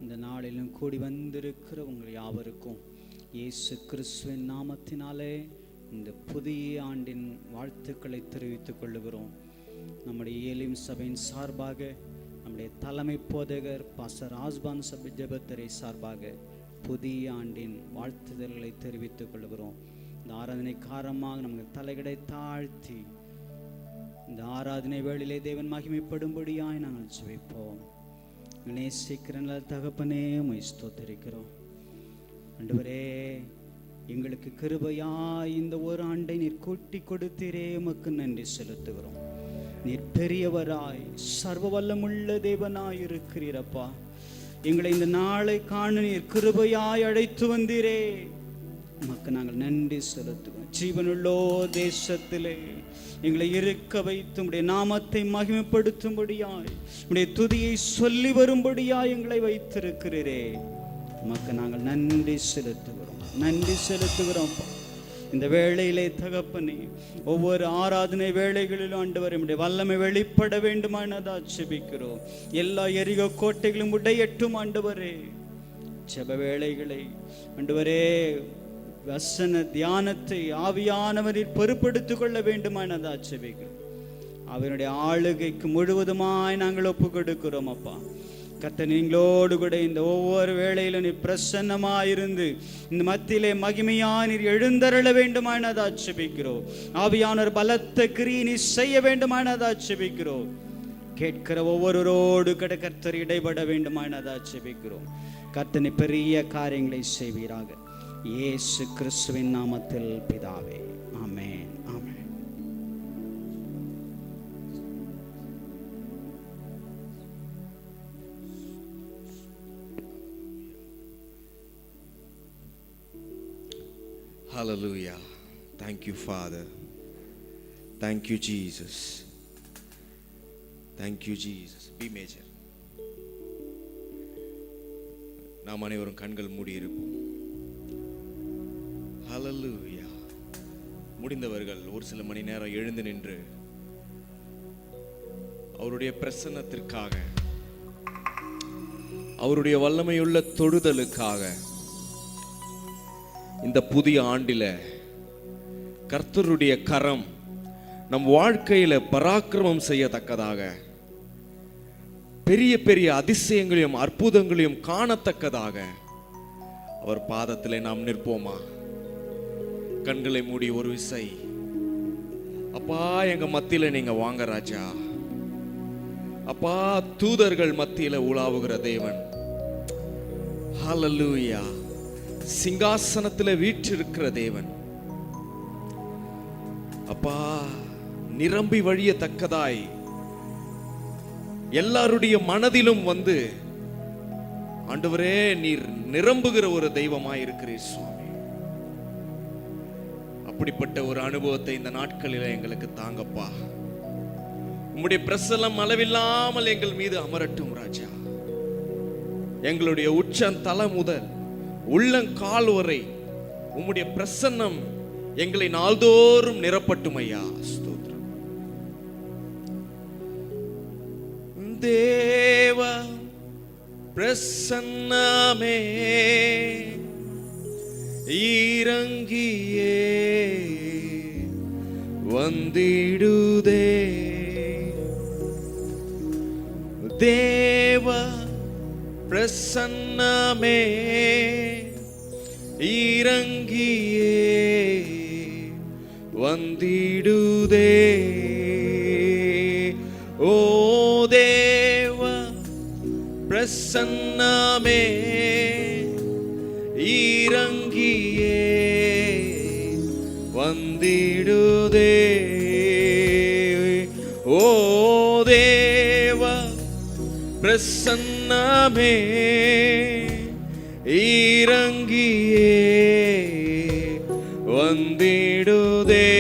இந்த நாளிலும் கூடி வந்திருக்கிற உங்கள் யாவருக்கும் இயேசு கிறிஸ்துவின் நாமத்தினாலே இந்த புதிய ஆண்டின் வாழ்த்துக்களை தெரிவித்துக் கொள்ளுகிறோம். நம்முடைய ஏலிம் சபையின் சார்பாக, நம்முடைய தலைமை போதகர் பாஸ்டர் ஆஸ்பான் சபை ஜெபத்தரை சார்பாக புதிய ஆண்டின் வாழ்த்துதல்களை தெரிவித்துக் கொள்கிறோம். இந்த ஆராதனை காரணமாக நமக்கு தலைகளை தாழ்த்தி இந்த ஆராதனை வேளையிலே தேவன் மகிமைப்படும்படியாய் நாங்கள் ஜெபிப்போம். நேசிக்கிற நல்ல தகப்பனே, உம்மை ஸ்தோத்திரிக்கிறோம். ஆண்டவரே, எங்களுக்கு கிருபையாய் இந்த ஒரு ஆண்டை நீர் கூட்டி கொடுத்தீரே, உமக்கு நன்றி செலுத்துகிறோம். நீர் பெரியவராய் சர்வ வல்லமுள்ள தேவனாய் இருக்கிறீரப்பா. எங்களை இந்த நாளை காண நீர் கிருபையாய் அழைத்து வந்தீரே, உமக்கு நாங்கள் நன்றி செலுத்துகிறோம். ஜீவனுள்ளோ தேசத்திலே எங்களை இருக்க வைத்து உடைய நாமத்தை மகிமைப்படுத்தும்படியாய் உடைய துதியை சொல்லி வரும்படியாய் எங்களை வைத்திருக்கிறீரே, உமக்கு நாங்கள் நன்றி செலுத்துகிறோம். இந்த வேளையிலே தகப்பனே, ஒவ்வொரு ஆராதனை வேளைகளிலும் ஆண்டவரே உம்முடைய வல்லமை வெளிப்பட வேண்டுமானதா ஜெபிக்கிறோம். எல்லா எரிகோ கோட்டைகளும் உடையட்டும் ஆண்டவரே. ஜெப வேளைகளை ஆண்டவரே வசன தியானத்தை ஆவியானவரில் பொறுப்படுத்திக் கொள்ள வேண்டுமானதா ஜெபிக்கிறோம். அவருடைய ஆளுகைக்கு முழுவதுமாய் நாங்கள் ஒப்பு கொடுக்கிறோம் அப்பா. கர்த்தர் நீங்களோடு கூட இந்த ஒவ்வொரு வேளையிலும் நீ பிரசன்னமாயிருந்து இந்த மத்தியிலே மகிமையா நீர் எழுந்தருள வேண்டுமானதா ஜெபிக்கிறோம். ஆவியானவர் பலத்த கிரியை நீ செய்ய வேண்டுமானதா ஜெபிக்கிறோம். கேட்கிற ஒவ்வொருவரோடு கூட கர்த்தர் இடைபட வேண்டுமானதா ஜெபிக்கிறோம். கர்த்தர் பெரிய காரியங்களை செய்வீராக. இயேசு கிறிஸ்துவின் நாமத்தில் பிதாவே, ஆமென். Hallelujah. Thank you, Father. Thank you, Jesus. Thank you, Jesus. B major. நாம் அனைவரும் கண்கள் மூடி இருப்போம். Hallelujah. முடிந்தவர்கள் ஒரு சில மணி நேரம் எழுந்து நின்று அவருடைய பிரசன்னத்திற்காக, அவருடைய வல்லமையுள்ள தொடுதலுக்காக இந்த புதிய ஆண்டில கர்த்தருடைய கரம் நம் வாழ்க்கையில பராக்கிரமம் செய்யத்தக்கதாக, பெரிய பெரிய அதிசயங்களையும் அற்புதங்களையும் காணத்தக்கதாக அவர் பாதத்திலே நாம் நிற்போமா? கண்களை மூடி ஒரு விசை, அப்பா எங்க மத்தியில நீங்க வாங்க ராஜா. அப்பா, தூதர்கள் மத்தியில உலாவுகிற தேவன். ஹல்லேலூயா. சிங்காசனத்தில் வீற்றிருக்கிற தேவன். அப்பா, நிரம்பி வழியத்தக்கதாய் எல்லாருடைய மனதிலும் வந்து ஆண்டவரே நீர் நிரம்புகிற ஒரு தெய்வமாய் இருக்கிறீர் சுவாமி. அப்படிப்பட்ட ஒரு அனுபவத்தை இந்த நாட்களில் எங்களுக்கு தாங்கப்பா. உம்முடைய பிரசன்னம் அளவில்லாமல் எங்கள் மீது அமரட்டும் ராஜா. எங்களுடைய உச்சந்தலை முதல் உள்ளங்கால் வரை உம்முடைய பிரசன்னம் எங்களை நாள்தோறும் நிரப்பட்டும் ஐயா. ஸ்தோத்திரம். தேவ பிரசன்னமே இறங்கியே வந்திடுதே. தேவ பிரசன்னமே இறங்கியே வந்திடுதே. ஓ தேவ பிரசன்னமே இறங்கியே வந்திடுதே. ஓ தேவ பிரசன்னமே இறங்கியே வந்திடுதே.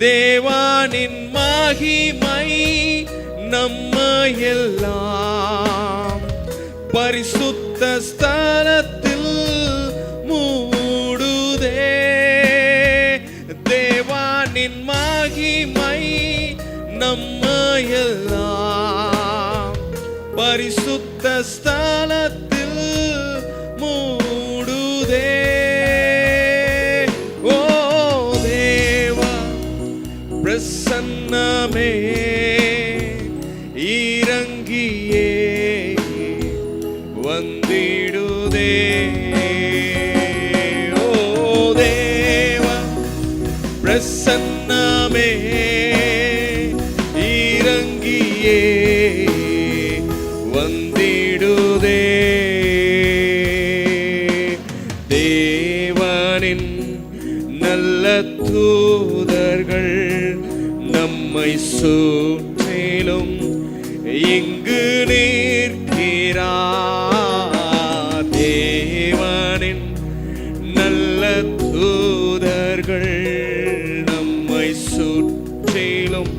தேவானின் மகிமை நம்மையெல்லாம் பரிசுத்த ஸ்தலத்தில் மூடுதே. தேவானின் மகிமை நம்மையெல்லாம் பரிசுத்த ஸ்தலத்தில் மூடுதே. ஓ தேவா பிரசன்னமே இறங்கியே வந்திடுதே. ஓ தேவா பிரசன்னமே இறங்கியே வந்திடுதே. தேவனின் நல்ல தூதர்கள் நம்மை சுற்றிலும் இங்கு நிற்கிறார். தேவனின் நல்ல தூதர்கள் நம்மை சுற்றிலும்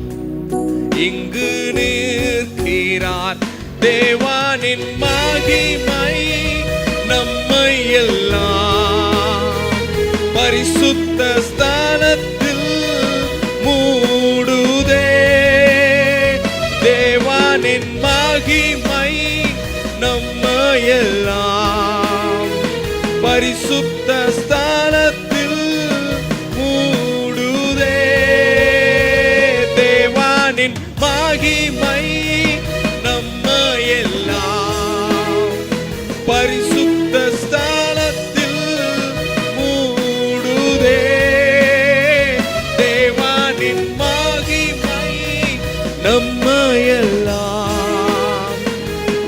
இங்கு நிற்கிறார். தேவனின் மகிமை நம்மை எல்லாம் பரிசுத்த ஸ்தலத்தில் மூடுதே. தேவனின் மகிமை நம்மை எல்லாம் பரிசுத்த ஸ்தலத்தில் மூடுதே. தேவனின் மகிமை நம்மை எல்லாம் பரிசுத்த ஸ்தலத்தில் மூடுதே. தேவனின் மகிமை நம்மை எல்லாம்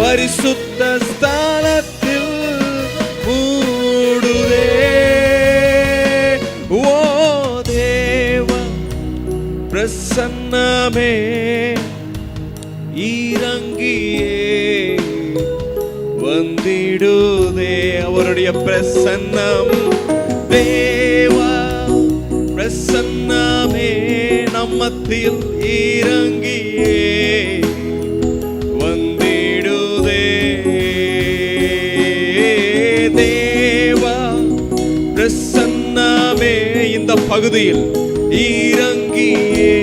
பரிசுத்த ஸ்தலத்தில் மூடுதே. ஓ தேவ பிரசன்னமே இறங்கியே வந்திடுதே. அவருடைய பிரசன்னம் தேவா பிரசன்னமே நம்மத்தில் இறங்கியே வந்திடுதே. தேவா பிரசன்னமே இந்த பகுதியில் இறங்கியே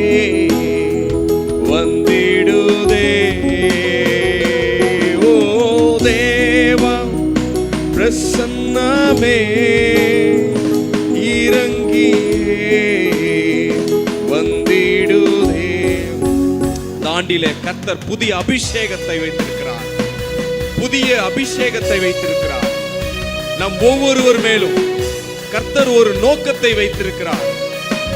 வந்திடுதே. ஓ தேவா பிரசன்னமே இறங்கியே வந்திடுதே. தாண்டிலே கர்த்தர் புதிய அபிஷேகத்தை வைத்திருக்கிறார். புதிய அபிஷேகத்தை வைத்திருக்கிறார். நம் ஒவ்வொருவர் மேலும் கர்த்தர் ஒரு நோக்கத்தை வைத்திருக்கிறார்.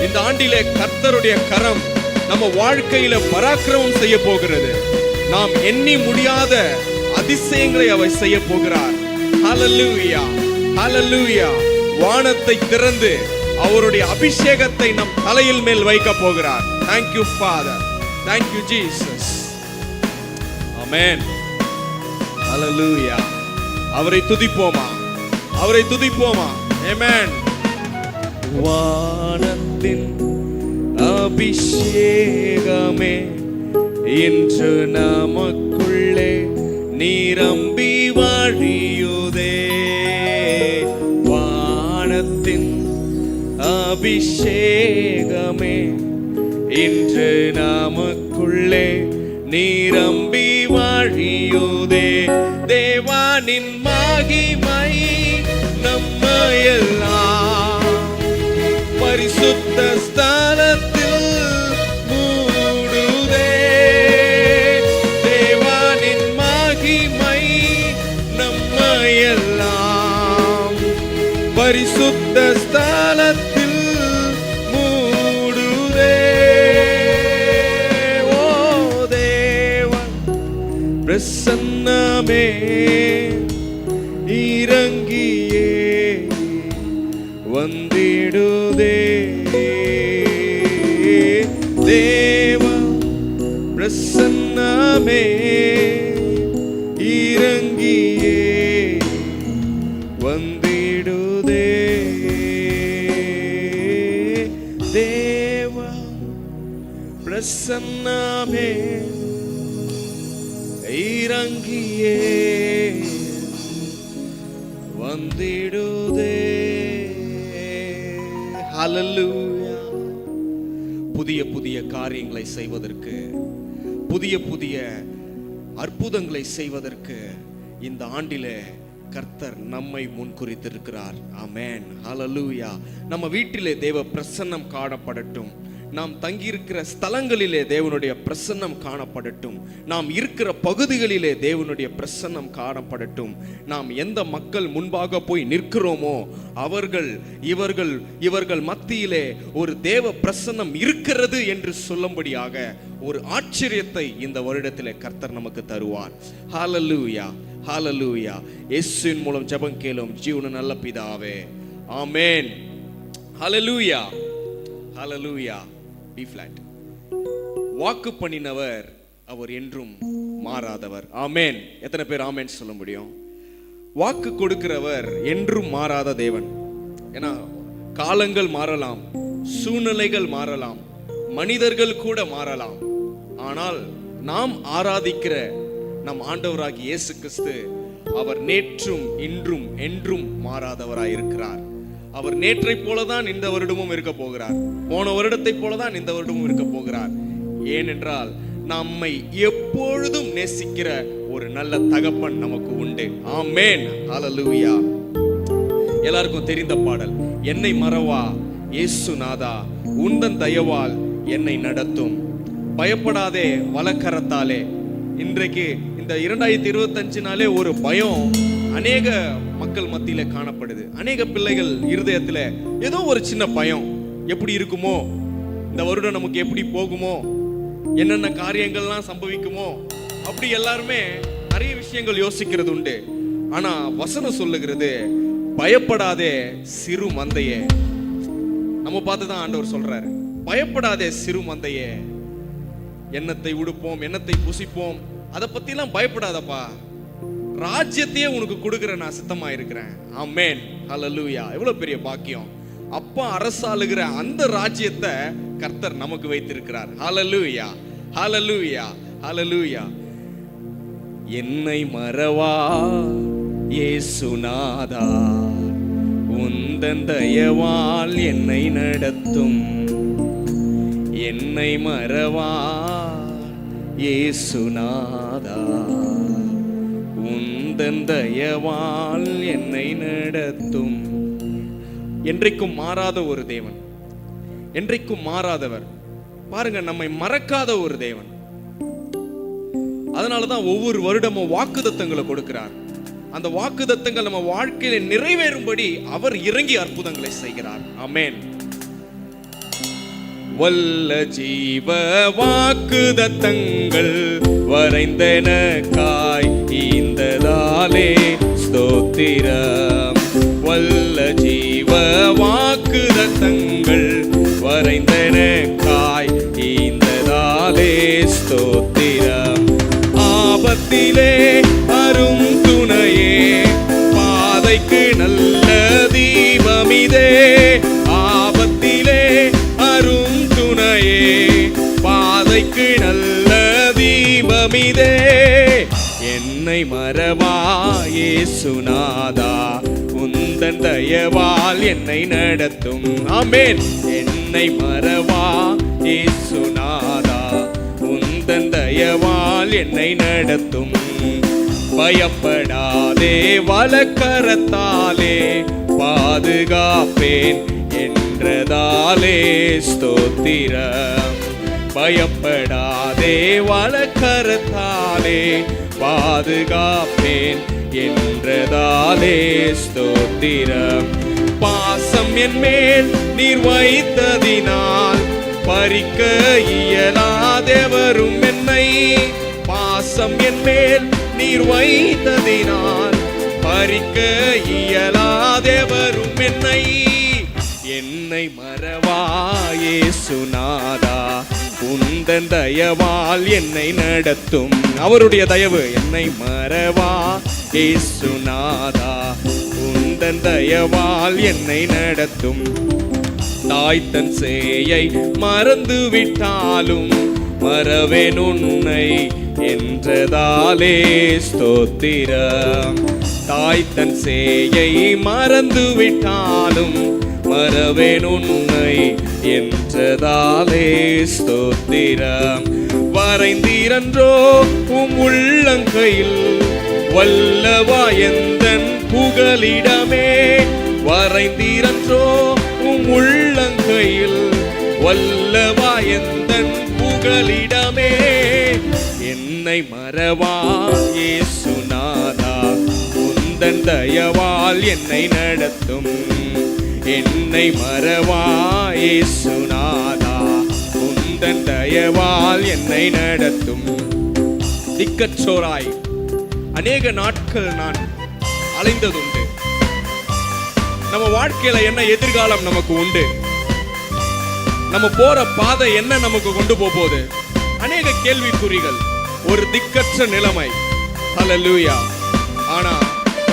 இந்த ஆண்டிலே கர்த்தருடைய கரம் நம்ம வாழ்க்கையில பராக்கிரமம் செய்ய போகிறது. நாம் எண்ணி முடியாத அதிசயங்களை அவர் செய்ய போகிறார். ஹல்லேலூயா, ஹல்லேலூயா. வானத்தை திறந்து அவருடைய அபிஷேகத்தை நம் தலையில் மேல் வைக்க போகிறார். Thank you Father, thank you Jesus. Amen. Hallelujah. அவரை துதிப்போமா, அவரை துதிப்போமா. Amen. வானத்தின் அபிஷேகமே இன்று நமக்குள்ளே நிரம்பி வழியுதே. வானத்தின் அபிஷேகமே இன்று நமக்குள்ளே நிரம்பி வழியுதே. தேவனின் மகிமை நம்மையெல்லாம் பரிசுத்த ஸ்தலத்தில் மூடுதே. தேவனின் மகிமை நம்மையெல்லாம் பரிசுத்த ஸ்தலத்தில் மூடுதே. ஓ தேவன் பிரசன்னமே இறங்கியே வந்திடுதே. தேவ பிரசன்னமே இறங்கியே வந்திடுதே. தேவ பிரசன்னமே இறங்கியே வந்திடுதே. ஹல்லேலூயா. புதிய புதிய காரியங்களை செய்வதற்கு, புதிய புதிய அற்புதங்களை செய்வதற்கு இந்த ஆண்டிலே கர்த்தர் நம்மை முன்குறித்திருக்கிறார். ஆமென், ஹல்லேலூயா. நம்ம வீட்டிலே தேவ பிரசன்னம் காணப்படட்டும். நாம் தங்கியிருக்கிற ஸ்தலங்களிலே தேவனுடைய பிரசன்னம் காணப்படட்டும். நாம் இருக்கிற பகுதிகளிலே தேவனுடைய பிரசன்னம் காணப்படட்டும். நாம் எந்த மக்கள் முன்பாக போய் நிற்கிறோமோ இவர்கள் மத்தியிலே ஒரு தேவ பிரசன்னம் இருக்கிறது என்று சொல்லும்படியாக ஒரு ஆச்சரியத்தை இந்த வருடத்திலே கர்த்தர் நமக்கு தருவார். ஹல்லேலூயா, ஹல்லேலூயா. இயேசுவின் மூலம் ஜெபம் கேளும் ஜீவன நல்ல பிதாவே. ஆமென். ஹல்லேலூயா, ஹல்லேலூயா. B flat. வாக்கு பண்ணினவர் அவர் என்றும் மாறாதவர். ஆமென். எத்தனை பேர் ஆமென் சொல்ல முடியும்? வாக்கு கொடுக்கிறவர் என்றும் மாறாத தேவன். ஏன்னா காலங்கள் மாறலாம், சூழ்நிலைகள் மாறலாம், மனிதர்கள் கூட மாறலாம். ஆனால் நாம் ஆராதிக்கிற நம் ஆண்டவராகிய இயேசு கிறிஸ்து அவர் நேற்றும் இன்றும் என்றும் மாறாதவராய் இருக்கிறார். அவர் நேற்றை போலதான் இந்த வருடமும் இருக்க போகிறார். போன வருடத்தை போலதான் இந்த வருடமும் இருக்க போகிறார். ஏனென்றால் நம்மை எப்பொழுதும் நேசிக்கிற ஒரு நல்ல தகப்பன் நமக்கு உண்டு. ஆமென், ஹல்லேலூயா. எல்லாருக்கும் தெரிந்த பாடல், என்னை மறவா இயேசுநாதா உந்தன் தயவால் என்னை நடத்தும், பயப்படாதே வலக்கரத்தாலே. இன்றைக்கு இந்த 2025 ஒரு பயம் அநேக மக்கள் மத்தியில காணப்படுது. அநேக பிள்ளைகள் இருதயத்துல ஏதோ ஒரு சின்ன பயம், எப்படி இருக்குமோ இந்த வருடம், நமக்கு எப்படி போகுமோ, என்னென்ன காரியங்கள்லாம் சம்பவிக்குமோ, அப்படி எல்லாருமே நிறைய விஷயங்கள் யோசிக்கிறது உண்டு. ஆனா வசனம் சொல்லுகிறது, பயப்படாதே சிறு மந்தையே. நம்ம பார்த்துதான் ஆண்டவர் சொல்றாரு, பயப்படாதே சிறு மந்தையே, எண்ணத்தை உடுப்போம், எண்ணத்தை புசிப்போம், அதை பத்தி எல்லாம் பயப்படாதப்பா, ராஜ்யத்தையே உனக்கு கொடுக்கிற நான் சித்தமா இருக்கிறேன். ஆமென், ஹல்லேலூயா. எவ்வளவு பெரிய பாக்கியம். அப்பா அரசாளுகிற அந்த ராஜ்யத்தை கர்த்தர் நமக்கு வைத்திருக்கிறார். ஹல்லேலூயா, ஹல்லேலூயா, ஹல்லேலூயா. என்னை மறவா இயேசுநாதா உந்தன் தயவால் என்னை நடத்தும், என்னை மறவா இயேசுநாதா உந்தன் தயவால் என்னை நடத்தும். என்றைக்கும் மாறாத ஒரு தேவன், என்றைக்கும் மாறாதவர். பாருங்க, நம்மை மறக்காத ஒரு தேவன். அதனாலதான் ஒவ்வொரு வருடமும் வாக்குத்தத்தங்களை கொடுக்கிறார். அந்த வாக்குத்தத்தங்கள் நம்ம வாழ்க்கையில நிறைவேறும்படி அவர் இறங்கி அற்புதங்களை செய்கிறார். ஆமென். வல்ல ஜீவ வாக்குதத்தங்கள் வரைந்தனக்காய் ஈந்ததாலே ஸ்தோத்திரம். வல்ல ஜீவ வாக்குதத்தங்கள் வரைந்தனக்காய் ஈந்ததாலே ஸ்தோத்திரம். ஆபத்திலே அரும் துணையே, பாதைக்கு நல்ல தீபமிதே. ஆபத்திலே அரும் துணையே, பாதைக்கு நல்ல தீபமிதே. என்னை மறவா இயேசுநாதா உந்தன் தயவால் என்னை நடத்தும். ஆமென். என்னை மறவா இயேசுநாதா உந்தன் தயவால் என்னை நடத்தும். பயப்படாதே வலக்கரத்தாலே பாதுகாப்பேன் என்றதாலே ஸ்தோத்திரம். பயப்படாதே வலக்கரத்தாலே பாதுகாப்பேன் என்றதாலே ஸ்தோத்திரம். பாசம் என் மேல் நீர் வைத்ததினால் பறிக்க இயலாதவரும் என்னை. பாசம் என் மேல் நீர் வைத்ததினால் பறிக்க இயலாதவரும் என்னை. என்னை மறவா இயேசுநாதா உந்தன் தயவால் என்னை நடத்தும். அவருடைய தயவு. என்னை மறவா இயேசுநாதா உந்தன் தயவால் என்னை நடத்தும். தாய் தன் சேயை மறந்து விட்டாலும் மறவேன் உன்னை என்றதாலே ஸ்தோத்திரம். தாய் தன் சேயை மறந்து விட்டாலும் மறவேன் உன்னை என்றதாலே ஸ்தோத்திரம். வரைந்தீரன்றோ உம் உள்ளங்கையில், வல்லவா எந்தன் புகலிடமே. வரைந்தீரன்றோ உம் உள்ளங்கையில், வல்லவா எந்தன் புகலிடமே. என்னை மறவா இயேசுநாதா, உந்தன் தயவால் என்னை நடத்தும். என்னை மறவா இயேசுநாதா, உந்தன் தயவால் என்னை நடத்தும். திக்கற்றோராய் அநேக நாட்கள் நான் அலைந்ததுண்டு. நம்ம வாழ்க்கையில என்ன எதிர்காலம் நமக்கு உண்டு, நம்ம போற பாதை என்ன நமக்கு கொண்டு போகுது, அநேக கேள்விக்குறிகள், ஒரு திக்கற்ற நிலைமை. ஹல்லேலூயா. ஆனா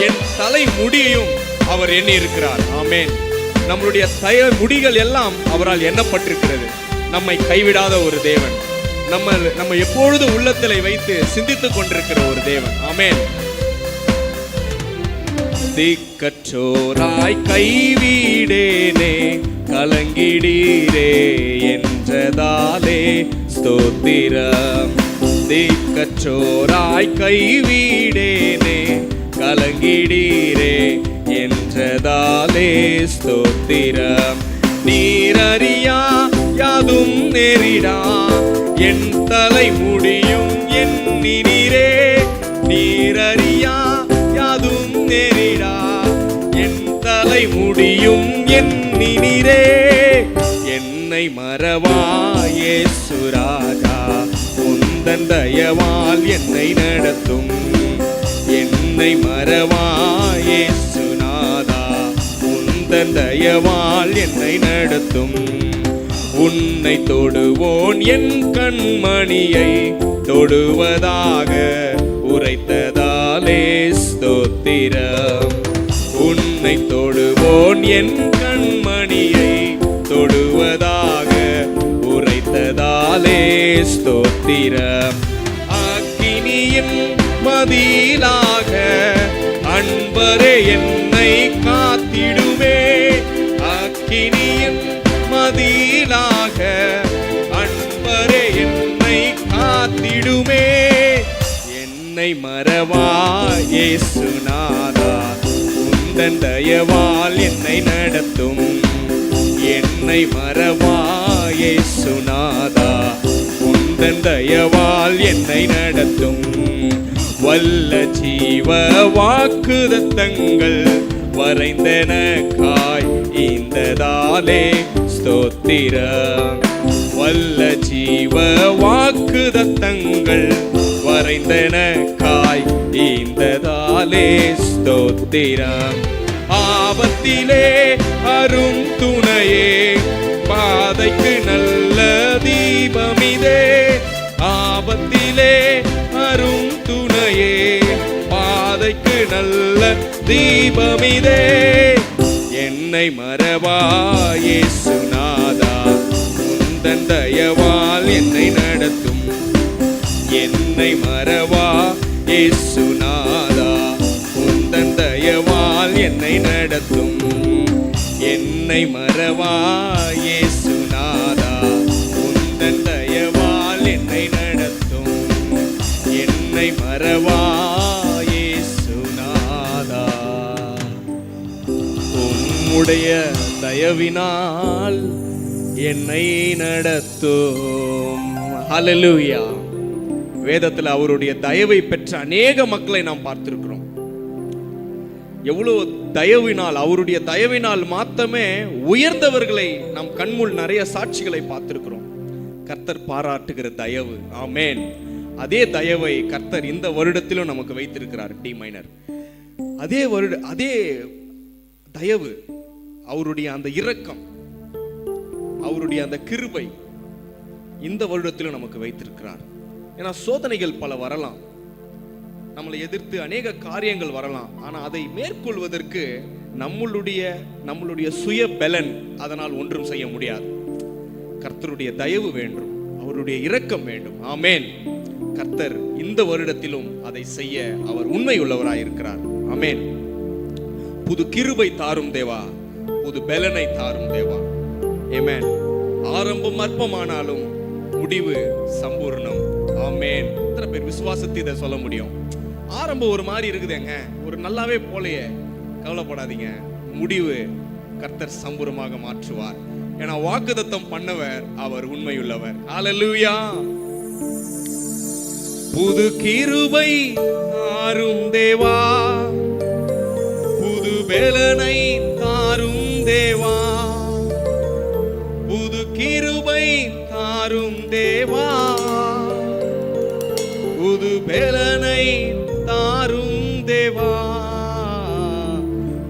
என் தலை முடியையும் அவர் எண்ணி இருக்கிறார். ஆமென். நம்மளுடைய முடிகள் எல்லாம் அவரால் எண்ணப்பட்டிருக்கிறது. நம்மை கைவிடாத ஒரு தேவன், நம்ம எப்பொழுது உள்ளத்திலே வைத்து சிந்தித்துக் கொண்டிருக்கிற ஒரு தேவன். ஆமென். திக்கற்றோராய் கைவிடேனே கலங்கிடீரே என்றதாலே ஸ்தோத்திரம். திக்கற்றோராய் கைவிடேனே கலங்கிடீரே என்றதாலே ஸ்தோத்திரம். நீரறியா யாதும் நேரிடா என் தலை முடியும் எண்ணினீரே. நீரறியா யாதும் நேரிடா என் தலை முடியும் எண்ணினீரே. என்னை மறவா இயேசுராஜா, உந்தன் தயவால் என்னை நடத்தும். என்னை மறவா இயேசுநாதா, உந்தன் தயவால் என்னை நடத்தும். உன்னை தொடுவோன் என் கண்மணியை தொடுவதாக உரைத்ததாலே ஸ்தோத்திரம். உன்னை தொடுவோன் என் கண்மணியை தொடுவதாக உரைத்ததாலே ஸ்தோத்திரம். அக்கினியின் மதிலாக அன்பரே என்னை காத்திடுமே. அக்கினியின் மதிலாக அன்பரே என்னை காத்திடுமே. என்னை மறவா இயேசுநாதா, உந்தன் தயவால் என்னை நடத்தும். என்னை மறவா இயேசுநாதா, உந்தன் தயவால் என்னை நடத்தும். வல்ல ஜீவ வாக்குதத்தங்கள் வரைந்தனக்காய் ஈந்ததாலே ஸ்தோத்திரம். வல்ல ஜீவ வாக்குதத்தங்கள் வரைந்தனக்காய் ஈந்ததாலே ஸ்தோத்திரம். ஆபத்திலே அரும் துணையே, பாதைக்கு நல்ல தீபமிதே. ஆபத்திலே அரும் துணையே, பாதைக்கு நல்ல தீபமிதே. என்னை மறவா இயேசுநாதா, உந்தன் தயவால் என்னை நடத்தும். என்னை மறவா இயேசுநாதா, உந்தன் தயவால் என்னை நடத்தும். என்னை மறவா இயேசுநாதா, உந்தன் தயவால் என்னை நடத்தும். என்னை மறவா இயேசுநாதா, உம்முடைய தயவினால் என்னை நடத்தும். ஹல்லேலூயா. வேதத்தில் அவருடைய தயவை பெற்ற அநேக மக்களை நாம் பார்த்திருக்கிறோம். எவ்வளவு தயவினால், அவருடைய தயவினால் மாத்தமே உயர்ந்தவர்களை நாம் கண்முள் நிறைய சாட்சிகளை பார்த்திருக்கிறோம். கர்த்தர் பாராட்டுகிற தயவு. ஆமென். அதே தயவை கர்த்தர் இந்த வருடத்திலும் நமக்கு வைத்திருக்கிறார். D minor. அதே தயவு, அவருடைய அந்த இரக்கம், அவருடைய அந்த கிருபை இந்த வருடத்திலும் நமக்கு வைத்திருக்கிறார். ஏன்னா சோதனைகள் பல வரலாம், நம்மளை எதிர்த்து அநேக காரியங்கள் வரலாம். ஆனா அதை மேற்கொள்வதற்கு நம்மளுடைய சுய பலன் அதனால் ஒன்றும் செய்ய முடியாது. கர்த்தருடைய தயவு வேண்டும், அவருடைய இரக்கம் வேண்டும். ஆமென். கர்த்தர் இந்த வருடத்திலும் அதை செய்ய அவர் உண்மை உள்ளவராயிருக்கிறார். ஆமென். புது கிருபை தாரும் தேவா, புது பலனை தாரும் தேவா. ஆமென். ஆரம்பம் அற்பமானாலும் முடிவு சம்பூர்ணம். ஆமென். எத்தனை பேர் விசுவாசத்தை இதை சொல்ல முடியும்? ஆரம்பம் ஒரு மாதிரி இருக்குதுங்க, ஒரு நல்லாவே போலையே. கவலைப்படாதீங்க, முடிவு கர்த்தர் சம்பூர்ணமாக மாற்றுவார். ஏன்னா வாக்குத்தத்தம் பண்ணவர் அவர் உண்மையுள்ளவர். ஹல்லேலூயா. புது கிருபை தாரும் தேவா, புது பெலனை தாரும் தேவா, புது கிருபை தாரும் தேவா, புது பெலனை தாரும் தேவா,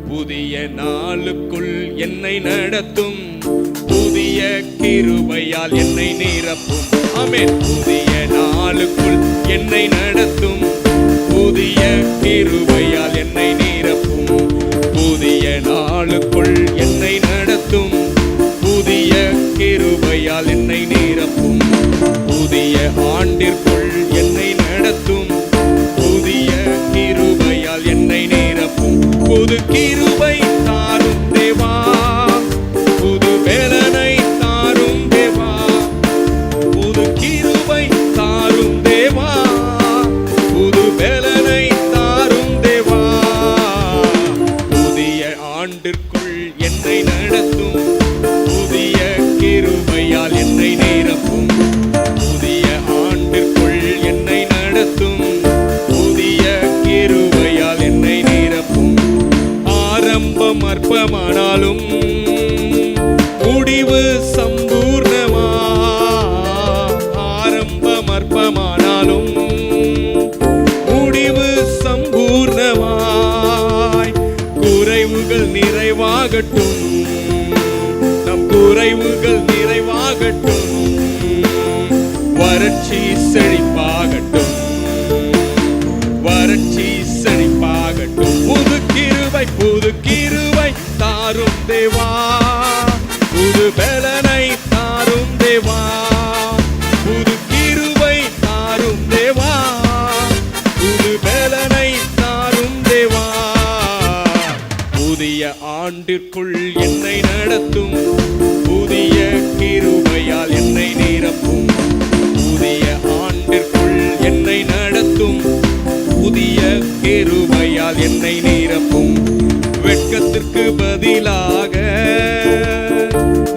புதிய நாளுக்குள் என்னை நடத்தும், புதிய கிருபையால் என்னை நிரப்பும். ஆமென். புதிய நாளுக்குள் என்னை நடத்தும், புதிய கிருபையால் என்னை நிரப்பும், புதிய நாளுக்குள் என்னை நடத்தும், புதிய கிருபையால் என்னை நிரப்பும், புதிய ஆண்டிற்குள் என்னை நடத்தும், புதிய கிருபையால் என்னை நிரப்பும், புது கிருபை தாரும் தேவா, புது வேலனை தாரும் தேவா, புது கிருபை தாரும் தேவா, புது வேலனை தாரும் தேவா, புதிய ஆண்டிற்குள் என்னை நடத்தும், புதிய கிருபையால் என்னை நிரப்பும், புதிய ஆண்டிற்குள் என்னை நடத்தும், புதிய கிருபையால் என்னை நிரப்பும். ஆரம்பம் அற்பமானாலும் முடிவு சம்பூர்ணமா, ஆரம்பம் அற்பமானாலும் முடிவு சம்பூர்ணமாய், குறைவுகள் நிறைவாகட்டும், நம் குறைவுகள் நிறைவாகட்டும், வறட்சி செழிப்பாகட்டும், வறட்சி செழிப்பாகட்டும், புது கிருபை, புது கிருபை தாரும் தேவா, புது பெலனை தாரும் தேவா, புது கிருபை தாரும் தேவா, புது பெலனை தாரும் தேவா, புதிய ஆண்டிற்குள் என்னை நடத்தும், புதிய கிருபையால் என்னை நிரப்பும், புதிய ஆண்டிற்குள் என்னை நடத்தும், புதிய கிருபையால் என்னை நிரப்பும், வெட்கத்திற்கு பதிலாக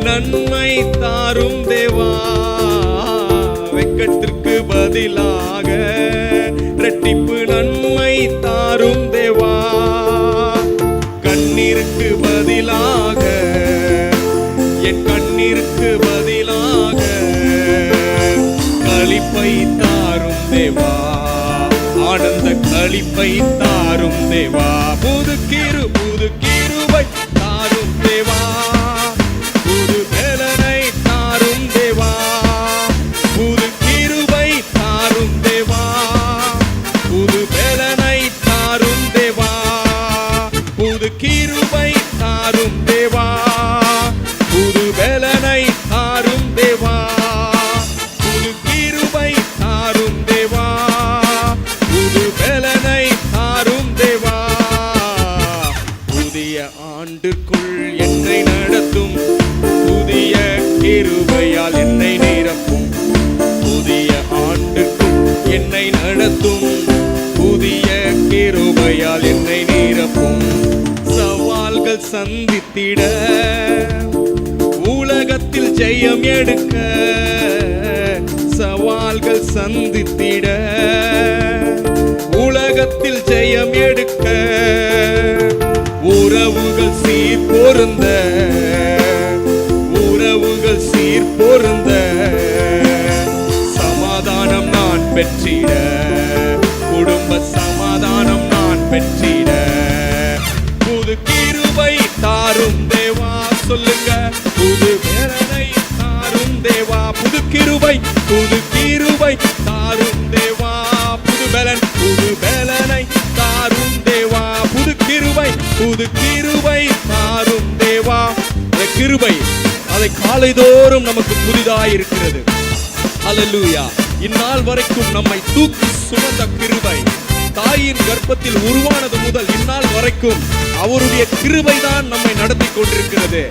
நன்மை தாரும் தேவா, வெட்கத்திற்கு பதிலாக இரட்டிப்பு நன்மை தாரும் தேவா, கண்ணீருக்கு பதிலாக, என் கண்ணீருக்கு பதிலாக களிப்பை தாரும் தேவா, ஆனந்த களிப்பை தாரும் தேவா, புது கிருபை தாரும் தேவா, புது பெலனை தாரும் தேவா, புது கிருபை தாரும் தேவா, புது பெலனை தாரும் தேவா, புது கிருபை தாரும் தேவா, புது பெலனை தாரும் தேவா, புது கிருபை தாரும் தேவா, புது பெலனை தாரும் தேவா, புதிய ஆண்டுக்குள் என்னை நடத்தும், புதிய கிருபையால் என்னை நிரப்பும், புதிய ஆண்டுக்குள் என்னை நடத்தும், புதிய கிருபையால் என்னை நிரப்பும், சவால்கள் சந்தித்திட, உலகத்தில் ஜெயம் எடுக்க, சவால்கள் சந்தித்திட, உலகத்தில் ஜெயம் எடுக்க, உறவுகள் சீர் பொருந்த, உறவுகள் சீர் பொருந்த, சமாதானம் நான் பெற்றிட, குடும்ப சமாதானம் நான் பெற்றிட, புது கிருபை தாரும் தேவா, சொல்லுங்க, புது பெலனை தாரும் தேவா, புது கிருபை, புது கிருபை தாரும் தேவா, புது பெலன், புது பெலனை தாரும் தேவா, புது கிருபை, புது கிருபை தாரும் தேவா. அந்த கிருபை அதை காலைதோறும் நமக்கு புதிதாய் இருக்கிறது. ஹல்லேலூயா. இந்நாள் வரைக்கும் நம்மை தூக்கி சுமந்த கிருபை, தாயின் கர்ப்பத்தில் உருவானது முதல் இந்நாள் வரைக்கும் அவருடைய கிருபை தான் நம்மை நடத்தி கொண்டிருக்கிறது.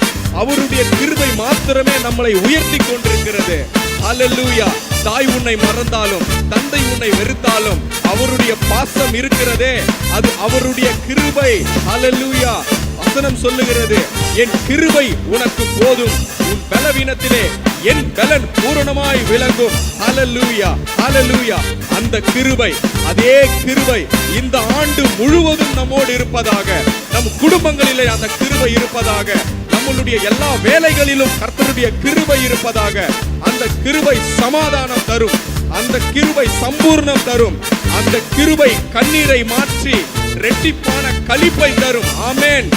அவருடைய கிருபை மாத்திரமே நம்மளை உயர்த்தி கொண்டிருக்கிறது. ஹல்லேலூயா. தாய் உன்னை மறந்தாலும் தந்தை உன்னை வெறுத்தாலும் அவருடைய பாசம் இருக்கிறதே, அது அவருடைய கிருபை. ஹல்லேலூயா. வசனம் சொல்லுகிறது, என் கிருபை உனக்கு போதும், உன் பலவீனத்திலே என் பலன் பூரணமாய் விளங்கும். ஹல்லேலூயா, ஹல்லேலூயா. அந்த கிருபை, அதே கிருபை இந்த ஆண்டு முழுவதும் நம்மோடு இருப்பதாக, நம் குடும்பங்களிலே அந்த கிருபை இருப்பதாக, நம்மளுடைய எல்லா வேலைகளிலும் கர்த்தருடைய கிருபை இருப்பதாக. அந்த கிருபை சமாதானம் தரும், அந்த கிருபை சம்பூர்ணம் தரும், அந்த கிருபை கண்ணீரை மாற்றி இரட்டிப்பான களிப்பை தரும். ஆமென்.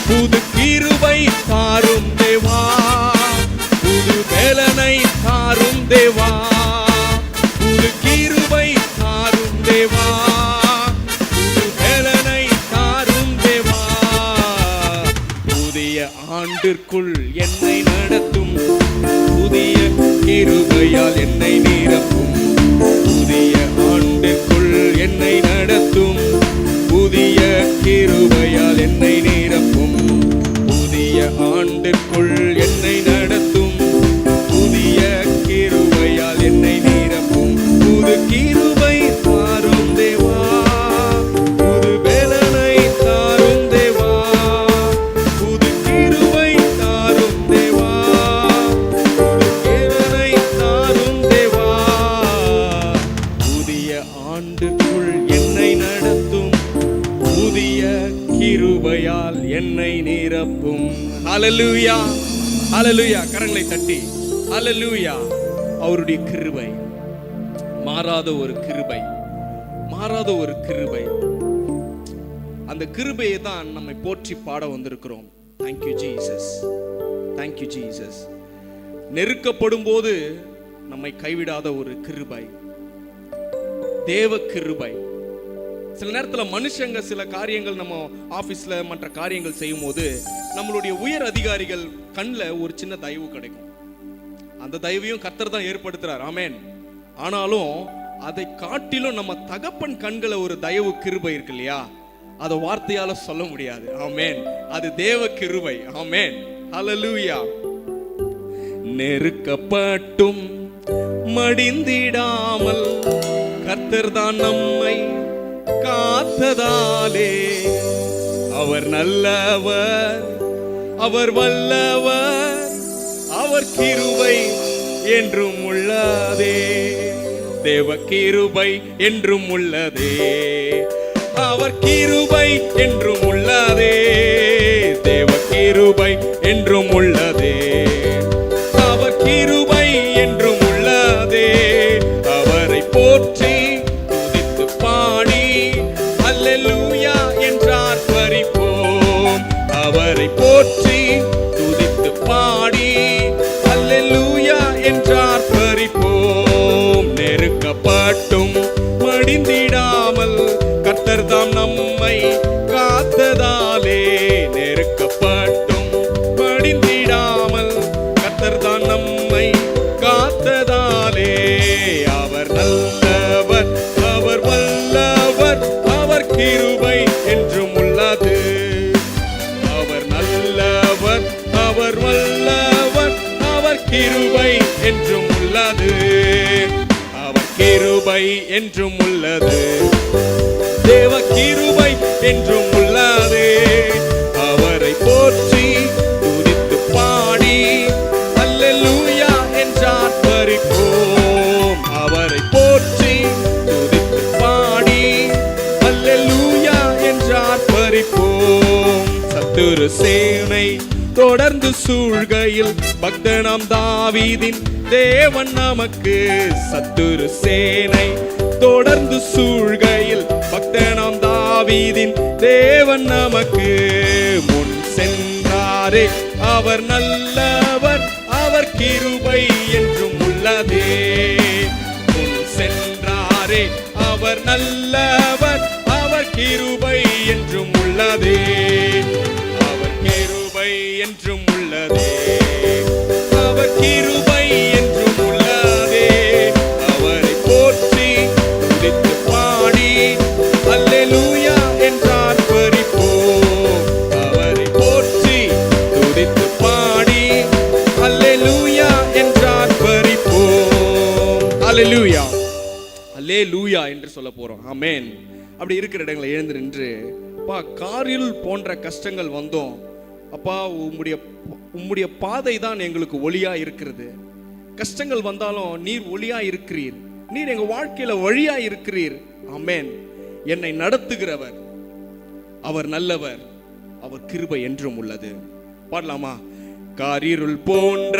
புது கிருபை தாரும் தேவா, புது வேலனை தாரும் தேவா, புது கிருபை தாரும் தேவா, புது வேலனை தாரும் தேவா. புதிய ஆண்டிற்குள் என்னை நடத்தும், புதிய கிருபையால் என்னை நிரப்பும், புதிய ஆண்டிற்குள் என்னை நடத்தும், புதிய கிருபையால் என்னை நிரப்பும், புதிய ஆண்டிற்குள் என்னை நடத்தும், புதிய கிருபையால் என்னை நிரப்பும். புது கிருபை தாரும் தேவா, புது வேலனை தாரும் தேவா, புது கிருபை தாரும் தேவா, புது வேலனை தாரும் தேவா. புதிய ஆண்டுக்குள் என்னை நடத்தும், புதிய கிருபையால் என்னை நிரப்பும். ஹல்லேலூயா, ஹல்லேலூயா. கரங்களை தட்டி ஹல்லேலூயா. அவருடைய கிருபை மாறாத ஒரு கிருபை, மாறாத ஒரு கிருபை. அந்த கிருபையை தான் நம்மை போற்றி பாட வந்திருக்கிறோம். Thank you Jesus, thank you Jesus. நெருக்கப்படும் போது நம்மை கைவிடாத ஒரு கிருபை, தேவ கிருபை. சில நேரத்தில் மனுஷங்க சில காரியங்கள் நம்ம ஆபீஸ்ல மற்ற காரியங்கள் செய்யும் போது நம்மளுடைய உயர் அதிகாரிகள் கண்ணில் ஒரு சின்ன தயவு கிடைக்கும். அந்த தயவையும் கர்த்தர் தான் ஏற்படுத்துறார். ஆமென். ஆனாலும் அதை காட்டிலும் நம்ம தகப்பன் கண்களை ஒரு தயவு கிருபை இருக்கு இல்லையா, அதை வார்த்தையால சொல்ல முடியாது. ஆமென். அது தேவ கிருபை. ஆமென். ஹல்லேலூயா. நெருக்கப்பட்டும் மடிந்திடாமல் கர்த்தர் தான் நம்மை காத்ததாலே, அவர் நல்லவர், அவர் வல்லவர், அவர் கிருபை என்றும் உள்ளதே, தேவ கிருபை என்றும் உள்ளதே, அவர் கிருபை என்றும் உள்ளதே, தேவ கிருபை என்றும் உள்ளதே, அவர் கிருபை என்றும் உள்ளதே. அவரை போற்றி துதித்து பாடி அல்லேலூயா என்றார் பரிப்போம். அவரை போற்றி துதித்து பாடி அல்லேலூயா என்றார் பரிப்போம். நெருக்கப்பட்டும் மடிந்திடாமல் கர்த்தர் தாம் நம்மை காத்ததாலே, நெருக்கப்பட்டும் மடிந்திடாமல் கர்த்தர் தான் நம்மை காத்ததாலே, அவர் நல்லவர், அவர் வல்லவர், அவர் கிருபை என்றும் உள்ளது, அவர் நல்லவர், அவர் வல்லவர், அவர் கிருபை என்றும் உள்ளது, அவர் கிருபை என்றும் உள்ளது, தேவ கிருபை என்றும் உள்ளது. அவரை போற்றி துதித்து பாடி அல்லேலூயா என்றார் பரிப்போம். அவரை போற்றி துதித்து பாடி அல்லேலூயா என்றார் பரிப்போம். சத்துரு சேனை தொடர்ந்து சூழ்கையில் பக்தனாம் தாவீதின் தேவன் நமக்கு, சத்துரு சேனை தொடர்ந்து சூழ்கையில் பக்தனாம் தாவீதின் தேவன் நமக்கு முன் சென்றாரே, அவர் நல்லவர், அவர் கிருபை என்றும் உள்ளதே, முன் சென்றாரே, அவர் நல்லவர், அவர் கிருபை என்றும் உள்ளதே, அவர் கிருபை என்றும் உள்ளதே, அவர் கிருபை என்றும் உள்ளதே. அவரை போற்றி துதித்து பாடி அல்லேலூயா என்றார் பரிப்போம். அவரை போற்றி துதித்து பாடி அல்லேலூயா என்றார் பரிப்போம். லூயா என்று சொல்ல போறோம். ஆமென். அப்படி இருக்கிற இடங்களை எழுந்து நின்று, அப்பா காரில் போன்ற கஷ்டங்கள் வந்தோம் அப்பா, உம்முடைய பாதை தான் எங்களுக்கு ஒளியா இருக்கிறது. கஷ்டங்கள் வந்தாலும் நீர் ஒளியா இருக்கிறீர், நீர் எங்க வாழ்க்கையில வழியா இருக்கிறீர். ஆமென். என்னை நடத்துகிறவர் அவர் நல்லவர், அவர் கிருபை என்றும் உள்ளது. பாடலாமா? காரிருள் போன்ற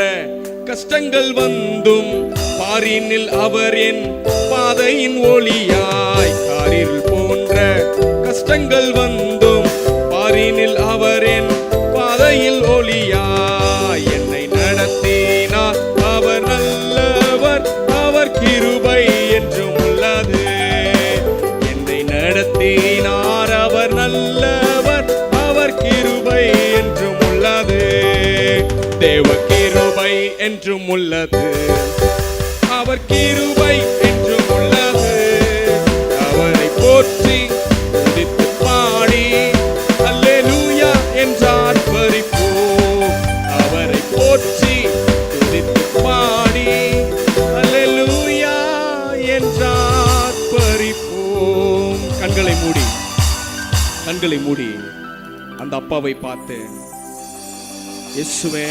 கஷ்டங்கள் வந்தும் பாரினில் அவர் என் பாதையின் ஒளியாய். காரிருள் போன்ற கஷ்டங்கள் வந்தும் பாரினில் அவர் என் பாதையில் ஒளியாய். என்னை நடத்தினார் அவர் நல்லவர், அவர் கிருபை என்றும் உள்ளது. என்னை நடத்தினார் அவர் நல்லவர், அவர் கிருபை என்றும் உள்ளது. தேவ கிருபை என்றும் உள்ளது, அவர் கிருபை என்றும் உள்ளது. அவரை போற்றி துதித்து பாடி அல்லேலூயா என்றார் பரிப்போம். அவரை போற்றி துதித்து பாடி அல்லேலூயா என்றார் பரிப்போம். கண்களை மூடி அந்த அப்பாவை பார்த்து, இயேசுவே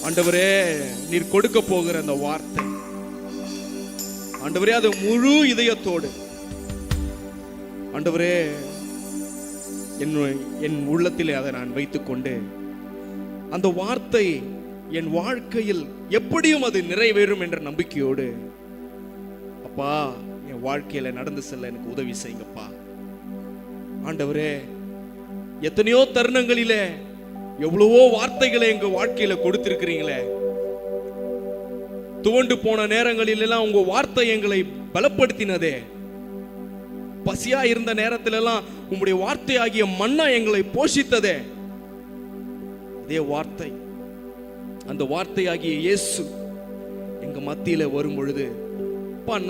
ஆண்டவரே, நீர் கொடுக்க போகிற அந்த வார்த்தை ஆண்டவரே, அது முழு இதயத்தோடு ஆண்டவரே என் உள்ளத்திலே அதை நான் வைத்துக்கொண்டு அந்த வார்த்தை என் வாழ்க்கையில் எப்படியும் அது நிறைவேறும் என்ற நம்பிக்கையோடு அப்பா என் வாழ்க்கையில நடந்து செல்ல எனக்கு உதவி செய்யுங்கப்பா. ஆண்டவரே, எத்தனையோ தருணங்களிலே எவ்வளவோ வார்த்தைகளை எங்க வாழ்க்கையில கொடுத்திருக்கிறீங்களே. துவண்டு போன நேரங்களில் எல்லாம் உங்க வார்த்தை எங்களை பலப்படுத்தினதே. பசியா இருந்த நேரத்தில் எல்லாம் உங்களுடைய வார்த்தை ஆகிய மன்னா எங்களை போஷித்ததே. அதே வார்த்தை, அந்த வார்த்தையாகிய இயேசு எங்க மத்தியில வரும் பொழுது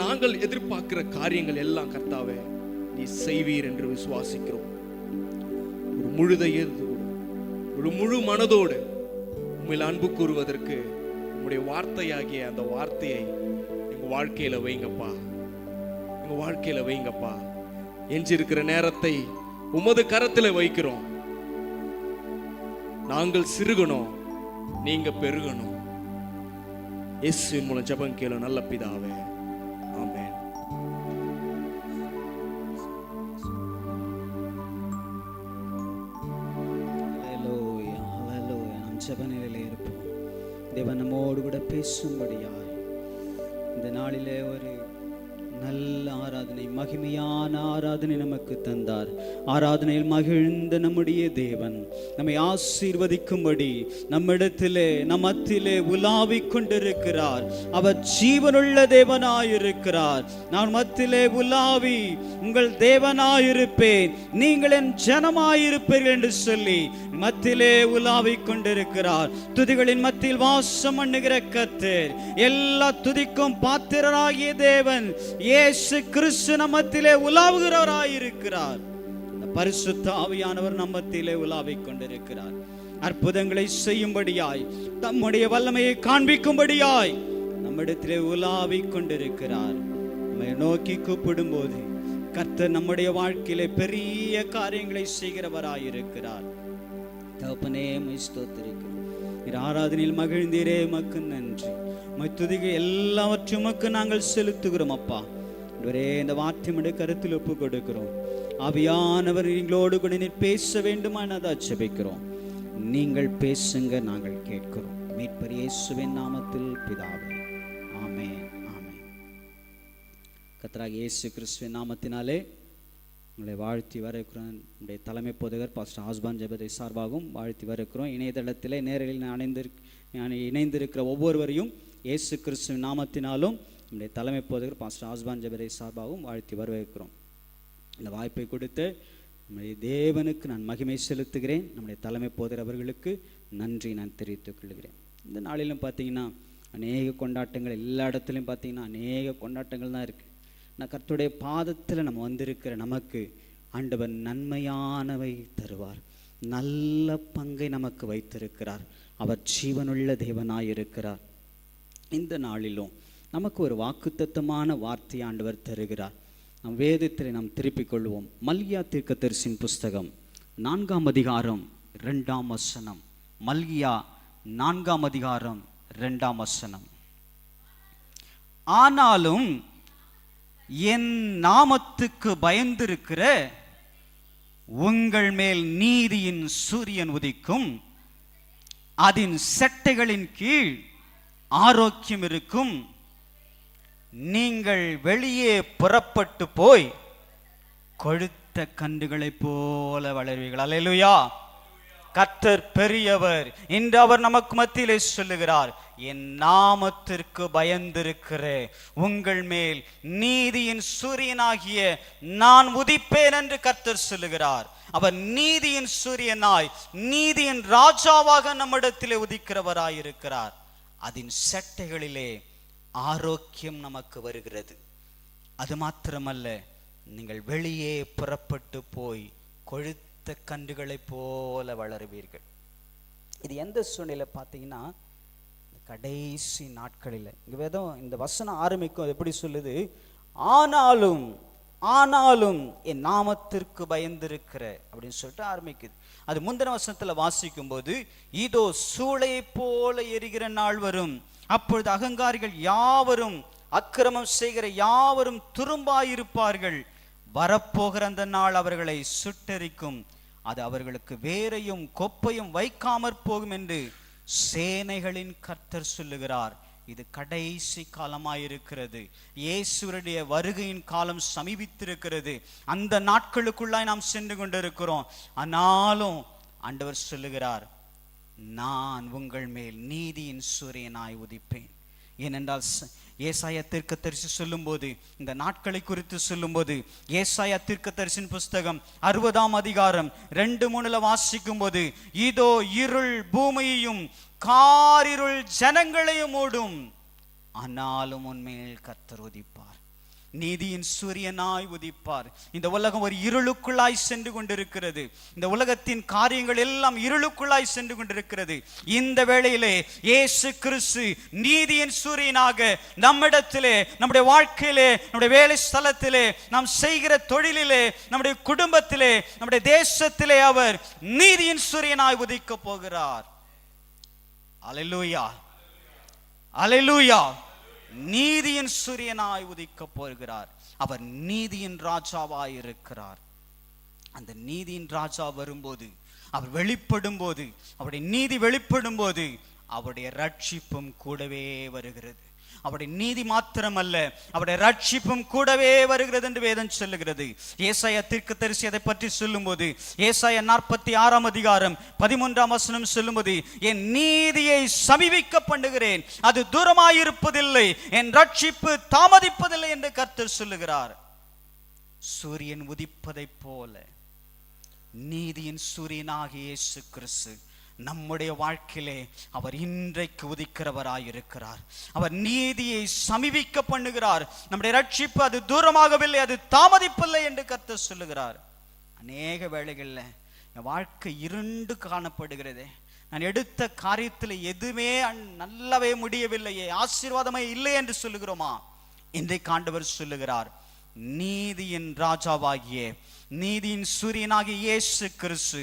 நாங்கள் எதிர்பார்க்கிற காரியங்கள் எல்லாம் கர்த்தாவே நீ செய்வீர் என்று விசுவாசிக்கிறோம். ஒரு முழு மனதோடு உண்மையில் அன்பு கூறுவதற்கு உங்களுடைய வார்த்தையாகிய அந்த வார்த்தையை எங்க வாழ்க்கையில வைங்கப்பா. எஞ்சிருக்கிற நேரத்தை உமது கரத்துல வைக்கிறோம். நாங்கள் சிறுகணும், நீங்க பெருகணும். இயேசுவின் மூலம் ஜெபம் கேளு நல்ல பிதாவே. ஆமென். ஜெப நிலையிலே இருப்போம். தேவன் நம்மோடு கூட பேசும்படியாய் இந்த நாளிலே ஒரு நல்ல ஆராதனை, மகிமையான ஆராதனை நமக்கு தந்தார். ஆராதனையில் மகிழ்ந்த நம்முடைய தேவன் நம்மை ஆசீர்வதிக்கும்படி நம்மிடத்திலே நம் மத்தியிலே உலாவிக் கொண்டிருக்கிறார். அவர் ஜீவனுள்ள தேவனாயிருக்கிறார். நான் மத்தியிலே உலாவி உங்கள் தேவனாயிருப்பேன், நீங்கள் என் ஜனமாயிருப்பீர்கள் என்று சொல்லி மத்தியிலே உலாவிக் கொண்டிருக்கிறார். துதிகளின் மத்தியில் வாசம் பண்ணுகிற கர்த்தர், எல்லா துதிக்கும் பாத்திரராகிய தேவன் இயேசு கிறிஸ்து நம்மத்திலே உலாவுகிறவராயிருக்கிறார். பரிசுத்த ஆவியானவர் நம்மத்திலே உலாவிக் கொண்டிருக்கிறார். அற்புதங்களை செய்யும்படியாய், தம்முடைய வல்லமையை காண்பிக்கும்படியாய் நம்மிடத்திலே உலாவிக் கொண்டிருக்கிறார். நம்மை நோக்கி கூப்பிடும் போது கர்த்தர் நம்முடைய வாழ்க்கையிலே பெரிய காரியங்களை செய்கிறவராயிருக்கிறார். தகப்பனே, ஸ்தோத்திரிக்கிறோம். ஆராதனையில் மகிழ்ந்தீரே, மக்கு நன்றி. துதிகை எல்லாவற்றும் நாங்கள் செலுத்துகிறோம் அப்பா. இந்த வார்த்தையுடைய கருத்தில் ஒப்பு கொடுக்கிறோம். ஆவியானவர் எங்களோடு கூட நீர் பேச வேண்டுமானதா ஜெபிக்கிறோம். நீங்கள் பேசுங்க, நாங்கள் கேட்கிறோம். மீட்பர் இயேசுவின் நாமத்தில் பிதாவே, ஆமென், ஆமென். கர்த்தராகிய இயேசு கிறிஸ்துவின் நாமத்தினாலே உங்களை வாழ்த்தி வரக்கிறோம். நம்முடைய தலைமை போதகர் பாஸ்டர் ஆஸ்பான் ஜெபதை சார்பாகவும் வாழ்த்தி வரக்கிறோம். இணையதளத்திலே நேரலில் இணைந்திருக்கிற ஒவ்வொருவரையும் இயேசு கிறிஸ்துவின் நாமத்தினாலும் நம்முடைய தலைமை போதகர் பாஸ்டர் ஆஸ்பான் ஜெபதை சார்பாகவும் வாழ்த்தி வரவேற்கிறோம். இந்த வாய்ப்பை கொடுத்து நம்முடைய தேவனுக்கு நான் மகிமை செலுத்துகிறேன். நம்முடைய தலைமை போதகர் அவர்களுக்கு நன்றி நான் தெரிவித்துக் கொள்கிறேன். இந்த நாளிலும் பார்த்தீங்கன்னா அநேக கொண்டாட்டங்கள், எல்லா இடத்துலையும் பார்த்தீங்கன்னா அநேக கொண்டாட்டங்கள் தான் இருக்குது. நான் கர்த்தருடைய பாதத்தில் நம்ம வந்திருக்கிற நமக்கு ஆண்டவர் நன்மையானவை தருவார். நல்ல பங்கை நமக்கு வைத்திருக்கிறார். அவர் ஜீவனுள்ள தேவனாயிருக்கிறார். இந்த நாளிலும் நமக்கு ஒரு வாக்குத்தத்தமான வார்த்தை ஆண்டவர் தருகிறார். நம் வேதத்தில் நாம் திருப்பிக் கொள்வோம். மல்கியா தீர்க்கதரிசியின் புஸ்தகம் 4ஆம் அதிகாரம் 2ஆம் வசனம். மல்கியா 4ஆம் அதிகாரம் 2ஆம் வசனம். ஆனாலும் என் நாமத்துக்கு பயந்திருக்கிற உங்கள் மேல் நீதியின் சூரியன் உதிக்கும், அதன் செட்டைகளின் கீழ் ஆரோக்கியம் இருக்கும். நீங்கள் வெளியே புறப்பட்டு போய் கொழுத்த கன்றுகளைப் போல வளர்வீர்கள். அல்லேலூயா. கர்த்தர் பெரியவர். இன்று அவர் நமக்கு மத்தியிலே சொல்லுகிறார், என் நாமத்திற்கு பயந்திருக்கிற உங்கள் மேல் நீதியின் சூரியனாகிய நான் உதிப்பேன் என்று கர்த்தர் சொல்லுகிறார். அவர் நீதியின் சூரியனாய், நீதியின் ராஜாவாக நம்மிடத்திலே உதிக்கிறவராயிருக்கிறார். அதன் செட்டைகளிலே ஆரோக்கியம் நமக்கு வருகிறது. அது மாத்திரமல்ல, நீங்கள் வெளியே புறப்பட்டு போய் கொழுத்த கன்றுகளைப் போல வளருவீர்கள். இது எந்த சூழ்நிலை பார்த்தீங்கன்னா, கடைசி நாட்களில் இங்க வேதம் இந்த வசனம் ஆரம்பிக்கும் எப்படி சொல்லுது, ஆனாலும் ஆனாலும் என் நாமத்திற்கு பயந்திருக்கிற அப்படின்னு சொல்லிட்டு ஆரம்பிக்குது. அது முந்தின வசனத்துல வாசிக்கும் போது, இதோ சூளை போல எரிகிற நாள் வரும், அப்பொழுது அகங்காரிகள் யாவரும் அக்கிரமம் செய்கிற யாவரும் துரும்பாயிருப்பார்கள், வரப்போகிற அந்த நாள் அவர்களை சுட்டெரிக்கும், அது அவர்களுக்கு வேரையும் கொப்பையும் வைக்காமற் போகும் என்று சேனைகளின் கர்த்தர் சொல்லுகிறார். இது கடைசி காலமாயிருக்கிறது. இயேசுவுடைய வருகையின் காலம் சமீபித்திருக்கிறது. அந்த நாட்களுக்குள்ளாய் நாம் சென்று கொண்டிருக்கிறோம். ஆனாலும் ஆண்டவர் சொல்லுகிறார், நான் உங்கள் மேல் நீதியின் சூரியனாய் உதிப்பேன். ஏனென்றால் ஏசாயா தீர்க்கதரிசி சொல்லும்போது, இந்த நாட்களை குறித்து சொல்லும்போது, ஏசாயா தீர்க்கதரிசியின் புஸ்தகம் 60ஆம் அதிகாரம் 2-3 வாசிக்கும் போது, இதோ இருள் பூமியையும் காரிருள் ஜனங்களையும் மூடும், ஆனாலும் உன்மேல் கர்த்தர் உதிப்பார், நீதியின் சூரியனாய் உதிப்பார். இந்த உலகம் ஒரு இருளுக்குள்ளாய் சென்று கொண்டிருக்கிறது. இந்த உலகத்தின் காரியங்கள் எல்லாம் இருளுக்குள்ளாய் சென்று கொண்டிருக்கிறது. இந்த வேளையிலே இயேசு கிறிஸ்து நீதியின் சூரியனாக நம்மிடத்திலே, நம்முடைய வாழ்க்கையிலே, நம்முடைய வேலை ஸ்தலத்திலே, நாம் செய்கிற தொழிலிலே, நம்முடைய குடும்பத்திலே, நம்முடைய தேசத்திலே அவர் நீதியின் சூரியனாய் உதிக்க போகிறார். அல்லேலூயா, அல்லேலூயா. நீதியின் சூரியனாய் உதிக்க போகிறார். அவர் நீதியின் ராஜாவாய் இருக்கிறார். அந்த நீதியின் ராஜா வரும்போது, அவர் வெளிப்படும் போது, அவருடைய நீதி வெளிப்படும் போது, அவருடைய ரட்சிப்பும் கூடவே வருகிறது. அவருடைய நீதி மாத்திரமல்ல, அவருடைய ரட்சிப்பும் கூடவே வருகிறது என்று வேதம் சொல்லுகிறது. ஏசாயா தீர்க்கதரிசி அதை பற்றி சொல்லும்போது, ஏசாயா 46ஆம் அதிகாரம் 13ஆம் வசனம் சொல்லும்போது, என் நீதியை சமீபிக்க பண்ணுகிறேன், அது தூரமாயிருப்பதில்லை, என் ரட்சிப்பு தாமதிப்பதில்லை என்று கர்த்தர் சொல்லுகிறார். சூரியன் உதிப்பதை போல நீதியின் சூரியனாகிய இயேசு கிறிஸ்து நம்முடைய வாழ்க்கையிலே அவர் இன்றைக்கு உதிக்கிறவராயிருக்கிறார். அவர் நீதியை சமீபிக்க பண்ணுகிறார். நம்முடைய ரட்சிப்பு அது தூரமாகவில்லை, அது தாமதிப்பில்லை என்று கர்த்தர் சொல்லுகிறார். அநேக வேளைகளில் என் வாழ்க்கை இருண்டு காணப்படுகிறதே, நான் எடுத்த காரியத்தில் எதுவுமே நல்லாவே முடியவில்லையே, ஆசீர்வாதமே இல்லை என்று சொல்லுகிறோமா? இன்றைக்கு ஆண்டவர் சொல்லுகிறார், நீதியின் ராஜாவாகிய, நீதியின் சூரியனாகிய இயேசு கிறிஸ்து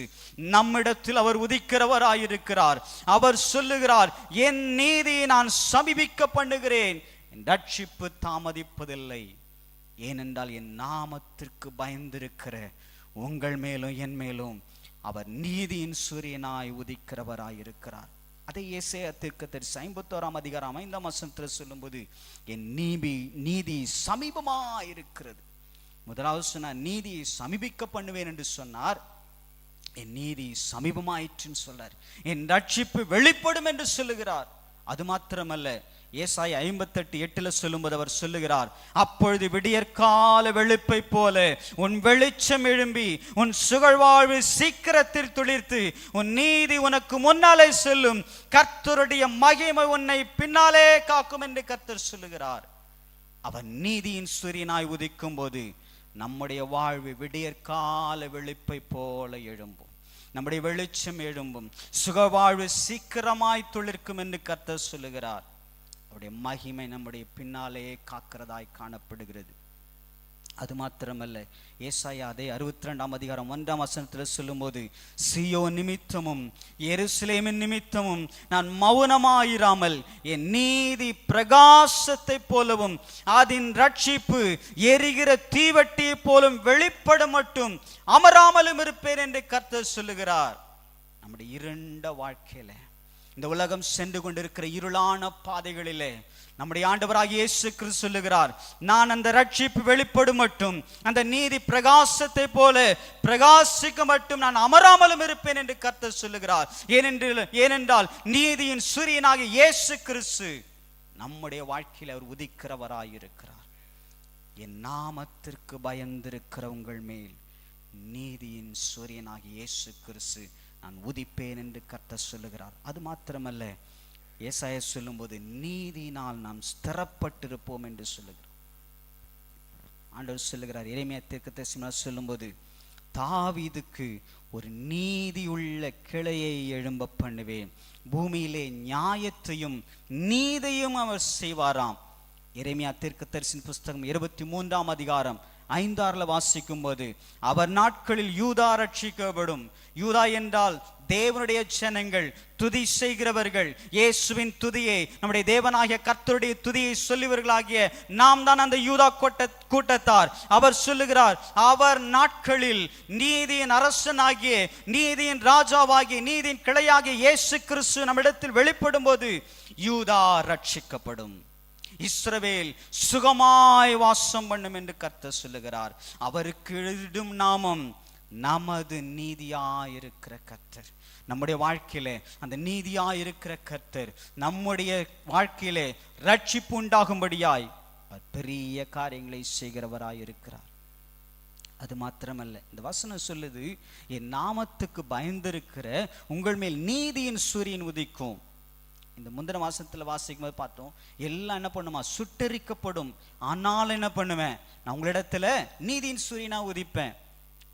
நம்மிடத்தில் அவர் உதிக்கிறவராயிருக்கிறார். அவர் சொல்லுகிறார், என் நீதியை நான் சமீபிக்க பண்ணுகிறேன், என் ரட்சிப்பு தாமதிப்பதில்லை. ஏனென்றால் என் நாமத்திற்கு பயந்திருக்கிற உங்கள் மேலும் என் மேலும் அவர் நீதியின் சூரியனாய் உதிக்கிறவராயிருக்கிறார். அதை ஏசாயா தீர்க்கதரிசி 51ஆம் அதிகாரம் 5ஆம் வசனத்தில் சொல்லும்போது, என் நீதி சமீபமாயிருக்கிறது. முதலாவது சொன்னார், நீதியை சமீபிக்க பண்ணுவேன் என்று சொன்னார். என் நீதி சமீபமாயிற்றுன்னு சொன்னார். என் ரட்சிப்பு வெளிப்படும் என்று சொல்லுகிறார். அது மாத்திரமல்ல, ஏசாயா 58:8 சொல்லும்போது அவர் சொல்லுகிறார், அப்பொழுது விடியற்கால வெளுப்பை போல உன் வெளிச்சம் எழும்பி உன் சுகழ்வாழ்வு சீக்கிரத்தில் துளிர்த்து உன் நீதி உனக்கு முன்னாலே செல்லும், கர்த்தருடைய மகிமை உன்னை பின்னாலே காக்கும் என்று கர்த்தர் சொல்லுகிறார். அவன் நீதியின் சூரியனாய் உதிக்கும் போது நம்முடைய வாழ்வு விடியற்கால வெளுப்பை போல எழும்பும், நம்முடைய வெளிச்சம் எழும்பும், சுகவாழ்வு சீக்கிரமாய் துளிர்க்கும் என்று கர்த்தர் சொல்லுகிறார். அவருடைய மகிமை நம்முடைய பின்னாலேயே காக்கிறதாய் காணப்படுகிறது. அது மாத்திரமல்ல, ஏசாயா அதே 62ஆம் அதிகாரம் 1ஆம் வசனத்தில் சொல்லும்போது, சீயோன் நிமித்தமும் எருசலேமின் நிமித்தமும் நான் மௌனமாயிராமல் என் நீதி பிரகாசத்தை போலவும் அதன் ரட்சிப்பு எரிகிற தீவட்டியை போலும் வெளிப்பட மட்டும் அமராமலும் இருப்பேன் என்று கர்த்தர் சொல்லுகிறார். நம்முடைய இருண்ட வாழ்க்கையில, இந்த உலகம் சென்று கொண்டிருக்கிற இருளான பாதைகளிலே நம்முடைய ஆண்டவராகிய இயேசு கிறிஸ்து சொல்லுகிறார், நான் அந்த ரட்சிப்பு வெளிப்படும் மட்டும், அந்த நீதி பிரகாசத்தை போல பிரகாசிக்க மட்டும் நான் அமராமலும் இருப்பேன் என்று கர்த்தர் சொல்லுகிறார். ஏனென்றால் நீதியின் சூரியனாகிய இயேசு கிறிஸ்து நம்முடைய வாழ்க்கையில் அவர் உதிக்கிறவராயிருக்கிறார். என் நாமத்திற்கு பயந்திருக்கிற உங்கள் மேல் நீதியின் சூரியனாகிய இயேசு கிறிஸ்து நான் உதிப்பேன் என்று கர்த்தர் சொல்லுகிறார். அது மாத்திரமல்ல, ஏசாயா சொல்லும்போது நீதியினால் நாம் ஸ்திரப்பட்டிருப்போம் என்று சொல்லுகிறார். ஆண்டவர் சொல்லுகிறார், எரேமியா தீர்க்கதரிசியால் சொல்லும்போது, தாவீதுக்கு ஒரு நீதியுள்ள கிளையை எழும்ப பண்ணுவேன், பூமியிலே நியாயத்தையும் நீதியும் அவர் செய்வாராம். எரேமியா தீர்க்கதரிசியின் புஸ்தகம் 23ஆம் அதிகாரம் 5-6 வாசிக்கும் போது, அவர் நாட்களில் யூதா ரட்சிக்கப்படும். யூதா என்றால் தேவனுடைய ஜனங்கள், துதி செய்கிறவர்கள், இயேசுவின் துதியை, நம்முடைய தேவனாகிய கர்த்தருடைய துதியை சொல்லுவர்களாகிய நாம் தான் அந்த யூதா கூட்டத்தார். அவர் சொல்லுகிறார், அவர் நாட்களில் நீதியின் அரசனாகிய, நீதியின் ராஜாவாகிய, நீதியின் கிளையாகிய இயேசு கிறிஸ்து நம்மிடத்தில் வெளிப்படும் போது யூதா ரட்சிக்கப்படும், இஸ்ரவேல் சுகமாய் வாசம் பண்ணும் என்று கர்த்தர் சொல்லுகிறார். அவருக்கு எழுதும் நாமம் நமது நீதியாயிருக்கிற கர்த்தர். நம்முடைய வாழ்க்கையிலே அந்த நீதியாயிருக்கிற கர்த்தர் நம்முடைய வாழ்க்கையிலே ரட்சிப்பு உண்டாகும்படியாய் பெரிய காரியங்களை செய்கிறவராயிருக்கிறார். அது மாத்திரமல்ல, இந்த வசனம் சொல்லுது, என் நாமத்துக்கு பயந்திருக்கிற உங்கள் மேல் நீதியின் சூரியன் உதிக்கும். இந்த முந்தின வாசத்தில் வாசிக்கும் போது பார்த்தோம், எல்லாம் என்ன பண்ணுமா, சுட்டரிக்கப்படும். ஆனால் என்ன பண்ணுவேன், நான் உங்களிடத்துல நீதியின் சூரியனா உதிப்பேன்.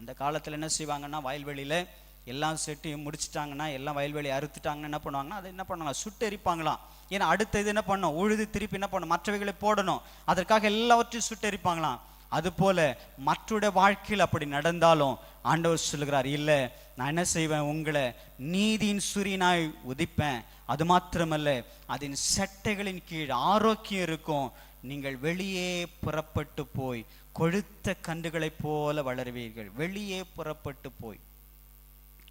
அந்த காலத்தில் என்ன செய்வாங்கன்னா, வயல்வெளியில எல்லாம் செட்டி முடிச்சுட்டாங்கன்னா, எல்லாம் வயல்வெளி அறுத்துட்டாங்கன்னா என்ன பண்ணுவாங்கன்னா, அதை என்ன பண்ணுவாங்க, சுட்டெரிப்பாங்களாம். ஏன்னா அடுத்த இது என்ன பண்ணணும், உழுது திருப்பி என்ன பண்ணணும், மற்றவைகளை போடணும். அதற்காக எல்லாவற்றையும் சுட்டெரிப்பாங்களாம். அது போல மற்றொரு வாழ்க்கையில் அப்படி நடந்தாலும் ஆண்டவர் சொல்லுகிறார், இல்லை, நான் என்ன செய்வேன், உங்களை நீதியின் சூரியனாய் உதிப்பேன். அது மாத்திரமல்ல, அதன் சட்டைகளின் கீழ் ஆரோக்கியம் இருக்கும். நீங்கள் வெளியே புறப்பட்டு போய் கொழுத்த கன்றுகளை போல வளருவீர்கள். வெளியே புறப்பட்டு போய்,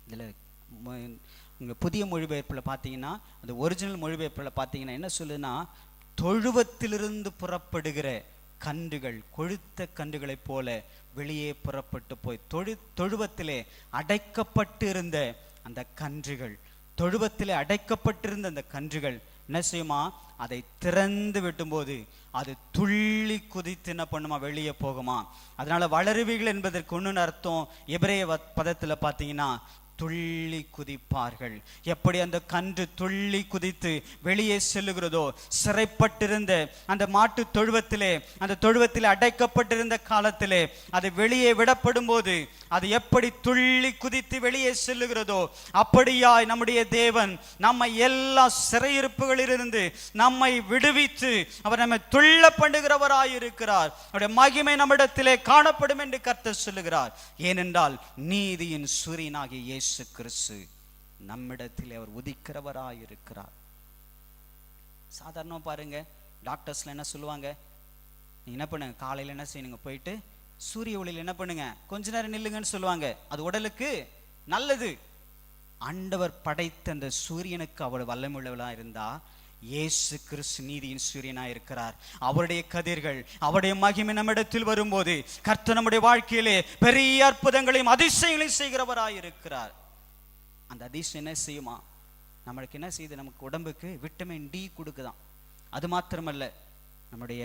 இதில் புதிய மொழிபெயர்ப்பில் பார்த்தீங்கன்னா, அந்த ஒரிஜினல் மொழிபெயர்ப்பில் பார்த்தீங்கன்னா என்ன சொல்லுன்னா, தொழுவத்திலிருந்து புறப்படுகிற கன்றுகள், கொழுத்த கன்றுகளை போல வெளியே புறப்பட்டு போய், தொழுவத்திலே அடைக்கப்பட்டு இருந்த அந்த கன்றுகள், தொழுவத்திலே அடைக்கப்பட்டிருந்த அந்த கன்றுகள் என்ன செய்யுமா, அதை திறந்து விட்டும்போது அது துள்ளி குதித்து என்ன பண்ணுமா, வெளியே போகுமா. அதனால வளருவீர்கள் என்பதற்கு ஒன்று அர்த்தம், எபிரேய பதத்தில் பார்த்தீங்கன்னா துள்ளி குதிப்பார்கள். எப்படி அந்த கன்று துள்ளி குதித்து வெளியே செல்லுகிறதோ, சிறைப்பட்டிருந்த அந்த மாட்டு தொழுவத்திலே, அந்த தொழுவத்திலே அடைக்கப்பட்டிருந்த காலத்திலே அது வெளியே விடப்படும் போது அது எப்படி துள்ளி குதித்து வெளியே செல்லுகிறதோ, அப்படியாய் நம்முடைய தேவன் நம்மை எல்லா சிறையிருப்புகளிலிருந்து நம்மை விடுவித்து அவர் நம்மை துள்ள பண்ணுகிறவராயிருக்கிறார். அவருடைய மகிமை நம்மிடத்திலே காணப்படும் என்று கர்த்தர் சொல்லுகிறார். ஏனென்றால் நீதியின் சூரியனாகிய இயேசு கிறிஸ்து நம்மிடத்தில் அவர் உதிக்கிறவராயிருக்கிறார். சாதாரணமா பாருங்க, டாக்டர்ஸ்ல என்ன சொல்லுவாங்க, நீங்க என்ன பண்ணுங்க, காலையில என்ன செய்யுங்க, போயிட்டு சூரிய ஒளியில் என்ன பண்ணுங்க, கொஞ்ச நேரம் நில்லுங்கன்னு சொல்லுவாங்க. அது உடலுக்கு நல்லது. ஆண்டவர் படைத்த அந்த சூரியனுக்கு அவ்வளவு வல்லமுள்ளவளா இருந்தா, இயேசு கிறிஸ்து நீதியின் சூரியனா இருக்கிறார். அவருடைய கதிர்கள், அவருடைய மகிமை நம்மிடத்தில் வரும்போது கர்த்தர் நம்முடைய வாழ்க்கையிலே பெரிய அற்புதங்களையும் அதிசயங்களையும் செய்கிறவராயிருக்கிறார். அந்த அதிசயம் என்ன செய்யுமா, நம்மளுக்கு என்ன செய்யுது, நமக்கு உடம்புக்கு விட்டமின் டி கொடுக்குதான். அது மாத்திரமல்ல, நம்முடைய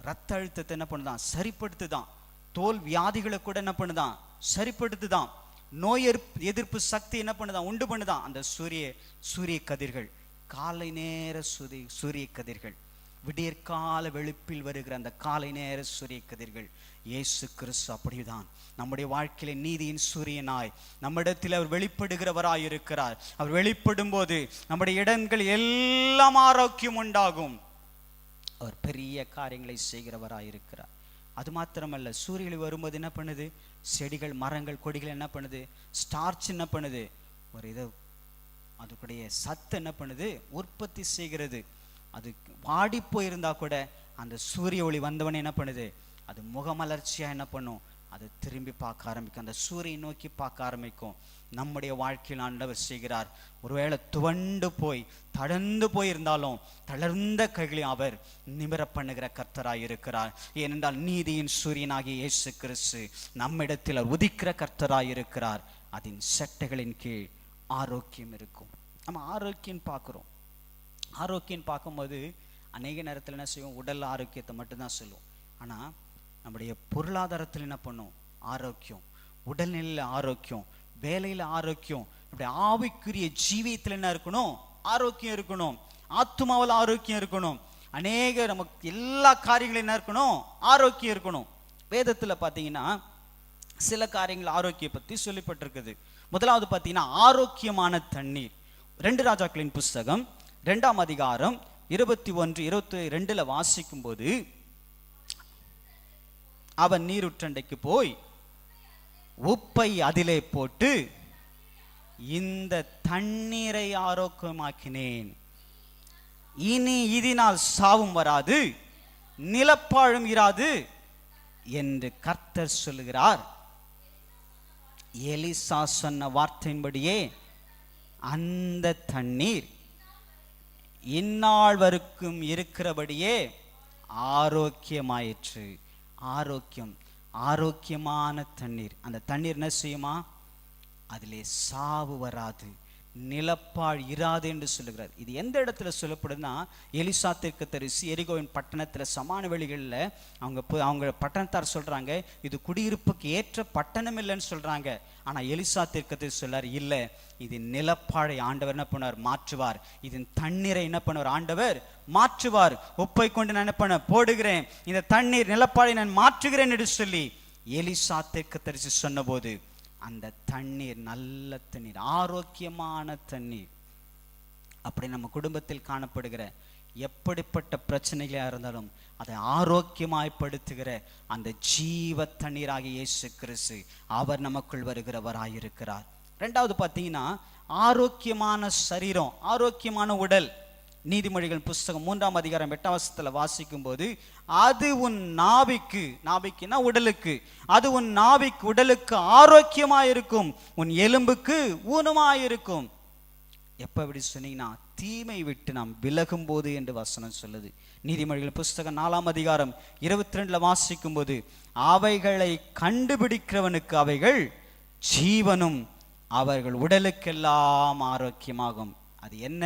ரத்த அழுத்தத்தை என்ன பண்ணுதான், சரிப்படுத்துதான். தோல் வியாதிகளை கூட என்ன பண்ணுதான், சரிப்படுத்துதான். நோய் எதிர்ப்பு சக்தி என்ன பண்ணுதான், உண்டு பண்ணுதான். அந்த சூரிய கதிர்கள், காலை நேர சூரிய கதிர்கள், விடியற்கால வெளுப்பில் வருகிற அந்த காலை நேர சூரிய கதிர்கள், இயேசு கிறிஸ்து அப்படிதான் நம்முடைய வாழ்க்கையில நீதியின் சூரியனாய் நம்மிடத்தில் அவர் வெளிப்படுகிறவராய் இருக்கிறார். அவர் வெளிப்படும் போது நம்முடைய இடங்கள் எல்லாம் ஆரோக்கியம் உண்டாகும். அவர் பெரிய காரியங்களை செய்கிறவராயிருக்கிறார். அது மாத்திரமல்ல, சூரிய ஒளி வரும்போது என்ன பண்ணுது? செடிகள், மரங்கள், கொடிகள் என்ன பண்ணுது? ஸ்டார்ச் என்ன பண்ணுது? ஒரு இதை அதுக்குடைய சத்து என்ன பண்ணுது? உற்பத்தி செய்கிறது. அது வாடி போயிருந்தா கூட அந்த சூரிய ஒளி வந்தவனே என்ன பண்ணுது? அது முகமலர்ச்சியா என்ன பண்ணும்? அது திரும்பி பார்க்க ஆரம்பிக்கும், அந்த சூரியனை நோக்கி பார்க்க ஆரம்பிக்கும். நம்முடைய வாழ்க்கையில் ஆண்டவர் செய்கிறார். ஒருவேளை துவண்டு போய் தளர்ந்து போயிருந்தாலும் தளர்ந்த கைகளை அவர் நிமிர பண்ணுகிற கர்த்தராய் இருக்கிறார். ஏனென்றால் நீதியின் சூரியனாகிய இயேசு கிறிஸ்து நம்மிடத்தில் உதிக்கிற கர்த்தராய் இருக்கிறார். அதன் செட்டைகளின் கீழ் ஆரோக்கியம் இருக்கும். நம்ம ஆரோக்கியம் பார்க்குறோம். ஆரோக்கியம் பார்க்கும்போது அநேக நேரத்தில் என்ன செய்வோம்? உடல் ஆரோக்கியத்தை மட்டும்தான் சொல்லுவோம். ஆனால் நம்முடைய பொருளாதாரத்தில் என்ன பண்ணும்? ஆரோக்கியம், உடல்நிலையில் ஆரோக்கியம், வேலையில் ஆரோக்கியம், நம்முடைய ஆவிக்குரிய ஜீவியத்தில் என்ன இருக்கணும்? ஆரோக்கியம் இருக்கணும். ஆத்துமாவில் ஆரோக்கியம் இருக்கணும். அநேக நமக்கு எல்லா காரியங்களும் என்ன இருக்கணும்? ஆரோக்கியம் இருக்கணும். வேதத்தில் பார்த்தீங்கன்னா சில காரியங்கள் ஆரோக்கியம் பற்றி சொல்லப்பட்டிருக்குது. முதலாவது பார்த்தீங்கன்னா ஆரோக்கியமான தண்ணீர். 2 ராஜாக்களின் புஸ்தகம் 2ஆம் அதிகாரம் 21-22 வாசிக்கும் போது, அவன் நீருற்றண்டைக்கு போய் உப்பை அதிலே போட்டு இந்த தண்ணீரை ஆரோக்கியமாக்கினேன், இனி இதனால் சாவும் வராது, நிலப்பாழும் இராது என்று கர்த்தர் சொல்லுகிறார். எலிசா சொன்ன வார்த்தையின்படியே அந்த தண்ணீர் இந்நாள் வரைக்கும் இருக்கிறபடியே ஆரோக்கியமாயிற்று. ஆரோக்கியம், ஆரோக்கியமான தண்ணீர். அந்த தண்ணீர் என்ன செய்யுமா? அதிலே சாவு வராது, நிலப்பாழ் இராது என்று சொல்லுகிறார். இது எந்த இடத்துல சொல்லப்படுதுன்னா, எலிசா தீர்க்கதரிசி எரிகோவின் பட்டணத்தில் சமான வெளிகளில் அவங்க பட்டணத்தார் சொல்றாங்க, இது குடியிருப்புக்கு ஏற்ற பட்டணம் இல்லைன்னு சொல்றாங்க. ஆனால் எலிசா தீர்க்கதரிசி சொல்லார், இல்லை, இது நிலப்பாழை ஆண்டவர் என்ன பண்ணுவார்? மாற்றுவார். இதன் தண்ணீரை என்ன பண்ணுவார்? ஆண்டவர் மாற்றுவார். உப்பை கொண்டு நான் என்ன பண்ண போடுகிறேன், இந்த தண்ணீர் நிலப்பாழை நான் மாற்றுகிறேன் என்று சொல்லி எலிசா தீர்க்கதரிசி சொன்னபோது அந்த தண்ணீர் நல்ல தண்ணீர், ஆரோக்கியமான தண்ணீர். அப்படி நம்ம குடும்பத்தில் காணப்படுகிற எப்படிப்பட்ட பிரச்சனைகளாக இருந்தாலும் அதை ஆரோக்கியமாய்ப்படுத்துகிற அந்த ஜீவ தண்ணீராகிய இயேசு கிறிஸ்து அவர் நமக்குள் வருகிறவராயிருக்கிறார். 2வது பார்த்தீங்கன்னா ஆரோக்கியமான சரீரம், ஆரோக்கியமான உடல். நீதிமொழிகள் புஸ்தகம் 3ஆம் அதிகாரம் 8ஆம் வசனத்தில் வாசிக்கும் போது, அது உன் நாவிக்கு, நாவிக்குன்னா உடலுக்கு, அது உன் நாவிக்கு உடலுக்கு ஆரோக்கியமாயிருக்கும், உன் எலும்புக்கு ஊனமாயிருக்கும். எப்ப இப்படி சொன்னீங்கன்னா, தீமை விட்டு நாம் விலகும் போது என்று வசனம் சொல்லுது. நீதிமொழிகள் புஸ்தகம் 4ஆம் அதிகாரம் 22 வாசிக்கும் போது, அவைகளை கண்டுபிடிக்கிறவனுக்கு அவைகள் ஜீவனும் அவர்கள் உடலுக்கெல்லாம் ஆரோக்கியமாகும். அது என்ன?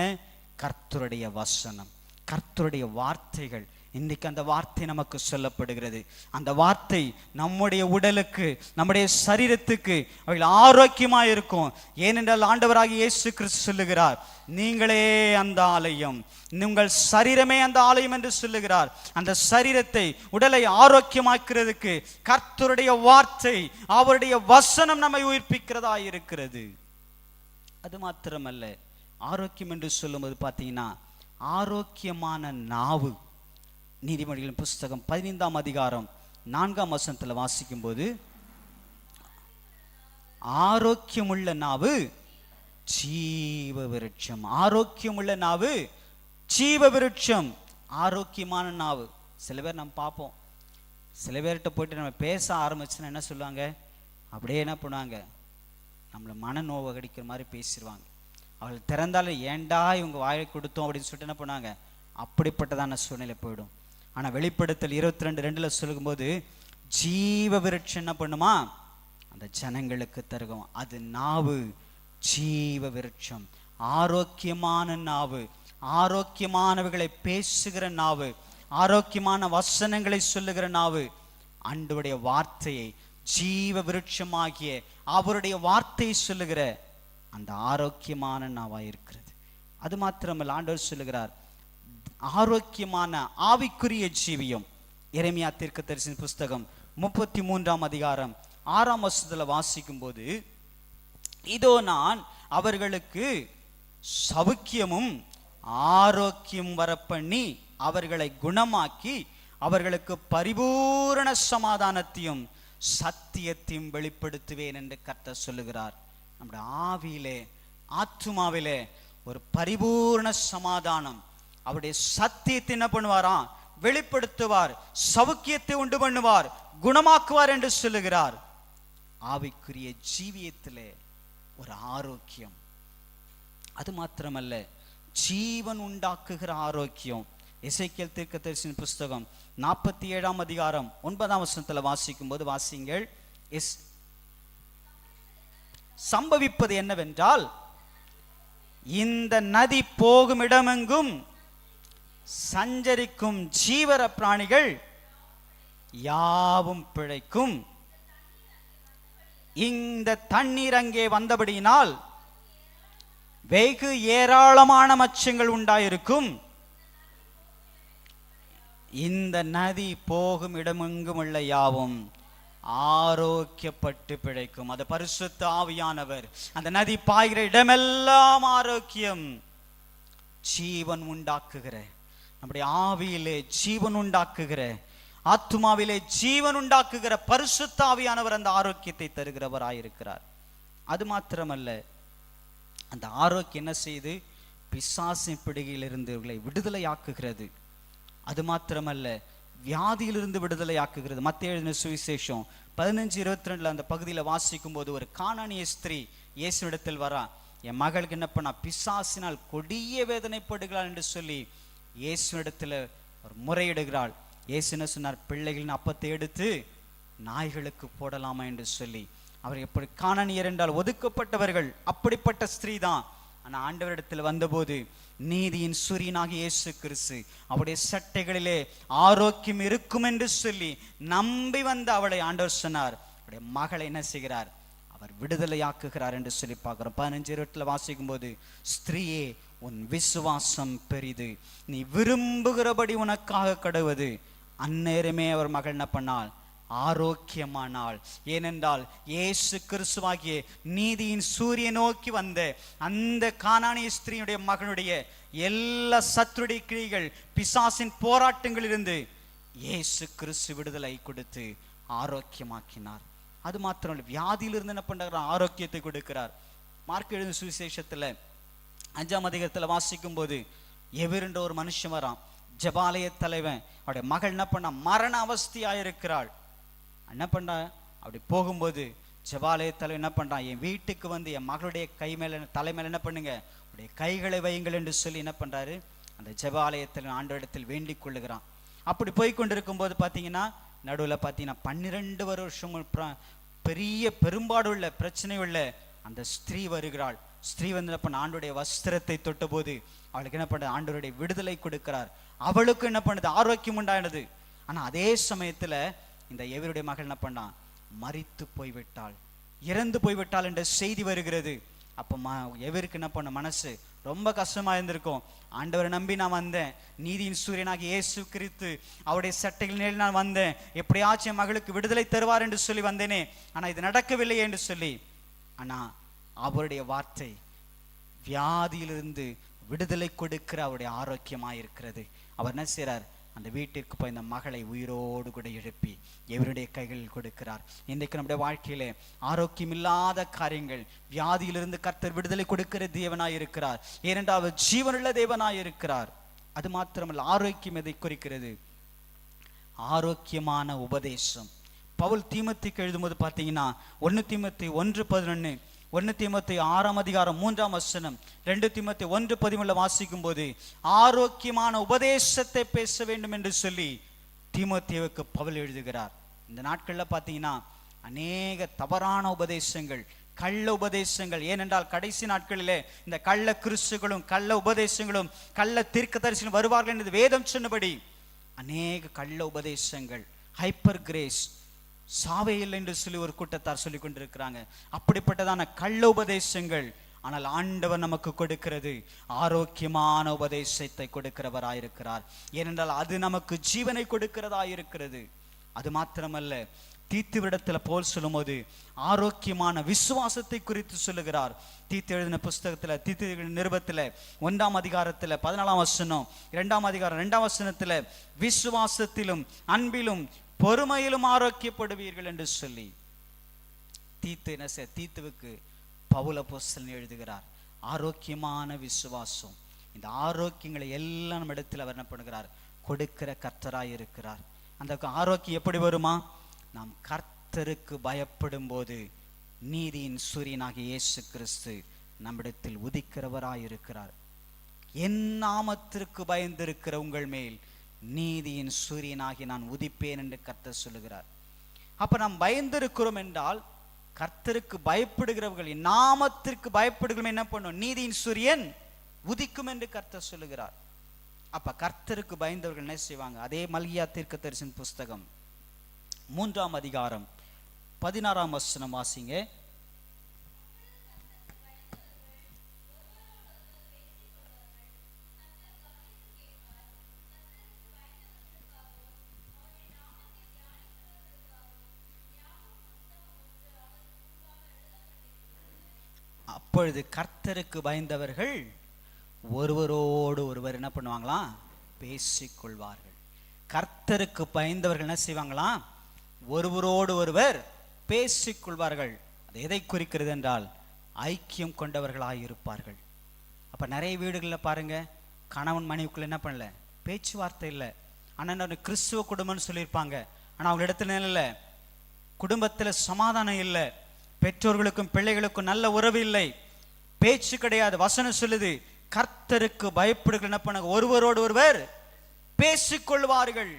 கர்த்தருடைய வசனம், கர்த்தருடைய வார்த்தைகள். இன்னைக்கு அந்த வார்த்தை நமக்கு சொல்லப்படுகிறது. அந்த வார்த்தை நம்முடைய உடலுக்கு, நம்முடைய சரீரத்துக்கு அவைகள் ஆரோக்கியமாக இருக்கும். ஏனென்றால் ஆண்டவராகிய இயேசு கிறிஸ்து சொல்லுகிறார், நீங்களே அந்த ஆலயம், உங்கள் சரீரமே அந்த ஆலயம் என்று சொல்லுகிறார். அந்த சரீரத்தை, உடலை ஆரோக்கியமாக்குறதுக்கு கர்த்தருடைய வார்த்தை, அவருடைய வசனம் நம்மை உயிர்ப்பிக்கிறதா இருக்கிறது. அது மாத்திரமல்ல, ஆரோக்கியம் என்று சொல்லும்போது பார்த்தீங்கன்னா ஆரோக்கியமான நாவு. நீதிமொழிகளின் புஸ்தகம் 15ஆம் அதிகாரம் 4ஆம் வசனத்தில் வாசிக்கும் போது, ஆரோக்கியமுள்ள நாவு ஜீவ விருட்சம். ஆரோக்கியமுள்ள நாவு ஜீவ விருட்சம். ஆரோக்கியமான நாவு. சில பேர் நம்ம பார்ப்போம், சில பேர்கிட்ட போயிட்டு நம்ம பேச ஆரம்பிச்சுன்னா என்ன சொல்லுவாங்க? அப்படியே என்ன பண்ணுவாங்க? நம்மளை மனநோவை கடிக்கிற மாதிரி பேசிடுவாங்க. அவள் திறந்தாலும் ஏண்டா இவங்க வாயை கொடுத்தோம் அப்படின்னு சொல்லிட்டு என்ன பண்ணாங்க? அப்படிப்பட்டதான சூழ்நிலை போயிடும். ஆனால் வெளிப்படுத்தல் 22:2 சொல்லும்போது, ஜீவ விருட்சம் என்ன பண்ணுமா? அந்த ஜனங்களுக்கு தருகும். அது நாவு ஜீவ விருட்சம். ஆரோக்கியமான நாவு, ஆரோக்கியமானவைகளை பேசுகிற நாவு, ஆரோக்கியமான வசனங்களை சொல்லுகிற நாவு, ஆண்டவருடைய வார்த்தையை, ஜீவ விருட்சமாகிய அவருடைய வார்த்தையை சொல்லுகிற அந்த ஆரோக்கியமான நாவாய் இருக்கிறது. அது மாத்திரமல்ல, ஆண்டவர் சொல்லுகிறார், ஆரோக்கியமான ஆவிக்குரிய ஜீவியம். எரேமியா தீர்க்கதரிசியின் புஸ்தகம் 33ஆம் அதிகாரம் 6ஆம் வசனத்தில் வாசிக்கும் போது, இதோ நான் அவர்களுக்கு சவுக்கியமும் ஆரோக்கியம் வரப்பண்ணி அவர்களை குணமாக்கி அவர்களுக்கு பரிபூரண சமாதானத்தையும் சத்தியத்தையும் வெளிப்படுத்துவேன் என்று கர்த்தர் சொல்லுகிறார். நம்முடைய ஆவியிலே ஆத்துமாவிலே ஒரு பரிபூரண சமாதானம், அவருடைய சத்தியத்தை என்ன பண்ணுவாராம்? வெளிப்படுத்துவார், சவுக்கியத்தை உண்டு பண்ணுவார், குணமாக்குவார் என்று சொல்லுகிறார். ஆவிக்குரிய ஜீவியத்திலே ஒரு ஆரோக்கியம். அது மாத்திரமல்ல, ஜீவன் உண்டாக்குகிற ஆரோக்கியம். எசேக்கியேல் தீர்க்கதரிசியின் புஸ்தகம் 47ஆம் அதிகாரம் 9ஆம் வசனத்தில் வாசிக்கும் போது வாசிங்கள். சம்பவிப்பது என்னவென்றால், இந்த நதி போகும் இடமெங்கும் சஞ்சரிக்கும் ஜீவர பிராணிகள் யாவும் பிழைக்கும். இந்த தண்ணீர் அங்கே வந்தபடியினால் வெகு ஏராளமான மச்சங்கள் உண்டாயிருக்கும். இந்த நதி போகும் இடமெங்கும் உள்ள யாவும் ஆரோக்கியப்பட்டு பிழைக்கும். அது பரிசுத்த ஆவியானவர். அந்த நதி பாய்கிற இடமெல்லாம் ஆரோக்கியம். ஜீவன் உண்டாக்குகிற, நம்முடைய ஆவியிலே ஜீவன் உண்டாக்குகிற, ஆத்துமாவிலே ஜீவன் உண்டாக்குகிற பரிசுத்த ஆவியானவர் அந்த ஆரோக்கியத்தை தருகிறவராயிருக்கிறார். அது மாத்திரமல்ல, அந்த ஆரோக்கியம் என்ன செய்து பிசாசின் பிடியிலிருந்து இவர்களை விடுதலையாக்குகிறது. அது மாத்திரமல்ல, வியாதியிலிருந்து விடுதலையாக்குகிறது. மத்தேயு எழுதின சுவிசேஷம் 15:22 அந்த பகுதியில் வாசிக்கும் போது ஒரு கானானிய ஸ்திரீ இயேசுவிடத்தில் வரா. என் மகளுக்கு என்ன பண்ணா, பிசாசினால் கொடிய வேதனைப்படுகிறாள் என்று சொல்லி இயேசுவிடத்தில் ஒரு முறையிடுகிறாள். இயேசு என்ன சொன்னார்? பிள்ளைகளின் அப்பத்தை எடுத்து நாய்களுக்கு போடலாமா என்று சொல்லி. அவர் எப்படி கானானியர் என்றால் ஒதுக்கப்பட்டவர்கள், அப்படிப்பட்ட ஸ்திரீ தான். ஆனால் ஆண்டவரிடத்தில் வந்தபோது நீதியின் சூரியனாகிய இயேசு கிறிஸ்து அவருடைய சட்டைகளிலே ஆரோக்கியம் இருக்கும் என்று சொல்லி நம்பி வந்த அவளை ஆண்டவர் சொன்னார், அவருடைய மகளை என்ன செய்கிறார்? அவர் விடுதலையாக்குகிறார் என்று சொல்லி பார்க்கிறோம். 15:20 வாசிக்கும் போது, ஸ்திரீயே உன் விசுவாசம் பெரிது, நீ விரும்புகிறபடி உனக்காக கடவுது. அந்நேரமே அவர் மகள் என்ன பண்ணால்? ஆரோக்கியமானாள். ஏனென்றால் இயேசு கிறிஸ்துவாகிய நீதியின் சூரிய நோக்கி வந்த அந்த கானானிய ஸ்திரீயுடைய மகனுடைய எல்லா சத்துருடைய கிரிகள், பிசாசின் போராட்டங்களிலிருந்து இயேசு கிறிஸ்து விடுதலை கொடுத்து ஆரோக்கியமாக்கினார். அது மாத்திரம் வியாதியிலிருந்து என்ன பண்றார்? ஆரோக்கியத்தை கொடுக்கிறார். மார்க் எழுதின சுவிசேஷத்துல 5ஆம் அதிகாரத்தில் வாசிக்கும் போது, எவருன்ற ஒரு மனுஷன் வரான், ஜெபாலய தலைவன். அவருடைய மகள் என்ன பண்ணா? மரண அவஸ்தையாயிருக்கிறாள். என்ன பண்ணா? அப்படி போகும்போது ஜெபாலய தலைவன் என்ன பண்றான்? என் வீட்டுக்கு வந்து என் மகளுடைய கை மேல, தலை மேல என்ன பண்ணுங்க, அவருடைய கைகளை வையுங்கள் என்று சொல்லி என்ன பண்றாரு? அந்த ஜெபாலயத்தில் ஆண்டவரிடத்தில் வேண்டிக் கொள்ளுகிறான். அப்படி போய்கொண்டிருக்கும் போது பார்த்தீங்கன்னா, நடுவில் பார்த்தீங்கன்னா 12 வருஷம் பெரிய பெரும்பாடுள்ள பிரச்சனை உள்ள அந்த ஸ்திரீ வருகிறாள். ஸ்திரீ வந்து என்ன பண்ண? ஆண்டவருடைய வஸ்திரத்தை தொட்ட போது அவளுக்கு என்ன பண்ண? ஆண்டவருடைய விடுதலை கொடுக்கிறார். அவளுக்கு என்ன பண்ணுது? ஆரோக்கியம் உண்டானது. ஆனா அதே சமயத்துல இந்த எவருடைய மகள் என்ன பண்ணான்? மரித்து போய்விட்டாள், இறந்து போய்விட்டாள் என்ற செய்தி வருகிறது. அப்ப எவருக்கு என்ன பண்ண? மனசு ரொம்ப கஷ்டமா இருந்திருக்கும். ஆண்டவரை நம்பி நான் வந்தேன், நீதியின் சூரியனாகி இயேசு கிறிஸ்து அவருடைய சட்டைகள் மேல் நான் வந்தேன், எப்படியாச்சும் என் மகளுக்கு விடுதலை தருவார் என்று சொல்லி வந்தேனே, ஆனா இது நடக்கவில்லையே என்று சொல்லி. ஆனா அவருடைய வார்த்தை வியாதியிலிருந்து விடுதலை கொடுக்கிற அவருடைய ஆரோக்கியமாயிருக்கிறது. அவர் என்ன செய்றார்? அந்த வீட்டிற்கு போய் இந்த மகளை உயிரோடு கூட எழுப்பி எவருடைய கைகளில் கொடுக்கிறார். இன்றைக்கு நம்முடைய வாழ்க்கையிலே ஆரோக்கியம் இல்லாத காரியங்கள், வியாதியிலிருந்து கர்த்தர் விடுதலை கொடுக்கிற தேவனாய் இருக்கிறார். ஏனென்றால் அவர் ஜீவனுள்ள தேவனாய் இருக்கிறார். அது மாத்திரமல்ல, ஆரோக்கியம் எதை குறிக்கிறது? ஆரோக்கியமான உபதேசம். பவுல் தீமோத்தேயுக்கு எழுதும்போது பார்த்தீங்கன்னா 1 தீமோத்தேயு 1:11, 1 தீமோத்தேயு 6ஆம் அதிகாரம் 3ஆம் வசனம், 2 தீமோத்தேயு 1:13 வாசிக்கும் போது ஆரோக்கியமான உபதேசத்தை பேச வேண்டும் என்று சொல்லி தீமோத்தேயுவுக்கு பவுல் எழுதுகிறார். இந்த நாட்கள்ல பார்த்தீங்கன்னா அநேக தவறான உபதேசங்கள், கள்ள உபதேசங்கள். ஏனென்றால் கடைசி நாட்களிலே இந்த கள்ள கிறிஸ்துகளும் கள்ள உபதேசங்களும் கள்ள தீர்க்கதரிசிகளும் வருவார்கள் என்று வேதம் சொன்னபடி அநேக கள்ள உபதேசங்கள், ஹைப்பர் கிரேஸ், சாவையில் என்று சொல்லி ஒரு கூட்டத்தார் சொல்லி கொண்டிருக்கிறாங்க. அப்படிப்பட்டதான கள்ள உபதேசங்கள். ஆனால் ஆண்டவர் நமக்கு கொடுக்கிறது ஆரோக்கியமான உபதேசத்தை கொடுக்கிறவராயிருக்கிறார். ஏனென்றால் அது நமக்கு ஜீவனை கொடுக்கிறதாயிருக்கிறது. அது மாத்திரமல்ல, தீத்துவிடத்துல போல் சொல்லும்போது ஆரோக்கியமான விசுவாசத்தை குறித்து சொல்லுகிறார். தீத்து எழுதின புஸ்தகத்துல, தீத்து நிருபத்துல 1ஆம் அதிகாரத்துல 14ஆம் வசனம், 2ஆம் அதிகாரம் 2ஆம் வசனத்துல விசுவாசத்திலும் அன்பிலும் பொறுமையிலும் ஆரோக்கியப்படுவீர்கள் என்று சொல்லி தீத்துவுக்கு பவுல் அப்போஸ்தலன் எழுதுகிறார். ஆரோக்கியமான விசுவாசம், இந்த ஆரோக்கியங்களை எல்லாம் நம்ம இடத்துல அவர் என்ன பண்ணுகிறார், கொடுக்கிற கர்த்தராய் இருக்கிறார். அந்த ஆரோக்கியம் எப்படி வருமா? நாம் கர்த்தருக்கு பயப்படும் போது நீதியின் சூரியனாகிய இயேசு கிறிஸ்து நம்மிடத்தில் உதிக்கிறவராய் இருக்கிறார். என் நாமத்திற்கு பயந்திருக்கிற உங்கள் மேல் நீதியின் சூரியனாகி நான் உதிப்பேன் என்று கர்த்தர் சொல்லுகிறார். அப்ப நாம் பயந்திருக்கிறோம் என்றால் கர்த்தருக்கு பயப்படுகிறவர்கள், நாமத்திற்கு பயப்படுகிறோம் என்ன பண்ணும், நீதியின் சூரியன் உதிக்கும் என்று கர்த்தர் சொல்லுகிறார். அப்ப கர்த்தருக்கு பயந்தவர்கள் என்ன செய்வாங்க? அதே மல்கியா தீர்க்கதரிசன புஸ்தகம் 3ஆம் அதிகாரம் 16ஆம் வசனம் வாசிங்க. அப்பொழுது கர்த்தருக்கு பயந்தவர்கள் ஒருவரோடு ஒருவர் என்ன பண்ணுவாங்களாம், பேசிக்கொள்வார்கள். கர்த்தருக்கு பயந்தவர்கள் என்ன செய்வாங்களாம், ஒருவரோடு ஒருவர் பேசிக்கொள்வார்கள். அது எதை குறிக்கிறது என்றால் ஐக்கியம் கொண்டவர்களாக இருப்பார்கள். அப்ப நிறைய வீடுகளில் பாருங்க, கணவன் மனைவிக்குள்ள என்ன பண்ணல, பேச்சுவார்த்தை இல்லை. ஆனால் கிறிஸ்துவ குடும்பம்னு சொல்லியிருப்பாங்க, ஆனா அவங்க இடத்துல இல்லை, குடும்பத்துல சமாதானம் இல்லை, பெற்றோர்களுக்கும் பிள்ளைகளுக்கும் நல்ல உறவு இல்லை, பேச்சு கிடையாது. வசனம் சொல்லுது கர்த்தருக்கு பயப்படுகிற என்ன பண்ண, ஒருவரோடு ஒருவர் பேசிக்கொள்வார்கள்.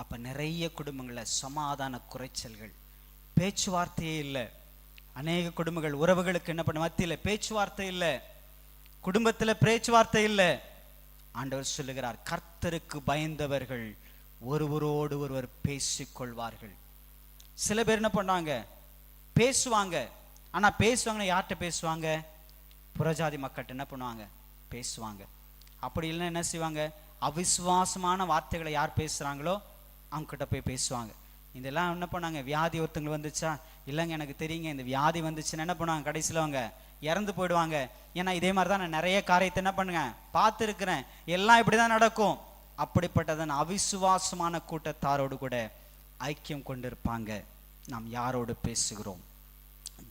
அப்ப நிறைய குடும்பங்கள்ல சமாதான குறைச்சல்கள், பேச்சுவார்த்தையே இல்லை. அநேக குடும்பங்கள் உறவுகளுக்கு என்ன பண்ண மத்தியில பேச்சுவார்த்தை இல்லை, குடும்பத்துல பேச்சுவார்த்தை இல்லை. ஆண்டவர் சொல்லுகிறார் கர்த்தருக்கு பயந்தவர்கள் ஒருவரோடு ஒருவர் பேசிக்கொள்வார்கள். சில பேர் என்ன பண்ணாங்க, பேசுவாங்க, ஆனா பேசுவாங்கன்னா யார்கிட்ட பேசுவாங்க, புறஜாதி மக்கள்கிட்ட என்ன பண்ணுவாங்க, பேசுவாங்க. அப்படி இல்லைன்னா என்ன செய்வாங்க, அவிசுவாசமான வார்த்தைகளை யார் பேசுறாங்களோ அவங்க கிட்ட போய் பேசுவாங்க. இதெல்லாம் என்ன பண்ணாங்க, வியாதி ஒருத்தங்களுக்கு வந்துச்சா, இல்லைங்க எனக்கு தெரியுங்க இந்த வியாதி வந்துச்சுன்னா என்ன பண்ணுவாங்க, கடைசியில் அவங்க இறந்து போயிடுவாங்க. ஏன்னா இதே மாதிரி தான் நான் நிறைய காரியத்தை என்ன பண்ணுங்க பார்த்துருக்கிறேன், எல்லாம் இப்படிதான் நடக்கும். அப்படிப்பட்டதன் அவிசுவாசமான கூட்டத்தாரோடு கூட ஐக்கியம் கொண்டிருப்பாங்க. நாம் யாரோடு பேசுகிறோம்,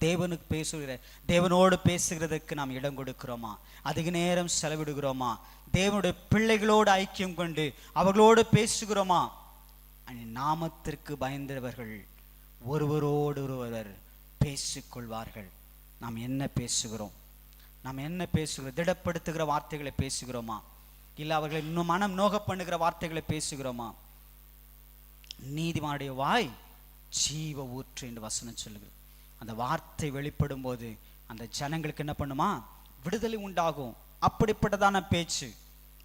தேவனுக்கு பேசுகிற, தேவனோடு பேசுகிறதுக்கு நாம் இடம் கொடுக்கிறோமா, அதிக நேரம் செலவிடுகிறோமா, தேவனுடைய பிள்ளைகளோடு ஐக்கியம் கொண்டு அவர்களோடு பேசுகிறோமா? நாமத்திற்கு பயந்தவர்கள் ஒருவரோடு ஒருவர் பேசிக்கொள்வார்கள். நாம் என்ன பேசுகிறோம், நாம் என்ன பேசுகிறோம், திடப்படுத்துகிற வார்த்தைகளை பேசுகிறோமா, இல்லை அவர்களை இன்னும் மனம் நோக பண்ணுகிற வார்த்தைகளை பேசுகிறோமா? நீதிமானுடைய வாய் ஜீவ ஊற்று என்று வசனம் சொல்லுகிறது. அந்த வார்த்தை வெளிப்படும் போது அந்த ஜனங்களுக்கு என்ன பண்ணுமா, விடுதலை உண்டாகும். அப்படிப்பட்டதான பேச்சு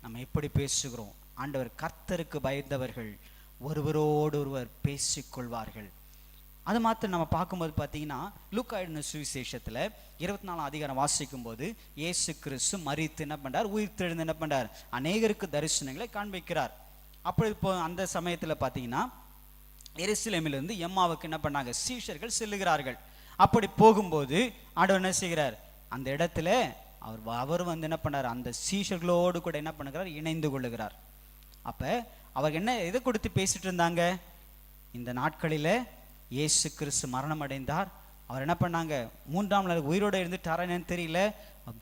நம்ம எப்படி பேசுகிறோம்? ஆண்டவர் கர்த்தருக்கு பயந்தவர்கள் ஒருவரோடு ஒருவர் பேசிக்கொள்வார்கள். அது மாத்திரம் நம்ம பார்க்கும்போது பார்த்தீங்கன்னா லூக்கா எழுதின சுவிசேஷத்துல 24ஆம் அதிகாரம் வாசிக்கும் போது இயேசு கிறிஸ்து மரித்து என்ன பண்றார், உயிர் தெழுந்து என்ன பண்றார், அநேகருக்கு தரிசனங்களை காண்பிக்கிறார். அப்படி இப்போ அந்த சமயத்துல பார்த்தீங்கன்னா எருசலேமிலிருந்து எம்மாவுக்கு என்ன பண்ணாங்க, சீஷர்கள் செல்லுகிறார்கள். அப்படி போகும்போது ஆண்டவர் என்ன செய்கிறார், அந்த இடத்துல அவர் வந்து என்ன பண்ணார், அந்த சீஷர்களோடு கூட என்ன பண்ணுகிறார், இணைந்து கொள்ளுகிறார். அப்ப அவர் என்ன எதை கொடுத்து பேசிட்டு இருந்தாங்க, இந்த நாட்களில இயேசு கிறிஸ்து மரணம் அடைந்தார், அவர் என்ன பண்ணாங்க, 3ஆம் நாள் உயிரோடு இருந்துட்டாரான்னு தெரியல,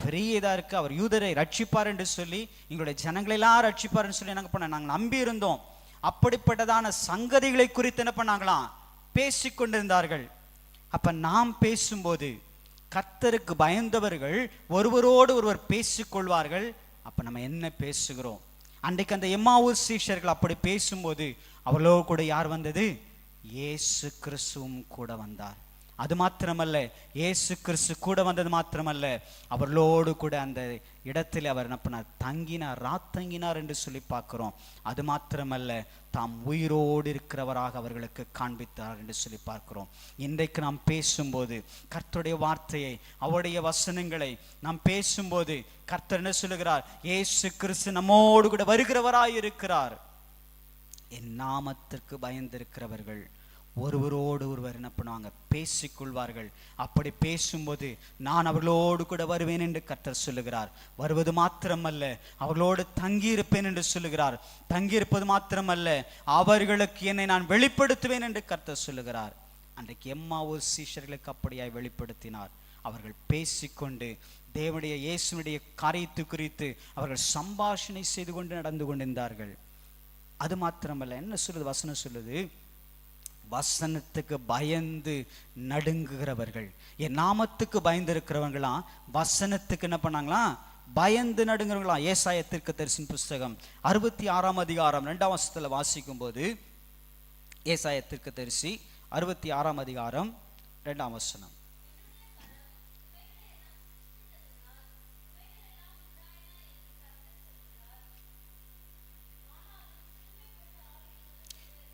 பெரிய இதா இருக்கு, அவர் யூதரை ரட்சிப்பார் என்று சொல்லி எங்களுடைய ஜனங்களெல்லாம் ரட்சிப்பார்ன்னு சொல்லி என்ன பண்ண நாங்கள் நம்பி இருந்தோம். அப்படிப்பட்டதான சங்கதிகளை குறித்து என்ன பண்ணாங்களாம், பேசிக்கொண்டிருந்தார்கள். அப்ப நாம் பேசும்போது கர்த்தருக்கு பயந்தவர்கள் ஒருவரோடு ஒருவர் பேசிக்கொள்வார்கள். அப்ப நம்ம என்ன பேசுகிறோம்? அன்றைக்கு அந்த எம்மாவூர் சீஷர்கள் அப்படி பேசும்போது அவர்களோடு கூட யார் வந்தது, இயேசு கிறிஸ்துவும் கூட வந்தார். அது மாத்திரமல்ல, இயேசு கிறிஸ்து கூட வந்தது மாத்திரமல்ல, அவர்களோடு கூட அந்த இடத்தில் அவர் என்ன பண்ணார், தங்கினார், ராத்தங்கினார் என்று சொல்லி பார்க்கிறோம். அது மாத்திரமல்ல, தாம் உயிரோடு இருக்கிறவராக அவர்களுக்கு காண்பித்தார் என்று சொல்லி பார்க்கிறோம். இன்றைக்கு நாம் பேசும்போது கர்த்தருடைய வார்த்தையை, அவருடைய வசனங்களை நாம் பேசும்போது கர்த்தர் என்ன சொல்லுகிறார், இயேசு கிறிஸ்து நம்மோடு கூட வருகிறவராய் இருக்கிறார். என் நாமத்திற்கு பயந்திருக்கிறவர்கள் ஒருவரோடு ஒருவர் என்ன பண்ணுவாங்க, பேசிக்கொள்வார்கள். அப்படி பேசும்போது நான் அவர்களோடு கூட வருவேன் என்று கர்த்தர் சொல்லுகிறார். வருவது மாத்திரமல்ல, அவர்களோடு தங்கியிருப்பேன் என்று சொல்லுகிறார். தங்கியிருப்பது மாத்திரமல்ல, அவர்களுக்கு என்னை நான் வெளிப்படுத்துவேன் என்று கர்த்தர் சொல்லுகிறார். அன்றைக்கு எம்மாவூர் சீஷர்களுக்கு அப்படியாய் வெளிப்படுத்தினார். அவர்கள் பேசிக்கொண்டு தேவனுடைய இயேசுனுடைய காரியத்தை குறித்து அவர்கள் சம்பாஷணை செய்து கொண்டு நடந்து கொண்டிருந்தார்கள். அது மாத்திரமல்ல, என்ன சொல்லுது வசனம் சொல்லுது, வசனத்துக்கு பயந்து நடுங்குகிறவர்கள், என் நாமத்துக்கு பயந்து இருக்கிறவங்களாம் வசனத்துக்கு என்ன பண்ணாங்களாம், பயந்து நடுங்குறவங்களாம். ஏசாயா தீர்க்கதரிசியின் புஸ்தகம் 66 அதிகாரம் 2ஆம் வசனத்துல வாசிக்கும் போது, ஏசாயா தீர்க்கதரிசி 66 அதிகாரம் 2ஆம் வசனம்,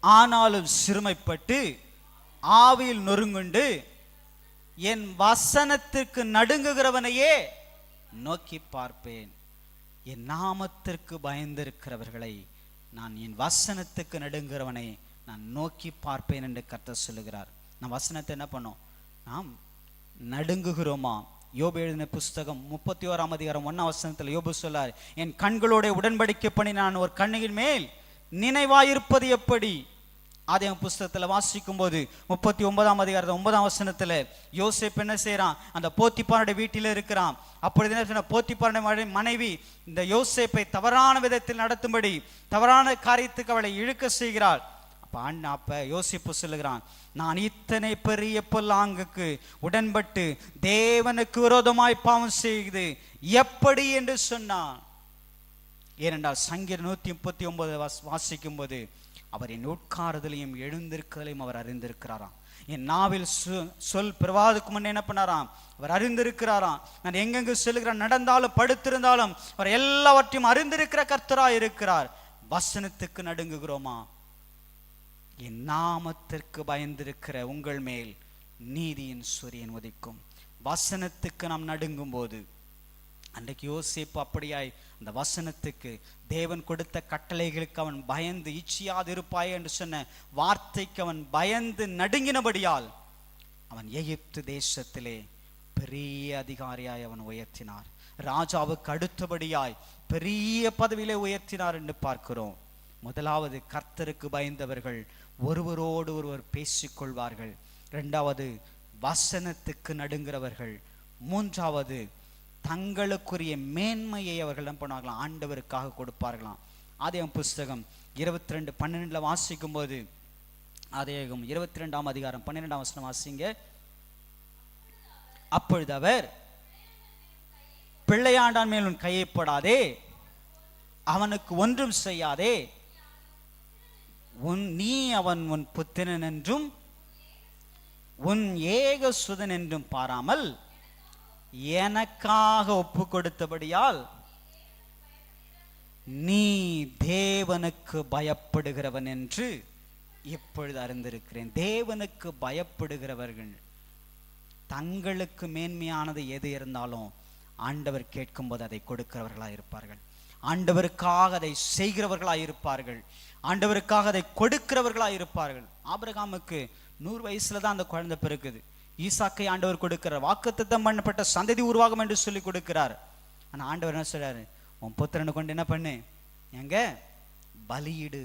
ஆனாலும் சிறுமைப்பட்டு ஆவியில் நொறுங்குண்டு என் வசனத்திற்கு நடுங்குகிறவனையே நோக்கி பார்ப்பேன். என் நாமத்திற்கு பயந்திருக்கிறவர்களை நான், என் வசனத்துக்கு நடுங்குகிறவனை நான் நோக்கி பார்ப்பேன் என்று கர்த்தர் சொல்லுகிறார். நான் வசனத்தை என்ன பண்ணோம், நாம் நடுங்குகிறோமா? யோபு எழுதின புஸ்தகம் 31ஆம் அதிகாரம் 1ஆம் வசனத்தில் யோபு சொல்லார், என் கண்களோட உடன்படிக்கை பண்ணி நான் ஒரு கண்ணின் மேல் நினைவாயிருப்பது எப்படி? அதே புஸ்தகத்தில் வாசிக்கும் போது 39ஆம் அதிகாரம் 9ஆம் வசனத்துல யோசேப்பு என்ன செய்யறான், அந்த போத்திபாருடைய வீட்டில் இருக்கிறான். அப்பொழுது போத்திபாருடைய மனைவி இந்த யோசேப்பை தவறான விதத்தில் நடத்தும்படி தவறான காரியத்துக்கு அவளை இழுக்க செய்கிறாள். அப்ப யோசிப்பு சொல்லுகிறான், நான் இத்தனை பெரிய பொல்லாங்குக்கு உடன்பட்டு தேவனுக்கு விரோதமாய் பாவம் செய்து எப்படி என்று சொன்னான். ஏனென்றால் சங்கீதம் 139 வாசிக்கும் போது, அவர் என் உட்காருதலையும் எழுந்திருக்கலையும் அவர் அறிந்திருக்கிறாராம். என் நாவில் சொல் பிறவாதுக்கு முன்னே என்ன பண்ணாராம், அவர் அறிந்திருக்கிறாராம். நான் எங்கெங்கு செல்கிறான், நடந்தாலும் படுத்திருந்தாலும் அவர் எல்லாவற்றையும் அறிந்திருக்கிற கர்த்தராய் இருக்கிறார். வசனத்துக்கு நடுங்குகிறோமா? என் நாமத்திற்கு பயந்திருக்கிற உங்கள் மேல் நீதியின் சூரியன் உதிக்கும். வசனத்துக்கு நாம் நடுங்கும் போது, அன்றைக்கு யோசேப்பு அப்படியாய் அந்த வசனத்துக்கு, தேவன் கொடுத்த கட்டளைகளுக்கு அவன் பயந்து, இச்சியாது இருப்பாய் என்று சொன்ன வார்த்தைக்கு அவன் பயந்து நடுங்கினபடியால் அவன் எகிப்து தேசத்திலே பெரிய அதிகாரியாய் அவன் உயர்த்தினார். ராஜாவுக்கு அடுத்தபடியாய் பெரிய பதவியிலே உயர்த்தினார் என்று பார்க்கிறோம். முதலாவது, கர்த்தருக்கு பயந்தவர்கள் ஒருவரோடு ஒருவர் பேசிக்கொள்வார்கள். இரண்டாவது, வசனத்துக்கு நடுங்கிறவர்கள். மூன்றாவது, தங்களுக்குரிய மேன்மையை அவர்கள் என்ன பண்ணுவாங்களாம், ஆண்டவருக்காக கொடுப்பார்களாம். ஆதியாகமம் புஸ்தகம் 22:12 வாசிக்கும் போது, ஆதியாகமம் 22ஆம் அதிகாரம் 12ஆம் வசனம் வாசிங்க. அப்பொழுது அவர், பிள்ளையாண்டான் மேல் உன் கையை போடாதே, அவனுக்கு ஒன்றும் செய்யாதே, நீ அவன் உன் புத்திரன் என்றும் உன் ஏக சுதன் என்றும் பாராமல் எனக்காக ஒப்பு கொடுத்தபடியால் நீ தேவனுக்கு பயப்படுகிறவன் என்று இப்பொழுது அறிந்திருக்கிறேன். தேவனுக்கு பயப்படுகிறவர்கள் தங்களுக்கு மேன்மையானது எது இருந்தாலும் ஆண்டவர் கேட்கும்போது அதை கொடுக்கிறவர்களாக இருப்பார்கள். ஆண்டவருக்காக அதை செய்கிறவர்களாக இருப்பார்கள். ஆண்டவருக்காக அதை கொடுக்கிறவர்களாக இருப்பார்கள். ஆபிரகாமுக்கு 100 வயசுல தான் அந்த குழந்தை பிறக்குது. ஈசாக்கை ஆண்டவர் கொடுக்கிறார். வாக்குத்தத்தம் பண்ணப்பட்ட சந்ததி உருவாகும் என்று சொல்லி கொடுக்கிறார். ஆனா ஆண்டவர் என்ன சொல்றாரு, உன் புத்திரனை கொண்டு என்ன பண்ணு, எங்க பலியிடு.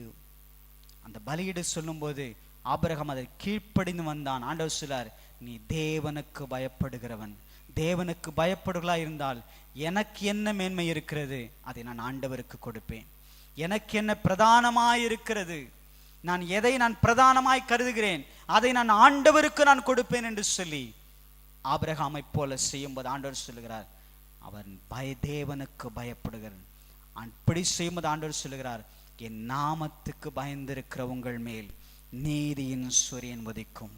அந்த பலியிடு சொல்லும் போது ஆபிரகாம் அதை கீழ்ப்படிந்து வந்தான். ஆண்டவர் சொல்றார், நீ தேவனுக்கு பயப்படுகிறவன். தேவனுக்கு பயப்படுகளா இருந்தால் எனக்கு என்ன மேன்மை இருக்கிறது, அதை நான் ஆண்டவருக்கு கொடுப்பேன். எனக்கு என்ன பிரதானமாய் இருக்கிறது, நான் எதை நான் பிரதானமாய் கருதுகிறேன் அதை நான் ஆண்டவருக்கு நான் கொடுப்பேன் என்று சொல்லி ஆபிரகாமை போல செய்யும்போது ஆண்டவர் சொல்லுகிறார், அவன் தேவனுக்கு பயப்படுகிறான். அப்படி செய்யும்போது ஆண்டவர் சொல்லுகிறார், என் நாமத்துக்கு பயந்திருக்கிற உங்கள் மேல் நீதியின் சூரியன் உதிக்கும்.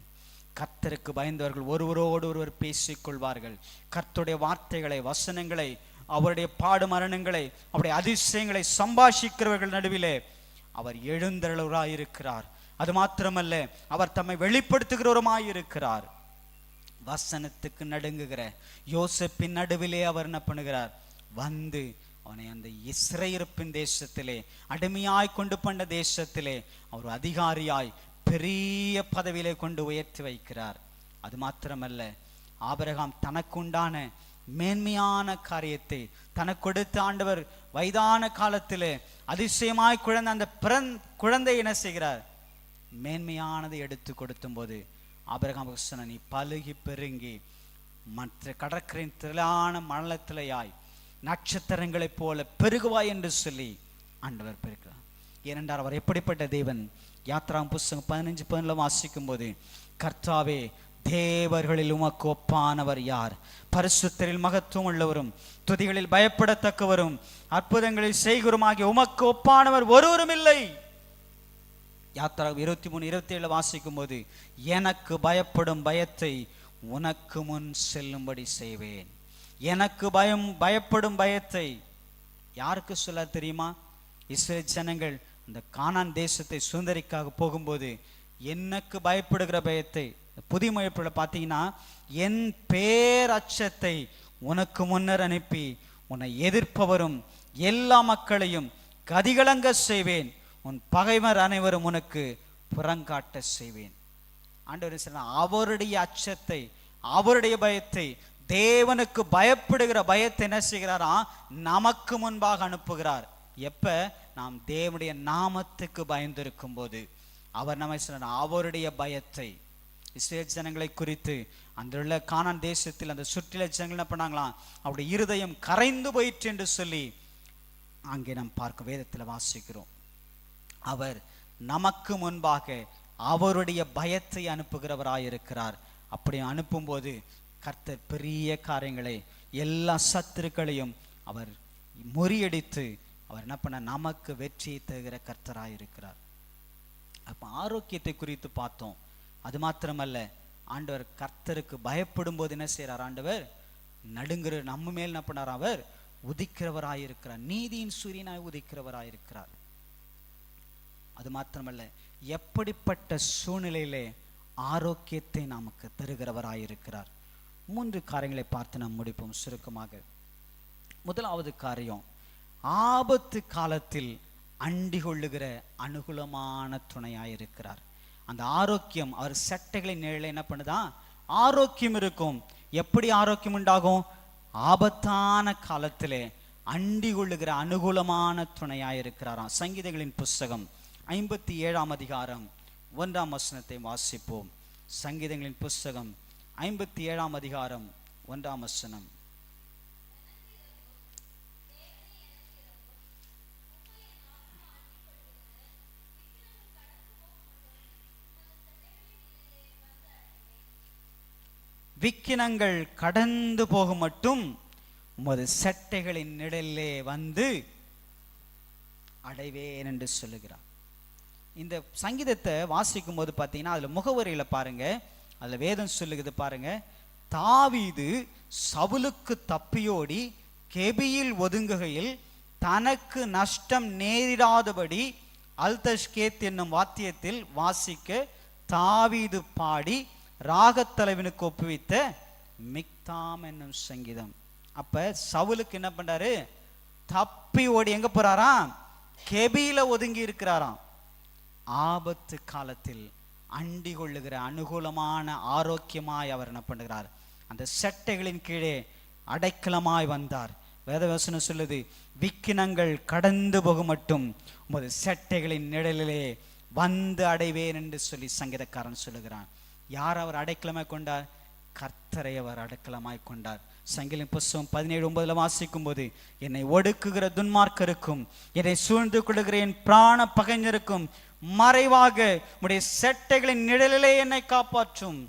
கர்த்தருக்கு பயந்தவர்கள் ஒருவரோடு ஒருவர் பேசிக்கொள்வார்கள். கர்த்தருடைய வார்த்தைகளை, வசனங்களை, அவருடைய பாடு மரணங்களை, அவருடைய அதிசயங்களை சம்பாஷிக்கிறவர்கள் நடுவிலே அவர் எழுந்தருளவராயிருக்கிறார். அது மாத்திரமல்ல, அவர் தம்மை வெளிப்படுத்துகிறவருமாயிருக்கிறார். வசனத்துக்கு நடுங்குகிற யோசேப்பின் நடுவிலே அவர் என்ன பண்ணுகிறார், வந்து அவனை அந்த இஸ்ரேலின் தேசத்திலே, அடிமையாய் கொண்டு பண்ண தேசத்திலே அவர் அதிகாரியாய் பெரிய பதவியிலே கொண்டு உயர்த்தி வைக்கிறார். அது மாத்திரமல்ல, ஆபிரகாம் தனக்குண்டான மேன்மையான காரியத்தை தனக்கு கொடுத்த ஆண்டவர் வயதான காலத்திலே அதிசயமாய் அந்த குழந்தை என்ன செய்கிறார்? மேன்மையானதை எடுத்து கொடுத்தும் போது ஆபிரகாம் சொன்ன, நீ பலுகி பெருங்கி மற்ற கடற்கரையின் திரளான மணலத்திலேயாய் நட்சத்திரங்களைப் போல பெருகுவாய் என்று சொல்லி ஆண்டவர் பெருக்கிறார். ஏனென்றால் அவர் எப்படிப்பட்ட தேவன்? யாத்ராம் புஸ்தகம் 15:11 வாசிக்கும் போது, கர்த்தாவே, தேவர்களில் உமக்கு ஒப்பானவர் யார்? பரிசுத்தரில் மகத்துவம் உள்ளவரும் துதிகளில் பயப்படத்தக்கவரும் அற்புதங்களில் செய்குருமாகிய உமக்கு ஒப்பானவர் ஒருவரும் இல்லை. யாத்ரா 23:27 வாசிக்கும் போது, எனக்கு பயப்படும் பயத்தை உனக்கு முன் செல்லும்படி செய்வேன். எனக்கு பயப்படும் பயத்தை யாருக்கு சொல்ல தெரியுமா? இஸ்ரேல் ஜனங்கள் இந்த கானான் தேசத்தை சுதந்தரிக்காக போகும்போது எனக்கு பயப்படுகிற பயத்தை, புதிய மொழிப்புல பார்த்தீங்கன்னா, என் பேரச்சத்தை உனக்கு முன்னர் அனுப்பி உன்னை எதிர்ப்பவரும் எல்லா மக்களையும் கதிகலங்க செய்வேன், உன் பகைவர் அனைவரும் உனக்கு புறங்காட்ட செய்வேன். ஆண்டவர் சொன்னார், அவருடைய அச்சத்தை, அவருடைய பயத்தை, தேவனுக்கு பயப்படுகிற பயத்தை என்ன செய்கிறாரா? நமக்கு முன்பாக அனுப்புகிறார். எப்ப? நாம் தேவனுடைய நாமத்துக்கு பயந்திருக்கும் போது. அவர் நம்ம சொன்னார் அவருடைய பயத்தை. இஸ்ரேல் ஜனங்களை குறித்து அந்த உள்ள கானான் தேசத்தில் அந்த சுற்றில ஜனங்கள் என்ன பண்ணாங்களாம்? அவருடைய இருதயம் கரைந்து போயிற்று என்று சொல்லி அங்கே நாம் பார்க்க வேதத்தில் வாசிக்கிறோம். அவர் நமக்கு முன்பாக அவருடைய பயத்தை அனுப்புகிறவராயிருக்கிறார். அப்படி அனுப்பும்போது கர்த்தர் பெரிய காரியங்களை, எல்லா சத்துருக்களையும் அவர் முறியடித்து அவர் என்ன பண்ண? நமக்கு வெற்றியை தருகிற கர்த்தராயிருக்கிறார். அப்ப ஆரோக்கியத்தை குறித்து பார்த்தோம். அது மாத்திரமல்ல, ஆண்டவர் கர்த்தருக்கு பயப்படும் போது என்ன செய்யறார்? ஆண்டவர் நடுங்குற நம்ம மேல் என்ன பண்ணார்? அவர் உதிக்கிறவராயிருக்கிறார், நீதியின் சூரியனாய் உதிக்கிறவராயிருக்கிறார். அது மாத்திரமல்ல, எப்படிப்பட்ட சூழ்நிலையிலே ஆரோக்கியத்தை நமக்கு தருகிறவராயிருக்கிறார். 3 காரியங்களை பார்த்து நாம் முடிப்போம் சுருக்கமாக. முதலாவது காரியம், ஆபத்து காலத்தில் அண்டி கொள்ளுகிற அனுகூலமான துணையாயிருக்கிறார். அந்த ஆரோக்கியம் அவர் சட்டைகளின் நிழலை என்ன பண்ணுதான்? ஆரோக்கியம் இருக்கும். எப்படி ஆரோக்கியம் உண்டாகும்? ஆபத்தான காலத்திலே அண்டி கொள்ளுகிற அனுகூலமான துணையாயிருக்கிறாராம். சங்கீதங்களின் புஸ்தகம் 57ஆம் அதிகாரம் 1ஆம் வசனத்தை வாசிப்போம். சங்கீதங்களின் புஸ்தகம் 57ஆம் அதிகாரம் 1ஆம் வசனம். விக்கினங்கள் கடந்து போகும் மட்டும் உமது சட்டைகளின் நிழலிலே வந்து அடைவேன் என்று சொல்லுகிறார். இந்த சங்கீதத்தை வாசிக்கும் போது பார்த்தீங்கன்னா, அதுல முகவரியில பாருங்க, அதுல வேதம் சொல்லுகிறது பாருங்க, தாவீது சவுலுக்கு தப்பியோடி கெபியில் ஒதுங்குகையில் தனக்கு நஷ்டம் நேரிடாதபடி அல்தஷ்கேத் என்னும் வாத்தியத்தில் வாசிக்க தாவீது பாடி ராகத்தலைவனுக்கு ஒப்புவித்த மிக்தாம் என்னும் சங்கீதம். அப்ப சவுலுக்கு என்ன பண்றாரு? தப்பி ஓடி எங்க போறாராம்? கெபியில ஒதுங்கி இருக்கிறாராம். ஆபத்து காலத்தில் அண்டி கொள்ளுகிற அனுகூலமான ஆரோக்கியமாய் அவர் என்ன பண்ணுகிறார்? அந்த சட்டைகளின் கீழே அடைக்கலமாய் வந்தார். வேதவசனம் சொல்லுது, விக்கினங்கள் கடந்து போகும் மட்டும் உமது சட்டைகளின் நிழலிலே வந்து அடைவேன் என்று சொல்லி சங்கீதக்காரன் சொல்லுகிறான். யார் அவர் அடைக்கலமாய் கொண்டார்? கர்த்தரை அவர் அடைக்கலமாய் கொண்டார். சங்கீதம் புஸ்தகம் 17:9 வாசிக்கும் போது, என்னை ஒடுக்குகிற துன்மார்க்கருக்கும் என்னை சூழ்ந்து கொள்ளுகிற என் பிராண பகைஞருக்கும் மறைவாக உடைய சட்டைகளின் நிழலிலே என்னை காப்பாற்றும்.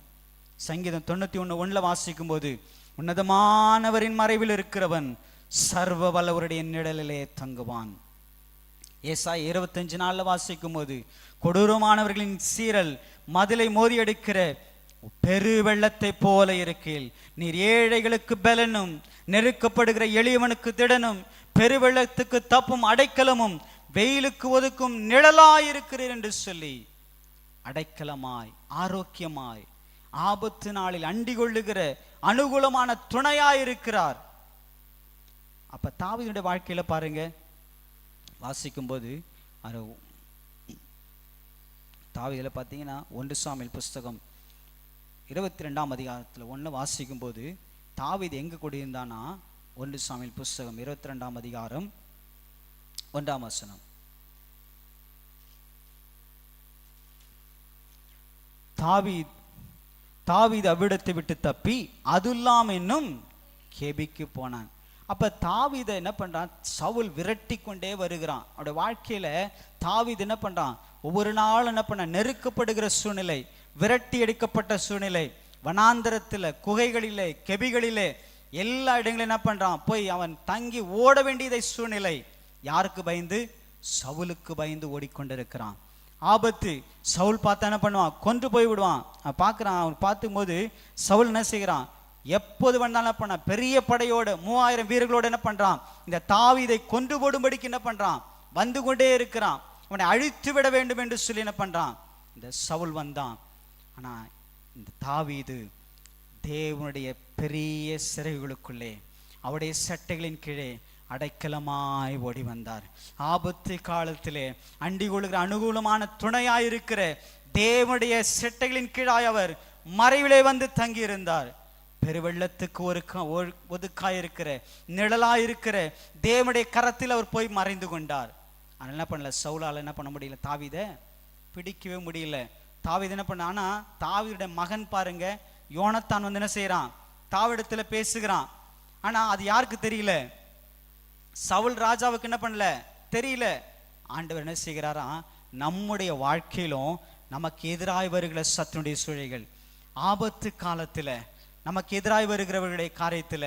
சங்கீதம் 91:1 வாசிக்கும் போது, உன்னதமானவரின் மறைவில் இருக்கிறவன் சர்வ வல்லவருடைய நிழலிலே தங்குவான். ஏசாயா 25:4 வாசிக்கும் போது, கொடூரமானவர்களின் சீரல் மதிலை மோதியடிக்கிற பெரு வெள்ளத்தை போல இருக்கையில் நீர் ஏழைகளுக்கு பலனும் நெருக்கப்படுகிற எளியவனுக்கு திடனும் பெருவெள்ளத்துக்கு தப்பும் அடைக்கலமும் வெயிலுக்கு ஒதுக்கும் நிழலாயிருக்கிறீர் என்று சொல்லி அடைக்கலமாய் ஆரோக்கியமாய் ஆபத்து நாளில் அண்டி கொள்ளுகிற அனுகூலமான துணையாயிருக்கிறார். அப்ப தாவீதுடைய வாழ்க்கையில பாருங்க, வாசிக்கும்போது தாவீதுல பார்த்தீங்கன்னா 1 சாமுவேல் புஸ்தகம் 22ஆம் அதிகாரத்தில் 1 வாசிக்கும்போது தாவீது எங்க குடியிருந்தானா, 1 சாமுவேல் புஸ்தகம் 22ஆம் அதிகாரம் 1ஆம் வசனம். தாவீது அவ்விடத்தை விட்டு தப்பி அதுல்லாம் என்னும் கேபிக்கு போனான். அப்ப தாவீதை என்ன பண்றான், சவுல் விரட்டி கொண்டே வருகிறான். அவருடைய வாழ்க்கையில தாவீது என்ன பண்றான், ஒவ்வொரு நாளும் என்ன பண்ண, நெருக்கப்படுகிற சூழ்நிலை, விரட்டி எடுக்கப்பட்ட சூழ்நிலை, வனாந்தரத்துல, குகைகளிலே, கெபிகளிலே, எல்லா இடங்களும் என்ன பண்றான், போய் அவன் தங்கி ஓட வேண்டியதை சூழ்நிலை. யாருக்கு பயந்து? சவுலுக்கு பயந்து ஓடிக்கொண்டிருக்கிறான். ஆபத்து. சவுல் பார்த்தா என்ன பண்ணுவான், கொன்று போய் விடுவான். பார்க்குறான். அவன் பார்த்தும் போது சவுல் என்ன செய்கிறான், எப்போது வந்தாலும் என்ன பண்ண, பெரிய படையோடு 3000 வீரர்களோடு என்ன பண்றான், இந்த தாவீதை கொன்று போடும்படிக்கு என்ன பண்றான், வந்து கொண்டே இருக்கிறான். அவனை அழித்து விட வேண்டும் என்று சொல்லி என்ன பண்றான், இந்த சவுல் வந்தான். ஆனா இந்த தாவீது தேவனுடைய பெரிய சிறைகளுக்குள்ளே, அவருடைய சட்டைகளின் கீழே அடைக்கலமாய் ஓடி வந்தார். ஆபத்து காலத்திலே அண்டி கொள்கிற அனுகூலமான துணையாயிருக்கிற தேவனுடைய சட்டைகளின் கீழாய் அவர் மறைவிலே வந்து தங்கி இருந்தார். பெருவெள்ளத்துக்கு ஒதுக்காயிருக்கிற, நிழலாயிருக்கிற தேவனுடைய கரத்தில் அவர் போய் மறைந்து கொண்டார். ஆனால் என்ன பண்ணல, சவுலால என்ன பண்ண முடியல, தாவீதை பிடிக்கவே முடியல. தாவீது என்ன பண்ண, ஆனா தாவீதுடைய மகன் பாருங்க, யோனத்தான் வந்து என்ன செய்யறான், தாவீதிடத்துல பேசுகிறான். ஆனா அது யாருக்கு தெரியல, சவுல் ராஜாவுக்கு என்ன பண்ணல, தெரியல. ஆண்டவர் என்ன செய்கிறாரா, நம்முடைய வாழ்க்கையிலும் நமக்கு எதிராய் வருகிற சத்துனுடைய சூழல்கள், ஆபத்து காலத்துல நமக்கு எதிராய் வருகிறவர்களுடைய காரியத்துல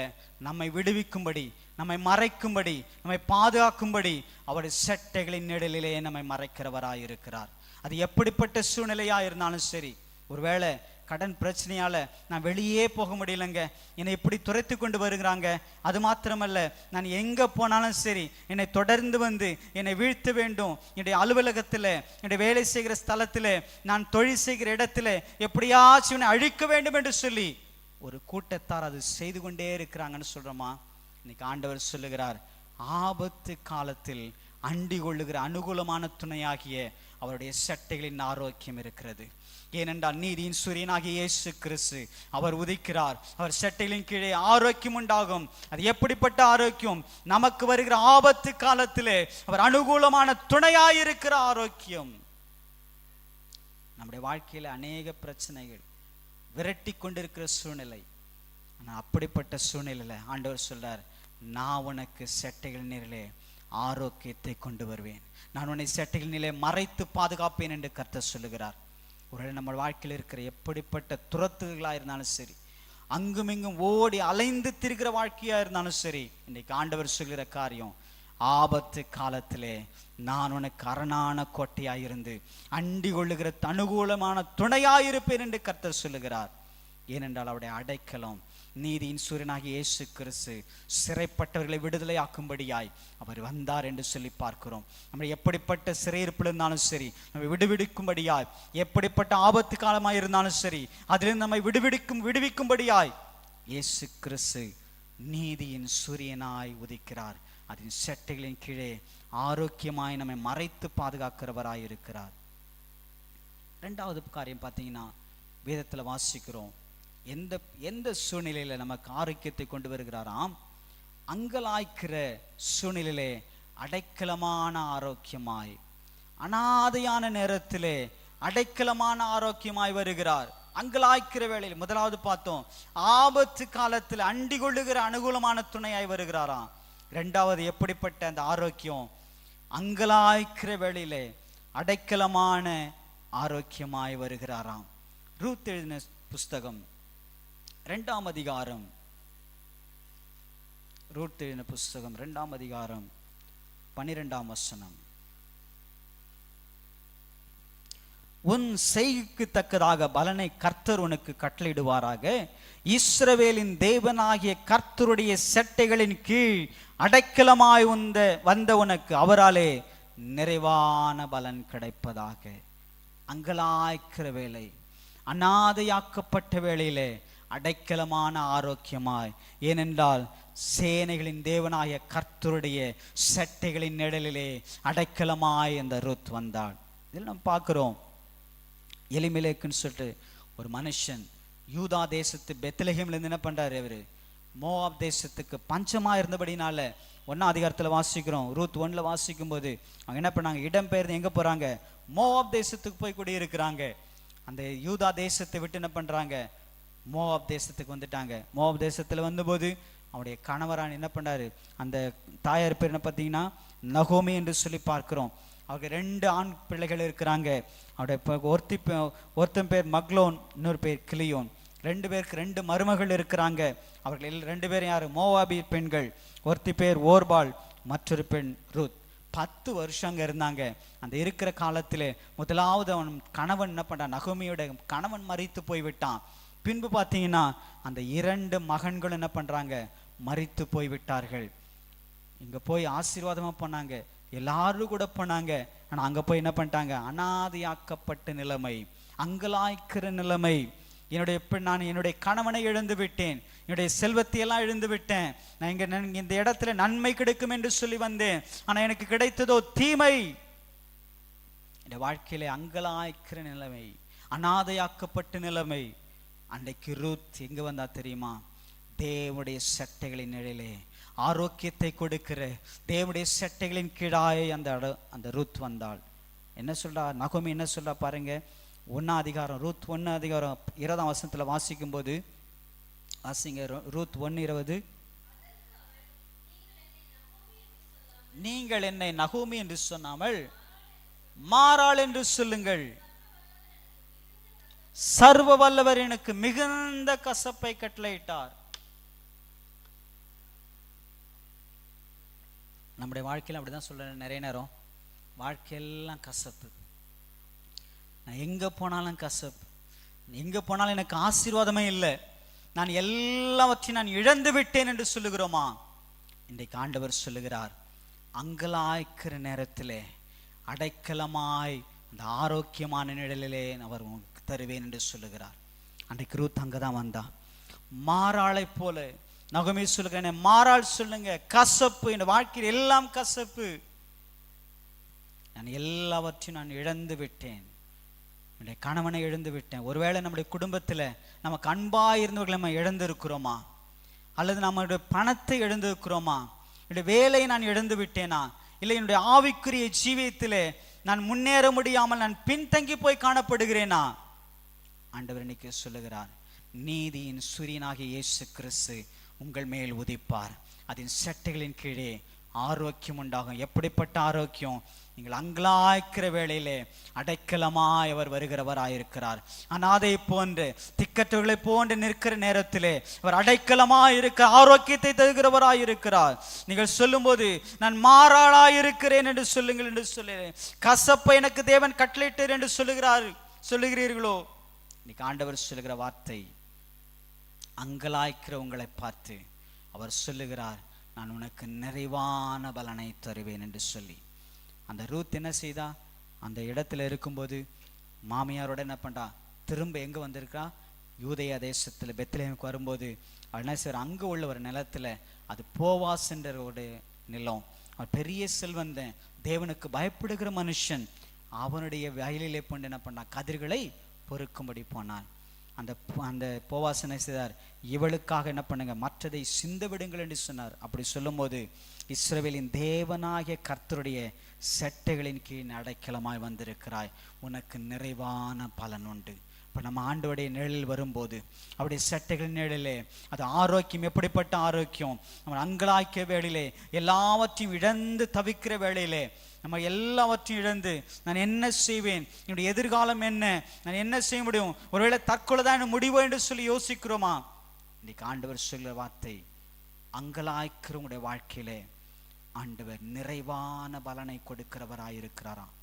நம்மை விடுவிக்கும்படி, நம்மை மறைக்கும்படி, நம்மை பாதுகாக்கும்படி அவருடைய சட்டைகளின் நிழலிலே நம்மை மறைக்கிறவராய் இருக்கிறார். அது எப்படிப்பட்ட சூழ்நிலையா இருந்தாலும் சரி, ஒருவேளை கடன் பிரச்சனையால நான் வெளியே போக முடியலங்க, என்னை இப்படி துரைத்து கொண்டு வருகிறாங்க, அது மாத்திரமல்ல நான் எங்க போனாலும் சரி என்னை தொடர்ந்து வந்து என்னை வீழ்த்த வேண்டும், என்னுடைய அலுவலகத்தில், என்னுடைய வேலை செய்கிற ஸ்தலத்தில், நான் தொழில் செய்கிற இடத்துல எப்படியாச்சும் என்னை அழிக்க வேண்டும் என்று சொல்லி ஒரு கூட்டத்தார் அது செய்து கொண்டே இருக்கிறாங்கன்னு சொல்றோமா. இன்னைக்கு ஆண்டவர் சொல்லுகிறார், ஆபத்து காலத்தில் அண்டி கொள்ளுகிற அனுகூலமான துணையாகிய அவருடைய சட்டைகளின் ஆரோக்கியம் இருக்கிறது. ஏனென்றால் நீதியின் சூரியனாகிய இயேசு கிறிஸ்து அவர் உதிக்கிறார், அவர் சட்டைகளின் கீழே ஆரோக்கியம் உண்டாகும். அது எப்படிப்பட்ட ஆரோக்கியம், நமக்கு வருகிற ஆபத்து காலத்திலே அவர் அனுகூலமான துணையாயிருக்கிற ஆரோக்கியம். நம்முடைய வாழ்க்கையில அநேக பிரச்சனைகள், விரட்டி கொண்டிருக்கிற சூழ்நிலை, ஆனால் அப்படிப்பட்ட சூழ்நிலையில ஆண்டவர் சொல்றார், நான் உனக்கு சட்டைகள் நீரிலே ஆரோக்கியத்தை கொண்டு வருவேன், நான் உன்னை சட்டைகள் நிலை மறைத்து பாதுகாப்பேன் என்று கர்த்தர் சொல்லுகிறார். ஒருவேளை நம்ம வாழ்க்கையில் இருக்கிற எப்படிப்பட்ட துரத்துகளா இருந்தாலும் சரி, அங்கும் இங்கும் ஓடி அலைந்து திரிகிற வாழ்க்கையா இருந்தாலும் சரி, இன்னைக்கு ஆண்டவர் சொல்கிற காரியம், ஆபத்து காலத்திலே நான் உனக்கு அரணான கோட்டையாயிருந்து அண்டி கொள்ளுகிற அனுகூலமான துணையாயிருப்பேன் என்று கர்த்தர் சொல்லுகிறார். ஏனென்றால் அவருடைய அடைக்கலம் நீதியின் சூரியனாகிய இயேசு கிறிஸ்து சிறைப்பட்டவர்களை விடுதலை ஆக்கும்படியாய் அவர் வந்தார் என்று சொல்லி பார்க்கிறோம். நம்ம எப்படிப்பட்ட சிறையிருப்பில் இருந்தாலும் சரி, நம்ம விடுவிக்கும்படியாய், எப்படிப்பட்ட ஆபத்து காலமாய் இருந்தாலும் சரி, அதிலிருந்து நம்மை விடுவிக்கும்படியாய் இயேசு கிறிஸ்து நீதியின் சூரியனாய் உதிக்கிறார். அதன் சட்டைகளின் கீழே ஆரோக்கியமாய் நம்மை மறைத்து பாதுகாக்கிறவராய் இருக்கிறார். இரண்டாவது காரியம் பார்த்தீங்கன்னா, வேதத்துல வாசிக்கிறோம், எந்த சூழ்நிலையில நமக்கு ஆரோக்கியத்தை கொண்டு வருகிறாராம், அங்கலாய்க்கிற சூழ்நிலையிலே அடைக்கலமான ஆரோக்கியமாய், அனாதையான நேரத்திலே அடைக்கலமான ஆரோக்கியமாய் வருகிறார். அங்கலாய்க்கிற வேளையில் முதலாவது பார்த்தோம், ஆபத்து காலத்தில் அண்டி கொள்ளுகிற அனுகூலமான துணையாய் வருகிறாராம். இரண்டாவது எப்படிப்பட்ட அந்த ஆரோக்கியம், அங்கலாய்க்கிற வேளையிலே அடைக்கலமான ஆரோக்கியமாய் வருகிறாராம். ரூத் எழுதின புஸ்தகம் 2ஆம் அதிகாரம், ரூத் எழுதின புஸ்தகம் 2ஆம் அதிகாரம் 12ஆம் வசனம். உன் செய்கைக்கு தக்கதாக பலனை கர்த்தர் உனக்கு கட்டளையிடுவாராக, இஸ்ரவேலின் தேவனாகிய கர்த்தருடைய சட்டைகளின் கீழ் அடைக்கலமாய் வந்த உனக்கு அவராலே நிறைவான பலன் கிடைப்பதாக. அங்கலாய்க்கிற வேளை, அநாதையாக்கப்பட்ட வேளையிலே அடைக்கலமான ஆரோக்கியமாய், ஏனென்றால் சேனைகளின் தேவனாய கர்த்தருடைய சட்டைகளின் நிழலிலே அடைக்கலமாய் அந்த ரூத் வந்தாள். இதில் நம்ம பார்க்கிறோம், எலிமெலேக்குன்னு சொல்லிட்டு ஒரு மனுஷன் யூதா தேசத்து பெத்லெகேம்லேருந்து என்ன பண்றாரு, அவரு மோவாப் தேசத்துக்கு பஞ்சமா இருந்தபடினால 1ஆம் அதிகாரத்தில் வாசிக்கிறோம், ரூத் 1ல் வாசிக்கும் போது அவங்க என்ன பண்ணாங்க, இடம்பெயர்ந்து எங்க போறாங்க, மோவாப் தேசத்துக்கு போய் குடி இருக்கிறாங்க. அந்த யூதா தேசத்தை விட்டு என்ன பண்றாங்க, மோவாப் தேசத்துக்கு வந்துட்டாங்க. மோவாப் தேசத்துல வந்தபோது அவருடைய கணவரான் என்ன பண்ணாரு, அந்த தாயார் பேர் என்ன பார்த்தீங்கன்னா நகோமி என்று சொல்லி பார்க்கிறோம். அவருக்கு 2 ஆண் பிள்ளைகள் இருக்கிறாங்க. அவருடைய ஒருத்தன் பேர் மக்லோன், இன்னொரு பேர் கிளியோன். 2 பேருக்கு 2 மருமகள் இருக்கிறாங்க. அவர்கள் 2 பேரும் யாரு, மோவாபி பெண்கள். ஒருத்தி பேர் ஓர்பால், மற்றொரு பெண் ரூத். 10 வருஷம் அங்க இருந்தாங்க. அந்த இருக்கிற காலத்திலே முதலாவது அவன் கணவன் என்ன பண்றான், நகோமியோட கணவன் மரித்து போய்விட்டான். பின்பு பார்த்தீங்கன்னா அந்த 2 மகன்கள் என்ன பண்றாங்க, மரித்து போய்விட்டார்கள். இங்க போய் ஆசீர்வாதமா பண்ணாங்க, எல்லாரும் கூட போனாங்க. ஆனா அங்க போய் என்ன பண்ணிட்டாங்க, அனாதையாக்கப்பட்ட நிலைமை, அங்கலாய்க்கிற நிலைமை. நான் என்னுடைய கணவனை இழந்து விட்டேன், என்னுடைய செல்வத்தை எல்லாம் இழந்து விட்டேன். நான் இந்த இடத்துல நன்மை கிடைக்கும் என்று சொல்லி வந்தேன், ஆனா எனக்கு கிடைத்ததோ தீமை. இந்த வாழ்க்கையில அங்கலாய்க்கிற நிலைமை, அனாதையாக்கப்பட்ட நிலைமை. அன்றைக்கு ரூத் எங்க வந்தா தெரியுமா, தேவனுடைய சட்டைகளின் நிழலே ஆரோக்கியத்தை கொடுக்கிற தேவனுடைய சட்டைகளின் கீழாய் அந்த ரூத் வந்தாள். என்ன சொல்றா நகோமி, என்ன சொல்றா பாருங்க, 1ஆம் அதிகாரம் ரூத் 1 அதிகாரம் 20ஆம் வசனத்துல வாசிக்கும் போது வாசிங்க, ரூத் 1:20. நீங்கள் என்னை நகோமி என்று சொன்னாமல் மாறாள் என்று சொல்லுங்கள், சர்வ வல்லவர் எனக்கு மிகுந்த கசப்பை கட்டளையிட்டார். நம்முடைய வாழ்க்கையில் அப்படிதான் சொல்ற, நிறைய நேரம் வாழ்க்கையெல்லாம் கசப்பு, நான் எங்க போனாலும் கசப்பு, எங்க போனாலும் எனக்கு ஆசீர்வாதமே இல்லை, நான் எல்லாவற்றையும் நான் இழந்து விட்டேன் என்று சொல்லுகிறோமா? இன்றைக்கு ஆண்டவர் சொல்லுகிறார், அங்கலாய்க்கிற நேரத்திலே அடைக்கலமாய் அந்த ஆரோக்கியமான நிழலிலே அவர் உங்களுக்கு தருவேன் என்று சொல்லுகிறார். அன்றைக்கு ரூத் அங்கதான் வந்தா, மாறாளை போல. நகோமி சொல்லுகிறேன், மாறாள் சொல்லுங்க, கசப்பு, என் வாழ்க்கையில் எல்லாம் கசப்பு, நான் எல்லாவற்றையும் நான் இழந்து விட்டேன், என்னுடைய கணவனை இழந்து விட்டேன். ஒருவேளை நம்முடைய குடும்பத்தில் நமக்கு அன்பாக இருந்தவர்களை நம்ம இழந்திருக்கிறோமா, அல்லது நம்மளுடைய பணத்தை இழந்திருக்கிறோமா, என்னுடைய வேலையை நான் இழந்து விட்டேனா, இல்லை என்னுடைய ஆவிக்குரிய ஜீவியத்திலே நான் முன்னேற முடியாமல் நான் பின்தங்கி போய் காணப்படுகிறேனா? ஆண்டவர் இன்னைக்கு சொல்லுகிறார், நீதியின் சூரியனாகிய இயேசு கிறிஸ்து உங்கள் மேல் உதிப்பார், அதன் சட்டைகளின் கீழே ஆரோக்கியம் உண்டாகும். எப்படிப்பட்ட ஆரோக்கியம்? நீங்கள் அங்கலாய்க்கிற வேளையிலே அடைக்கலமாய் அவர் வருகிறவராயிருக்கிறார். அனாதை போன்று திக்கற்றவர்களை போன்று நிற்கிற நேரத்திலே அவர் அடைக்கலமாய் இருக்க ஆரோக்கியத்தை தருகிறவராயிருக்கிறார். நீங்கள் சொல்லும் போது நான் மாறாளாயிருக்கிறேன் என்று சொல்லுங்கள் என்று சொல்லுகிறேன். கசப்பை எனக்கு தேவன் கட்டளையிட்டார் என்று சொல்லுகிறீர்களோ? இன்னைக்கு ஆண்டவர் சொல்லுகிற வார்த்தை, அங்கலாய்க்கிற உங்களை பார்த்து அவர் சொல்லுகிறார், நான் உனக்கு நிறைவான பலனை தருவேன் என்று சொல்லி. அந்த ரூத் என்ன செய்தா, அந்த இடத்துல இருக்கும்போது மாமியாரோட என்ன பண்றா, திரும்ப எங்க வந்திருக்கா, யூதேயா தேசத்துல பெத்லெகேமுக்கு வரும்போது அவள் என்ன செய்யற, அங்க உள்ள ஒரு நிலத்துல, அது போவாஸ் என்ற ஒரு நிலம், அவன் பெரிய செல்வந்தன், தேவனுக்கு பயப்படுகிற மனுஷன், அவனுடைய வயலிலே கொண்டு என்ன பண்ணா, கதிர்களை பொறுக்கும்படி போனான். அந்த போவாஸ் என்ன செய்தார், இவளுக்காக என்ன பண்ணுங்க, மற்றதை சிந்த விடுங்கள் என்று சொன்னார். அப்படி சொல்லும் போது இஸ்ரவேலின் தேவனாகிய கர்த்தருடைய சட்டைகளின் கீழ் அடைக்கலமாய் வந்திருக்கிறாய், உனக்கு நிறைவான பலன் உண்டு. இப்போ நம்ம ஆண்டவருடைய நிழலில் வரும்போது, அவருடைய சட்டைகளின் நிழலிலே அது ஆரோக்கியம், எப்படிப்பட்ட ஆரோக்கியம்! நம்ம அங்கலாய்க்கிற வேளையிலே, எல்லாவற்றையும் இழந்து தவிக்கிற வேளையிலே, நம்ம எல்லாவற்றையும் இழந்து நான் என்ன செய்வேன், என்னுடைய எதிர்காலம் என்ன, நான் என்ன செய்ய முடியும், ஒருவேளை தற்கொலை தான் முடிவு என்று சொல்லி யோசிக்கிறோமா? இன்னைக்கு ஆண்டவர் சொல்ற வார்த்தை, அங்கலாய்க்கிறவங்களுடைய வாழ்க்கையிலே ஆண்டவர் நிறைவான பலனை கொடுக்கிறவராயிருக்கிறாராம்.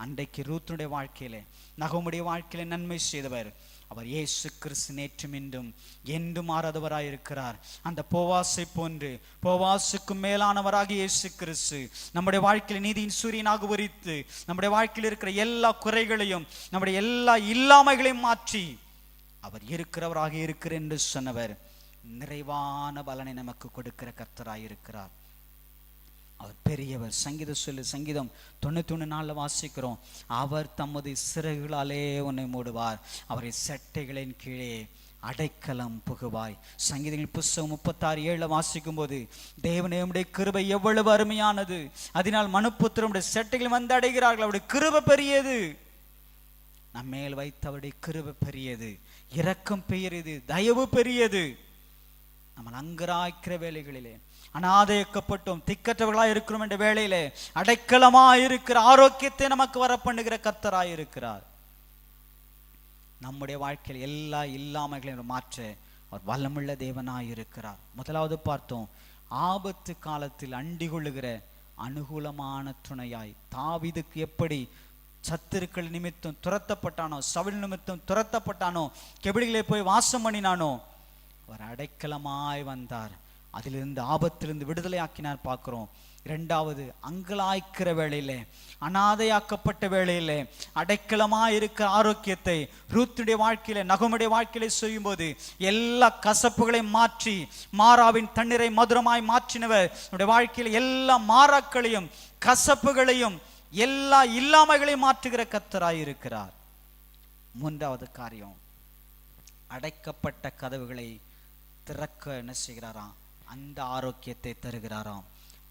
அன்றைக்கு ரூத்துடைய வாழ்க்கையிலே, நகோமுடைய வாழ்க்கையிலே நன்மை செய்தவர் அவர் இயேசு கிறிஸ்து நேற்றும் இன்றும் என்றும் மாறாதவராயிருக்கிறார். அந்த போவாசை போன்று, போவாசுக்கும் மேலானவராக இயேசு கிறிஸ்து நம்முடைய வாழ்க்கையில் நீதியின் சூரியனாக உரித்து, நம்முடைய வாழ்க்கையில் இருக்கிற எல்லா குறைகளையும், நம்முடைய எல்லா இல்லாமைகளையும் மாற்றி அவர் இருக்கிறவராக இருக்கிறார் என்று சொன்னவர் நிறைவான பலனை நமக்கு கொடுக்கிற கர்த்தராயிருக்கிறார். அவர் பெரியவர். சங்கீதம் 91:4 வாசிக்கிறோம், அவர் தமது சிறகுகளாலே உன்னை மூடுவார், அவரை செட்டைகளின் கீழே அடைக்கலம் புகுவாய். சங்கீதங்கள் புஸ்தகம் 36:7 வாசிக்கும் போது, தேவனே உம்முடைய கிருபை எவ்வளவு அருமையானது, அதனால் மனுப்புத்திரமுடைய செட்டைகள் வந்து அடைகிறார்கள், அவருடைய கிருபை பெரியது. நம்மேல் வைத்த அவருடைய கிருபை பெரியது, இரக்கம் பெரியது, தயவு பெரியது. நம்ம அங்கராய்க்கிற வேலைகளிலே, அநாதைக்கப்பட்டோம் திக்கற்றவர்களாய் இருக்கிறோம் என்ற வேளையிலே அடைக்கலமாய் இருக்கிற ஆரோக்கியத்தை நமக்கு வர பண்ணுகிற கர்த்தராய் இருக்கிறார். நம்முடைய வாழ்க்கையில் எல்லா இல்லாமைகளையும் மாற்ற அவர் வல்லமுள்ள தேவனாய் இருக்கிறார். முதலாவது பார்த்தோம், ஆபத்து காலத்தில் அண்டி கொள்ளுகிற அனுகூலமான துணையாய். தாவீதுக்கு எப்படி சத்துருக்கள் நிமித்தம் துரத்தப்பட்டானோ, சவுல் நிமித்தம் துரத்தப்பட்டானோ, கெபிலிலே போய் வாசம் பண்ணினானோ, அவர் அடைக்கலமாய் வந்தார், அதிலிருந்து ஆபத்திலிருந்து விடுதலை ஆக்கினார் பார்க்கிறோம். இரண்டாவது, அங்கலாய்க்கிற வேளையிலே, அனாதையாக்கப்பட்ட வேளையிலே அடைக்கலமாய் இருக்கிற ஆரோக்கியத்தை ரூத்துடைய வாழ்க்கையில, நகமுடைய வாழ்க்கையில செய்யும் போது எல்லா கசப்புகளையும் மாற்றி மாறாவின் தண்ணீரை மதுரமாய் மாற்றினவர் நம்முடைய வாழ்க்கையில எல்லா மாறாக்களையும் கசப்புகளையும் எல்லா இல்லாமைகளையும் மாற்றுகிற கர்த்தராய் இருக்கிறார். மூன்றாவது காரியம், அடைக்கப்பட்ட கதவுகளை திறக்க என்ன செய்கிறாராம்? அந்த ஆரோக்கியத்தை தருகிறாராம்.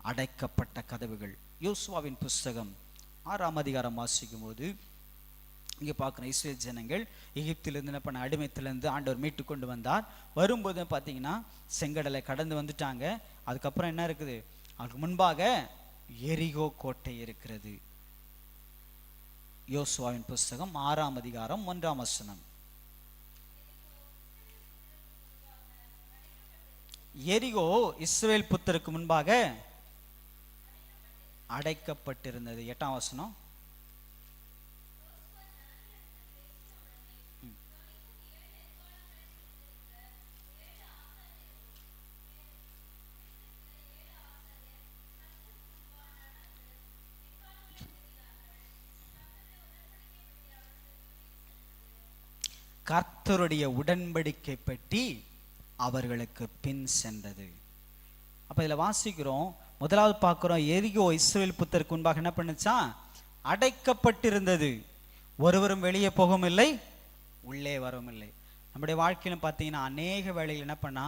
அடைக்கப்பட்ட கதவுகள். யோசுவாவின் புஸ்தகம் 6ஆம் அதிகாரம் வாசிக்கும் போது இங்கே பார்க்கணும், இஸ்ரேல் ஜனங்கள் எகிப்திலிருந்து என்ன பண்ண, அடிமைத்திலிருந்து ஆண்டவர் மீட்டு கொண்டு வந்தார். வரும்போது பார்த்தீங்கன்னா செங்கடலை கடந்து வந்துட்டாங்க. அதுக்கப்புறம் என்ன இருக்குது? அதுக்கு முன்பாக எரிகோ கோட்டை இருக்கிறது. யோசுவாவின் புஸ்தகம் 6ஆம் அதிகாரம் 1ஆம் வசனம். எரிகோ இஸ்ரவேல் புத்தருக்கு முன்பாக அடைக்கப்பட்டிருந்தது. 8ஆம் வசனம். கர்த்தருடைய உடன்படிக்கை பெட்டி அவர்களுக்கு பின் சென்றது. அப்ப இதுல வாசிக்கிறோம், முதலாவது பார்க்கிறோம், எரிகோ இஸ்ரவேல் புத்தருக்கு முன்பாக என்ன பண்ணுச்சா? அடைக்கப்பட்டிருந்தது. ஒருவரும் வெளியே போகவும் இல்லை, உள்ளே வரவும் இல்லை. நம்முடைய வாழ்க்கையிலும் பார்த்தீங்கன்னா அநேக வேளையில் என்ன பண்ணா,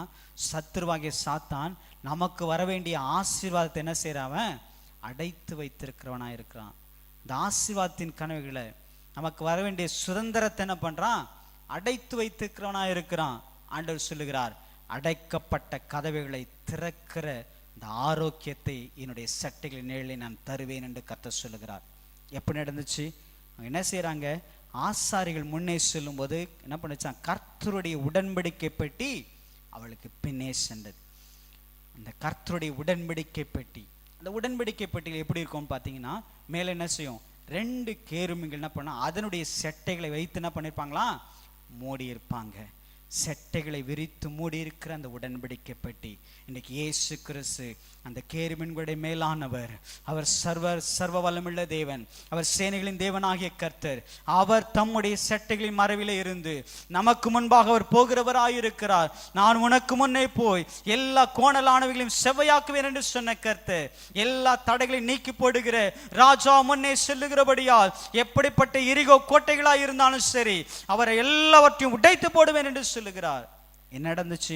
சத்துருவாகிய சாத்தான் நமக்கு வர வேண்டிய ஆசீர்வாதத்தை என்ன செய்யறான்? அடைத்து வைத்திருக்கிறவனா இருக்கிறான். இந்த ஆசீர்வாதத்தின் கனவுகளை, நமக்கு வர வேண்டிய சுதந்திரத்தை என்ன பண்றான்? அடைத்து வைத்திருக்கிறவனா இருக்கிறான். ஆண்டவர் சொல்லுகிறார், அடைக்கப்பட்ட கதவுகளை திறக்கிற இந்த ஆரோக்கியத்தை என்னுடைய சட்டைகளின் நிழலில் நான் தருவேன் என்று கர்த்தர் சொல்லுகிறார். எப்படி நடந்துச்சு? என்ன செய்யறாங்க? ஆசாரிகள் முன்னே செல்லும் போது என்ன பண்ணுச்சான்? கர்த்தருடைய உடன்படிக்கை பெட்டி அவளுக்கு பின்னே சென்றது. அந்த கர்த்தருடைய உடன்படிக்கை பெட்டி, அந்த உடன்படிக்கை பெட்டிகள் எப்படி இருக்கும்னு பார்த்தீங்கன்னா, மேலே என்ன செய்யும்? 2 கேருமிகள் என்ன பண்ணா, அதனுடைய செட்டைகளை வைத்து என்ன பண்ணிருப்பாங்களா? மூடி இருப்பாங்க. செட்டைகளை விரித்து மூடி இருக்கிற அந்த உடன்படிக்கை பெட்டி, இன்னைக்கு இயேசு கிறிஸ்து அந்த கேருபீன்களுடைய மேலானவர். அவர் சர்வ வல்லமுள்ள தேவன், அவர் சேனைகளின் தேவனாகிய கர்த்தர். அவர் தம்முடைய செட்டைகளின் மறைவிலே இருந்து நமக்கு முன்பாக அவர் போகிறவராயிருக்கிறார். நான் உனக்கு முன்னே போய் எல்லா கோணலானவைகளையும் செவ்வையாக்குவேன் என்று சொன்ன கர்த்தர், எல்லா தடைகளையும் நீக்கி போடுகிற ராஜா முன்னே செல்லுகிறபடியால் எப்படிப்பட்ட எரிகோ கோட்டைகளாய் இருந்தாலும் சரி, அவரை எல்லாவற்றையும் உடைத்து போடுவேன் என்று சொல்லுகிறார். என்ன நடந்துச்சு?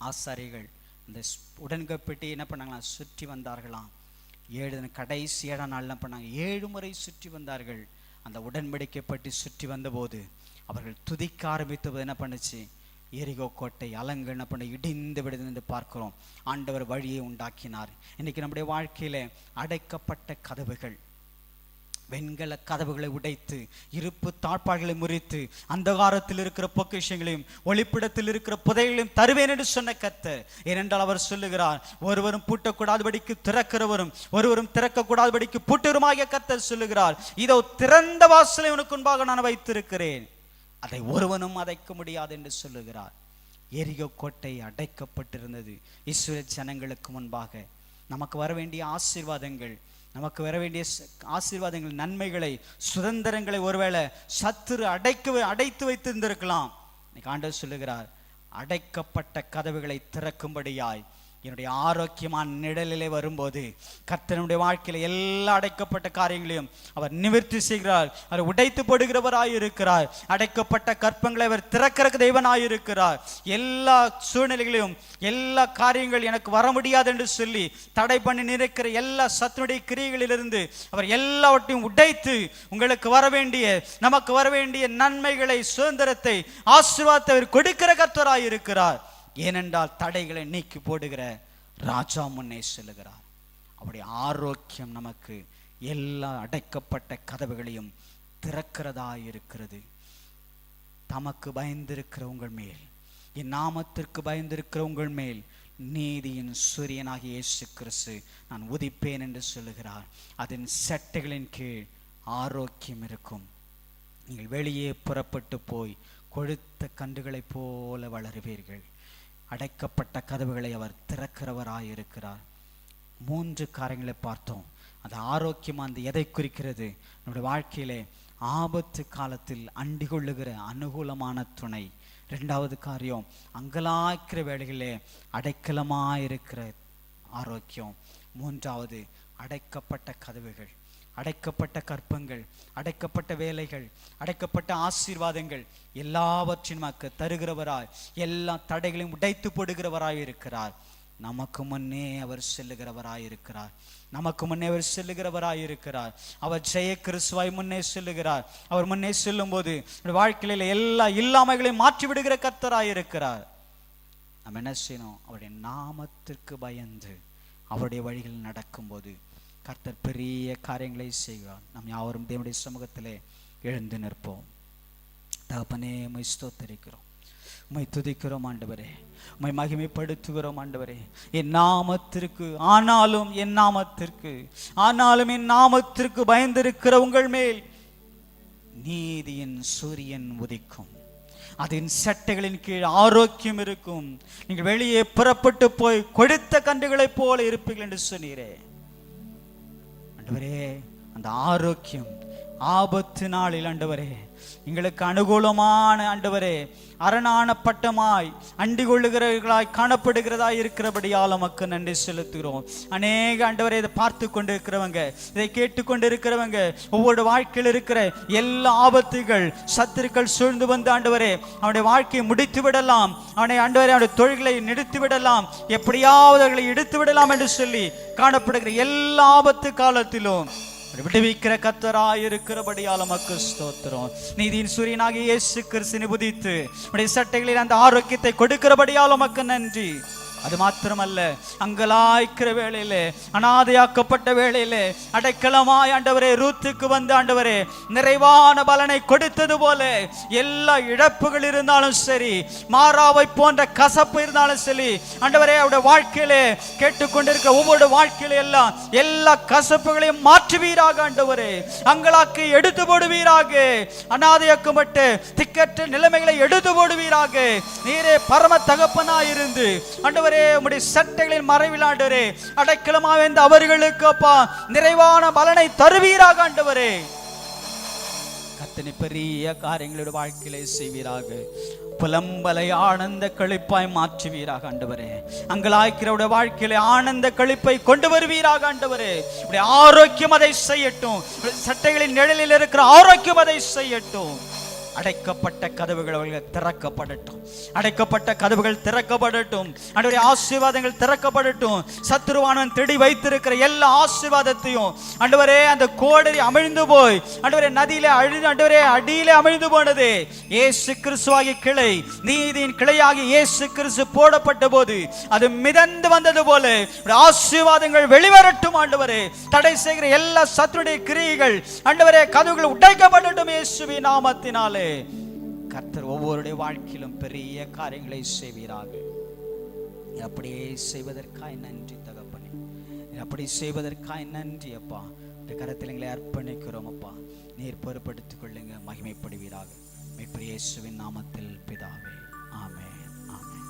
ஆசாரிகள் இந்த உடன்படிக்கை என்ன பண்ணாங்களா? சுற்றி வந்தார்களாம். 7 கடைசி 7ஆம் நாள் என்ன பண்ணாங்க? 7 முறை சுற்றி வந்தார்கள். அந்த உடன்படிக்கை பற்றி சுற்றி வந்தபோது அவர்கள் துதிக்க ஆரம்பித்தபோது என்ன பண்ணுச்சு? எரிகோ கோட்டை அலங்கு என்ன பண்ண இடிந்து விடுது என்று பார்க்கிறோம். ஆண்டவர் வழியை உண்டாக்கினார். இன்னைக்கு நம்முடைய வாழ்க்கையில அடைக்கப்பட்ட கதவுகள், வெண்கல கதவுகளை உடைத்து, இருப்பு தாழ்பாடுகளை முறித்து, அந்தகாரத்தில் இருக்கிற பொக்கிஷங்களையும் ஒளிப்பிடத்தில் இருக்கிற புதைகளையும் தருவேன் என்று சொன்ன கர்த்தர். ஏனென்றால் அவர் சொல்லுகிறார், ஒருவரும் பூட்டக்கூடாதபடிக்கு திறக்கிறவரும் ஒருவரும் திறக்கக்கூடாதபடிக்கு பூட்டுவருமாகிய கர்த்தர் சொல்லுகிறார், இதோ திறந்த வாசலை உனக்கு முன்பாக நான் வைத்திருக்கிறேன், அதை ஒருவனும் அடைக்க முடியாது என்று சொல்லுகிறார். எரிகோ கோட்டை அடைக்கப்பட்டிருந்தது. இஸ்ரவேல் ஜனங்களுக்கு முன்பாக நமக்கு வர வேண்டிய ஆசீர்வாதங்கள், நமக்கு வர வேண்டிய ஆசீர்வாதங்கள், நன்மைகளை, சுதந்திரங்களை ஒருவேளை சத்துரு அடைத்து வைத்திருந்திருக்கலாம். இன்னைக்கு ஆண்டவர் சொல்லுகிறார், அடைக்கப்பட்ட கதவுகளை திறக்கும்படியாய் என்னுடைய ஆரோக்கியமான நிழலிலே வரும்போது கர்த்தனுடைய வாழ்க்கையில எல்லா அடைக்கப்பட்ட காரியங்களையும் அவர் நிவர்த்தி செய்கிறார். அவர் உடைத்து போடுகிறவராய் இருக்கிறார். அடைக்கப்பட்ட கற்பங்களை அவர் திறக்கிற தெய்வனாய் இருக்கிறார். எல்லா சூழ்நிலைகளையும் எல்லா காரியங்கள் எனக்கு வர முடியாது என்று சொல்லி தடை பண்ணி நிற்கிற எல்லா சத்துடைய கிரியைகளிலிருந்து அவர் எல்லாவற்றையும் உடைத்து உங்களுக்கு வர வேண்டிய நமக்கு வர வேண்டிய நன்மைகளை சுதந்திரத்தை ஆசீர்வாதத்தை அவர் கொடுக்கிற கர்த்தராய் இருக்கிறார். ஏனென்றால் தடைகளை நீக்கி போடுகிற ராஜா முன்னே செல்லுகிறார். அவருடைய ஆரோக்கியம் நமக்கு எல்லா அடைக்கப்பட்ட கதவுகளையும் திறக்கிறதா இருக்கிறது. தமக்கு பயந்திருக்கிற உங்கள் மேல், என் நாமத்திற்கு பயந்திருக்கிற உங்கள் மேல் நீதியின் சூரியனாகிய இயேசு கிறிஸ்து நான் உதிப்பேன் என்று சொல்லுகிறார். அதன் சட்டைகளின் கீழ் ஆரோக்கியம் இருக்கும். நீங்கள் வெளியே புறப்பட்டு போய் கொழுத்த கன்றுகளைப் போல வளருவீர்கள். அடைக்கப்பட்ட கதவுகளை அவர் திறக்கிறவராயிருக்கிறார். 3 காரியங்களை பார்த்தோம். அந்த ஆரோக்கியம் அந்த எதை குறிக்கிறது? நம்முடைய வாழ்க்கையிலே ஆபத்து காலத்தில் அண்டிகொள்ளுகிற அனுகூலமான துணை. 2வது காரியம் அங்கலாய்க்கிற வேளைகளிலே அடைக்கலமாயிருக்கிற ஆரோக்கியம். 3வது அடைக்கப்பட்ட கதவுகள், அடைக்கப்பட்ட கற்பங்கள், அடைக்கப்பட்ட வேலைகள், அடைக்கப்பட்ட ஆசீர்வாதங்கள் எல்லாவற்றையும் நமக்கு தருகிறவராய், எல்லா தடைகளையும் உடைத்து போடுகிறவராய் இருக்கிறார். நமக்கு முன்னே அவர் செல்லுகிறவராய் இருக்கிறார். நமக்கு முன்னே அவர் செல்லுகிறவராய் இருக்கிறார். அவர் ஜெய கிறிஸ்துவாய் முன்னே செல்லுகிறார். அவர் முன்னே செல்லும் போது வாழ்க்கையில எல்லா இல்லாமைகளையும் மாற்றி விடுகிற கர்த்தராய் இருக்கிறார். நம்ம என்ன செய்யணும்? அவருடைய நாமத்திற்கு பயந்து அவருடைய வழிகள் நடக்கும்போது கர்த்தர் பெரிய காரியங்களை செய்வார். நாம் யாவரும் தேவனுடைய சமூகத்திலே எழுந்து நிற்போம். தகப்பனே, உம்மை ஸ்தோத்திரிக்கிறோம், உம்மை துதிக்கிறோம் ஆண்டவரே, உம்மை மகிமைப்படுத்துகிறோம் ஆண்டவரே. என் நாமத்திற்கு ஆனாலும் என் நாமத்திற்கு பயந்திருக்கிற உங்கள் மேல் நீதியின் சூரியன் உதிக்கும். அதன் சட்டைகளின் கீழ் ஆரோக்கியம் இருக்கும். நீங்கள் வெளியே புறப்பட்டு போய் கொழுத்த கன்றுகளைப் போல இருப்பீர்கள் என்று சொன்னீரே ஆண்டவரே. அந்த ஆரோக்கியம் ஆபத்து நாளில் ஆண்டவரே எங்களுக்கு அனுகூலமான ஆண்டவரே அரணான பட்டமாய் அண்டிக் கொள்ளுகிறவர்களாய் காணப்படுகிறதாய் இருக்கிறபடியால் நமக்கு நன்றி செலுத்துகிறோம். அநேக ஆண்டவரே இதை பார்த்து கொண்டு இருக்கிறவங்க, இதை கேட்டுக்கொண்டு இருக்கிறவங்க, ஒவ்வொரு வாழ்க்கையில் இருக்கிற எல்லா ஆபத்துகள் சத்துருக்கள் சூழ்ந்து வந்து ஆண்டவரே அவனுடைய வாழ்க்கையை முடித்து விடலாம், அவனை ஆண்டவரே அவனுடைய தொழில்களை நிறுத்தி விடலாம், எப்படியாவது அவர்களை எடுத்து விடலாம் என்று சொல்லி காணப்படுகிற எல்லா ஆபத்து காலத்திலும் விடுவிக்கிற கர்த்தராய் இருக்கிறபடியால் உமக்கு ஸ்தோத்திரம். நீதியின் சூரியனாகிய இயேசு கிறிஸ்து உதித்து உடைய சட்டைகளில் அந்த ஆரோக்கியத்தை கொடுக்கிறபடியால் உமக்கு நன்றி. அது மாத்திரமல்ல, அங்கலாய்க்கிற வேளையிலே, அனாதையாக்கப்பட்ட வேளையிலே அடைக்கலமாய் ஆண்டவரே ரூத்துக்கு வந்து ஆண்டவரே நிறைவான பலனை கொடுத்தது போல எல்லா இழப்புகள் இருந்தாலும் சரி, மாறாவை போன்ற கசப்பு இருந்தாலும் சரி ஆண்டவரே அவருடைய வாழ்க்கையிலே கேட்டுக்கொண்டிருக்க ஒவ்வொரு வாழ்க்கையில எல்லாம் எல்லா கசப்புகளையும் மாற்றுவீராக ஆண்டவரே. அங்கலாக்கு எடுத்து போடுவீராக. அனாதையாக்கப்பட்டு திக்கற்ற நிலைமைகளை எடுத்து போடுவீராக. நீரே பரம தகப்பனாயிருந்து ஆண்டவரே உம்முடைய சட்டைகளின் மறைவில் ஆண்டவரே அடைக்கலமாக இருந்த அவர்களுக்கு அப்பா நிறைவான பலனை தருவீராக ஆண்டவரே. கர்த்தர் பெரிய காரியங்களோட வாழ்க்கையிலே செய்வீராக. புலம்பலை ஆனந்த களிப்பாய் மாற்றுவீராக ஆண்டவரே. அங்கலாய்க்கிறவருடைய வாழ்க்கையிலே ஆனந்த களிப்பை கொண்டு வருவீராக ஆண்டவரே. உடைய ஆரோக்கியம் அதை செய்யட்டும். சட்டைகளின் நிழலில் இருக்கிற ஆரோக்கியம் அதை செய்யட்டும். அடைக்கப்பட்ட கதவுகள் அவர்கள் திறக்கப்படட்டும். அடைக்கப்பட்ட கதவுகள் திறக்கப்படட்டும். ஆண்டவரே ஆசீர்வாதங்கள் திறக்கப்படட்டும். சத்துருவானவன் தேடி வைத்திருக்கிற எல்லா ஆசீர்வாதத்தையும் ஆண்டவரே அந்த கோடரி அமிழ்ந்து போய் ஆண்டவரே நதியிலே ஆண்டவரே அடியிலே அமிழ்ந்து போனது. இயேசு கிறிஸ்துவாகிய கிளை, நீதியின் கிளையாகி இயேசு கிறிஸ்து போடப்பட்ட போது அது மிதந்து வந்தது போல ஆசீர்வாதங்கள் வெளிவரட்டும் ஆண்டவரே. தடை செய்கிற எல்லா சத்துருடைய கிரியைகள் ஆண்டவரே கதவுகள் உடைக்கப்படட்டும் இயேசுவின் நாமத்தினாலே. கர்த்தர் ஒவ்வொருடைய வாழ்க்கையிலும் பெரிய காரியங்களை செய்வீராக. அப்படியே செய்வதற்காய் நன்றி தகப்பனே. அப்படி செய்வதற்காய் நன்றி அப்பா. கரத்தில் எங்களை அர்ப்பணிக்கிறோம் அப்பா. நீர் பொறுப்படுத்திக் கொள்ளுங்க, மகிமைப்படுவீராக. மீட்பர் இயேசுவின் நாமத்தில் பிதாவே, ஆமென், ஆமென்.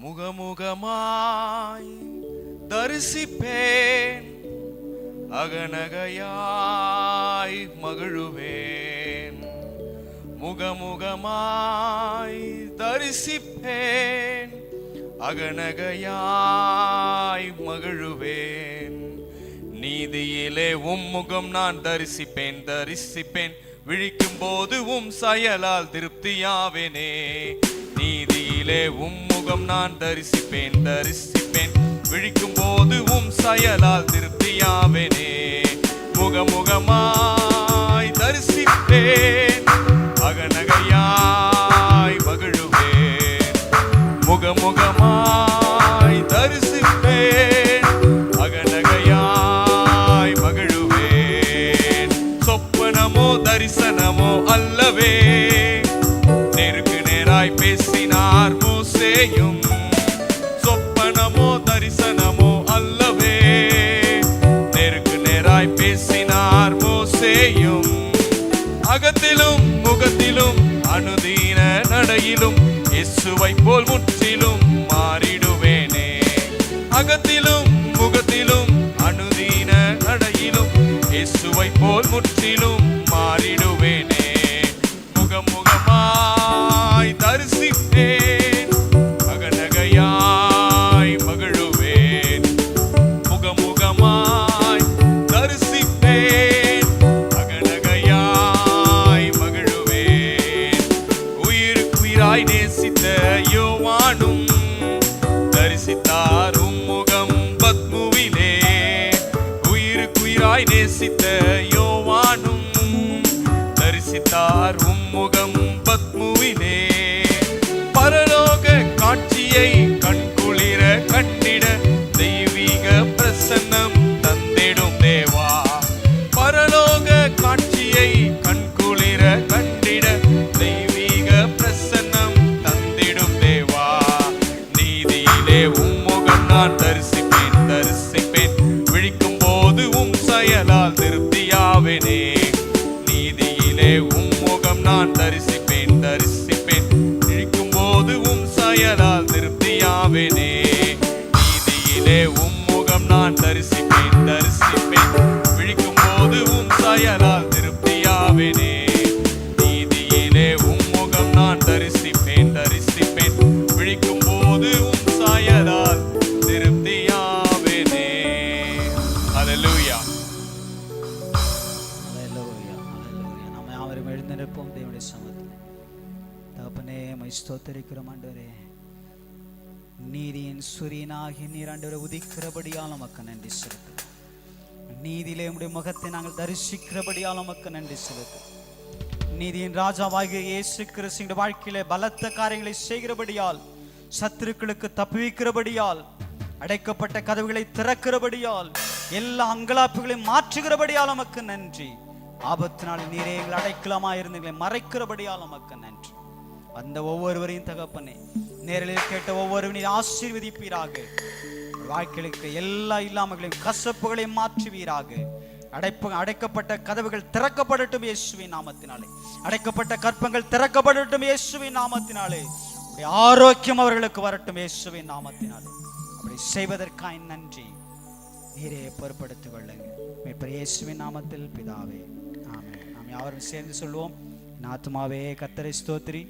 முகமுகமாய் தரிசிப்பேன், அகநகையாய் மகிழுவேன். முகமுகமாய் தரிசிப்பேன், அகநகையாய் மகிழுவேன். நீதியிலே முகம் நான் தரிசிப்பேன், தரிசிப்பேன். விழிக்கும் போது செயலால் திருப்தியாவேனே. நீதியிலே முகம் நான் தரிசிப்பேன், தரிசிப்பேன். விழிக்கும் போது செயலால் திருப்தியாவேனே. முகமுகமாய் தரிசிப்பேன், அகநகையாய் மகிழுவேன். முகமுகமாய் தரிசிப்பேன், அகநகையாய் மகிழுவேன். சொப்பனமோ தரிசனமோ அல்லவே, நேருக்கு நேராய் பேசினார் மோசேயும். சொப்பனமோ தரிசனமோ அல்லவே, நேருக்கு நேராய் பேசினார் மோசேயும். அகத்திலும் முகத்திலும் அனுதீன நடையிலும் இயேசுவை போல் முற்றிலும் மாறிடுவேனே. அகத்திலும் முகத்திலும் அனுதீன நடையிலும் இயேசுவை போல் முற்றிலும் மாறிடுவேனே. முகமுகமாய் தரிசிப்பேன், அகநகையாய் மகிழுவேன். முகமுகமாய் தரிசிப்பேன், அகநகையாய் மகிழுவேன். உயிருக்குயிராய் நேசித்த யோவானும் தரிசித்தார் முகம் பத்முவிலே. உயிருக்குயிராய் நேசித்த யோவானும் தரிசித்தார் முகம் பத்முவிலே. பரலோக காட்சியை கண்குளிர கண்டிட தெய்வீக பிரசன்னம் தந்திடும் தேவா. பரலோக காட்சியை கண்குளிர கண்டிட தெய்வீக பிரசன்னம் தந்திடும் தேவா. நீதியிலே முகம் நான் தரிசிப்பேன், தரிசிப்பேன். விழிக்கும் போது செயலால் திருப்தியாவேனே. நீதியிலே முகம் நான் தரிசிப்பேன், தரிசிப்பேன். விழிக்கும் போது செயலால் திருப்தியாவேனே. நீதியிலே முகம் நான் தரிசிப்பேன், தரிசிப்பேன். விழிக்கும் போது செயலால் திருப்தியாவேனே. நீதியிலே முகம் நான் தரிசிப்பேன், தரிசிப்பேன். விழிக்கும் போது செயலால் திருப்தியாவேனே. ஹல்லேலூயா. ஹல்லேலூயா, ஹல்லேலூயா. நாம் யாவரும் எழுந்திருப்போம் தேவனுடைய சமூகத்தில். தகப்பனே, உம்மை ஸ்தோத்திரிக்கிறோம் ஆண்டவரே. நீதியின் சூரியனாகிய நீர் ஆண்டவரே உதிக்கிறபடியால் நமக்கு நன்றி செலுத்தும். நீதியிலே உம்முடைய முகத்தை நாங்கள் தரிசிக்கிறபடியால் நமக்கு நன்றி செலுத்தும். நீதியின் ராஜாவாகிய இயேசு கிறிஸ்துவின் வாழ்க்கையிலே பலத்த காரியங்களை செய்கிறபடியால், சத்துருக்களுக்கு தப்புவிக்கிறபடியால், அடைக்கப்பட்ட கதவுகளை திறக்கிறபடியால், எல்லா அங்கலாப்புகளையும் மாற்றுகிறபடியால் நமக்கு நன்றி. ஆபத்து நாள் நீரே எங்கள் அடைக்கலமாயிருந்தீங்களை மறைக்கிறபடியால் நமக்கு நன்றி. வந்த ஒவ்வொருவரையும் தகப்பனே, நேரில் கேட்ட ஒவ்வொருவரையும் ஆசீர்வதிப்பீராக. வாழ்க்கைக்கு எல்லா இல்லாமங்களையும் கசப்புகளையும் மாற்றுவீராக. அடைக்கப்பட்ட கதவுகள் திறக்கப்படட்டும் இயேசுவின் நாமத்தினாலே. அடைக்கப்பட்ட கற்பங்கள் திறக்கப்படட்டும் இயேசுவின் நாமத்தினாலே. ஆரோக்கியம் அவர்களுக்கு வரட்டும் இயேசுவின் நாமத்தினாலே. அப்படி செய்வதற்காக நன்றி. நீரே பொறுப்படுத்திக் கொள்ளுங்க. மீட்பர் இயேசுவின் நாமத்தில் பிதாவே, ஆமென். நாம் யாவரும் சேர்ந்து சொல்வோம். என் ஆத்துமாவே கர்த்தரை ஸ்தோத்திரி,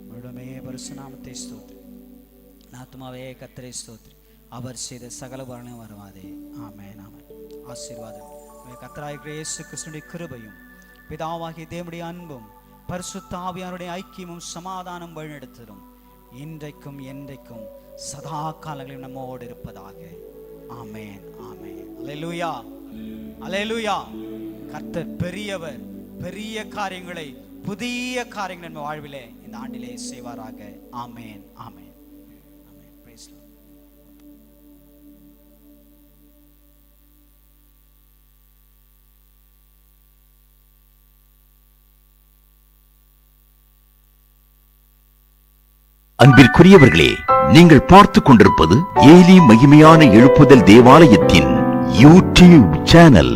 முழுமே பரிசுத்த நாமத்தை ஸ்தோத்திரி. என் ஆத்துமாவே கர்த்தரை ஸ்தோத்திரி, அவர் செய்த சகல உபகாரங்களையும் வருவாதே. ஆமென், ஆமென். ஆசீர்வாதம் கர்த்தராகிய இயேசு கிறிஸ்துவின் கிருபையும் பிதாவாகிய தேவனுடைய அன்பும் பரிசுத்த ஆவியானுடைய ஐக்கியமும் சமாதானம் வழிநடத்தும் இன்றைக்கும் என்றைக்கும் சதா காலங்களிலும் நம்மோடு இருப்பதாக. ஆமென், ஆமென். அல்லேலூயா, அல்லேலூயா. கர்த்தர் பெரியவர். பெரிய காரியங்களை, புதிய காரியங்கள் நம்ம வாழ்விலே இந்த ஆண்டிலே செய்வாராக. Amen, amen, amen. Praise the lord. அன்பிற்குரியவர்களே, நீங்கள் பார்த்துக் கொண்டிருப்பது ஏலி மகிமையான எழுப்புதல் தேவாலயத்தின் யூடியூப் சேனல்.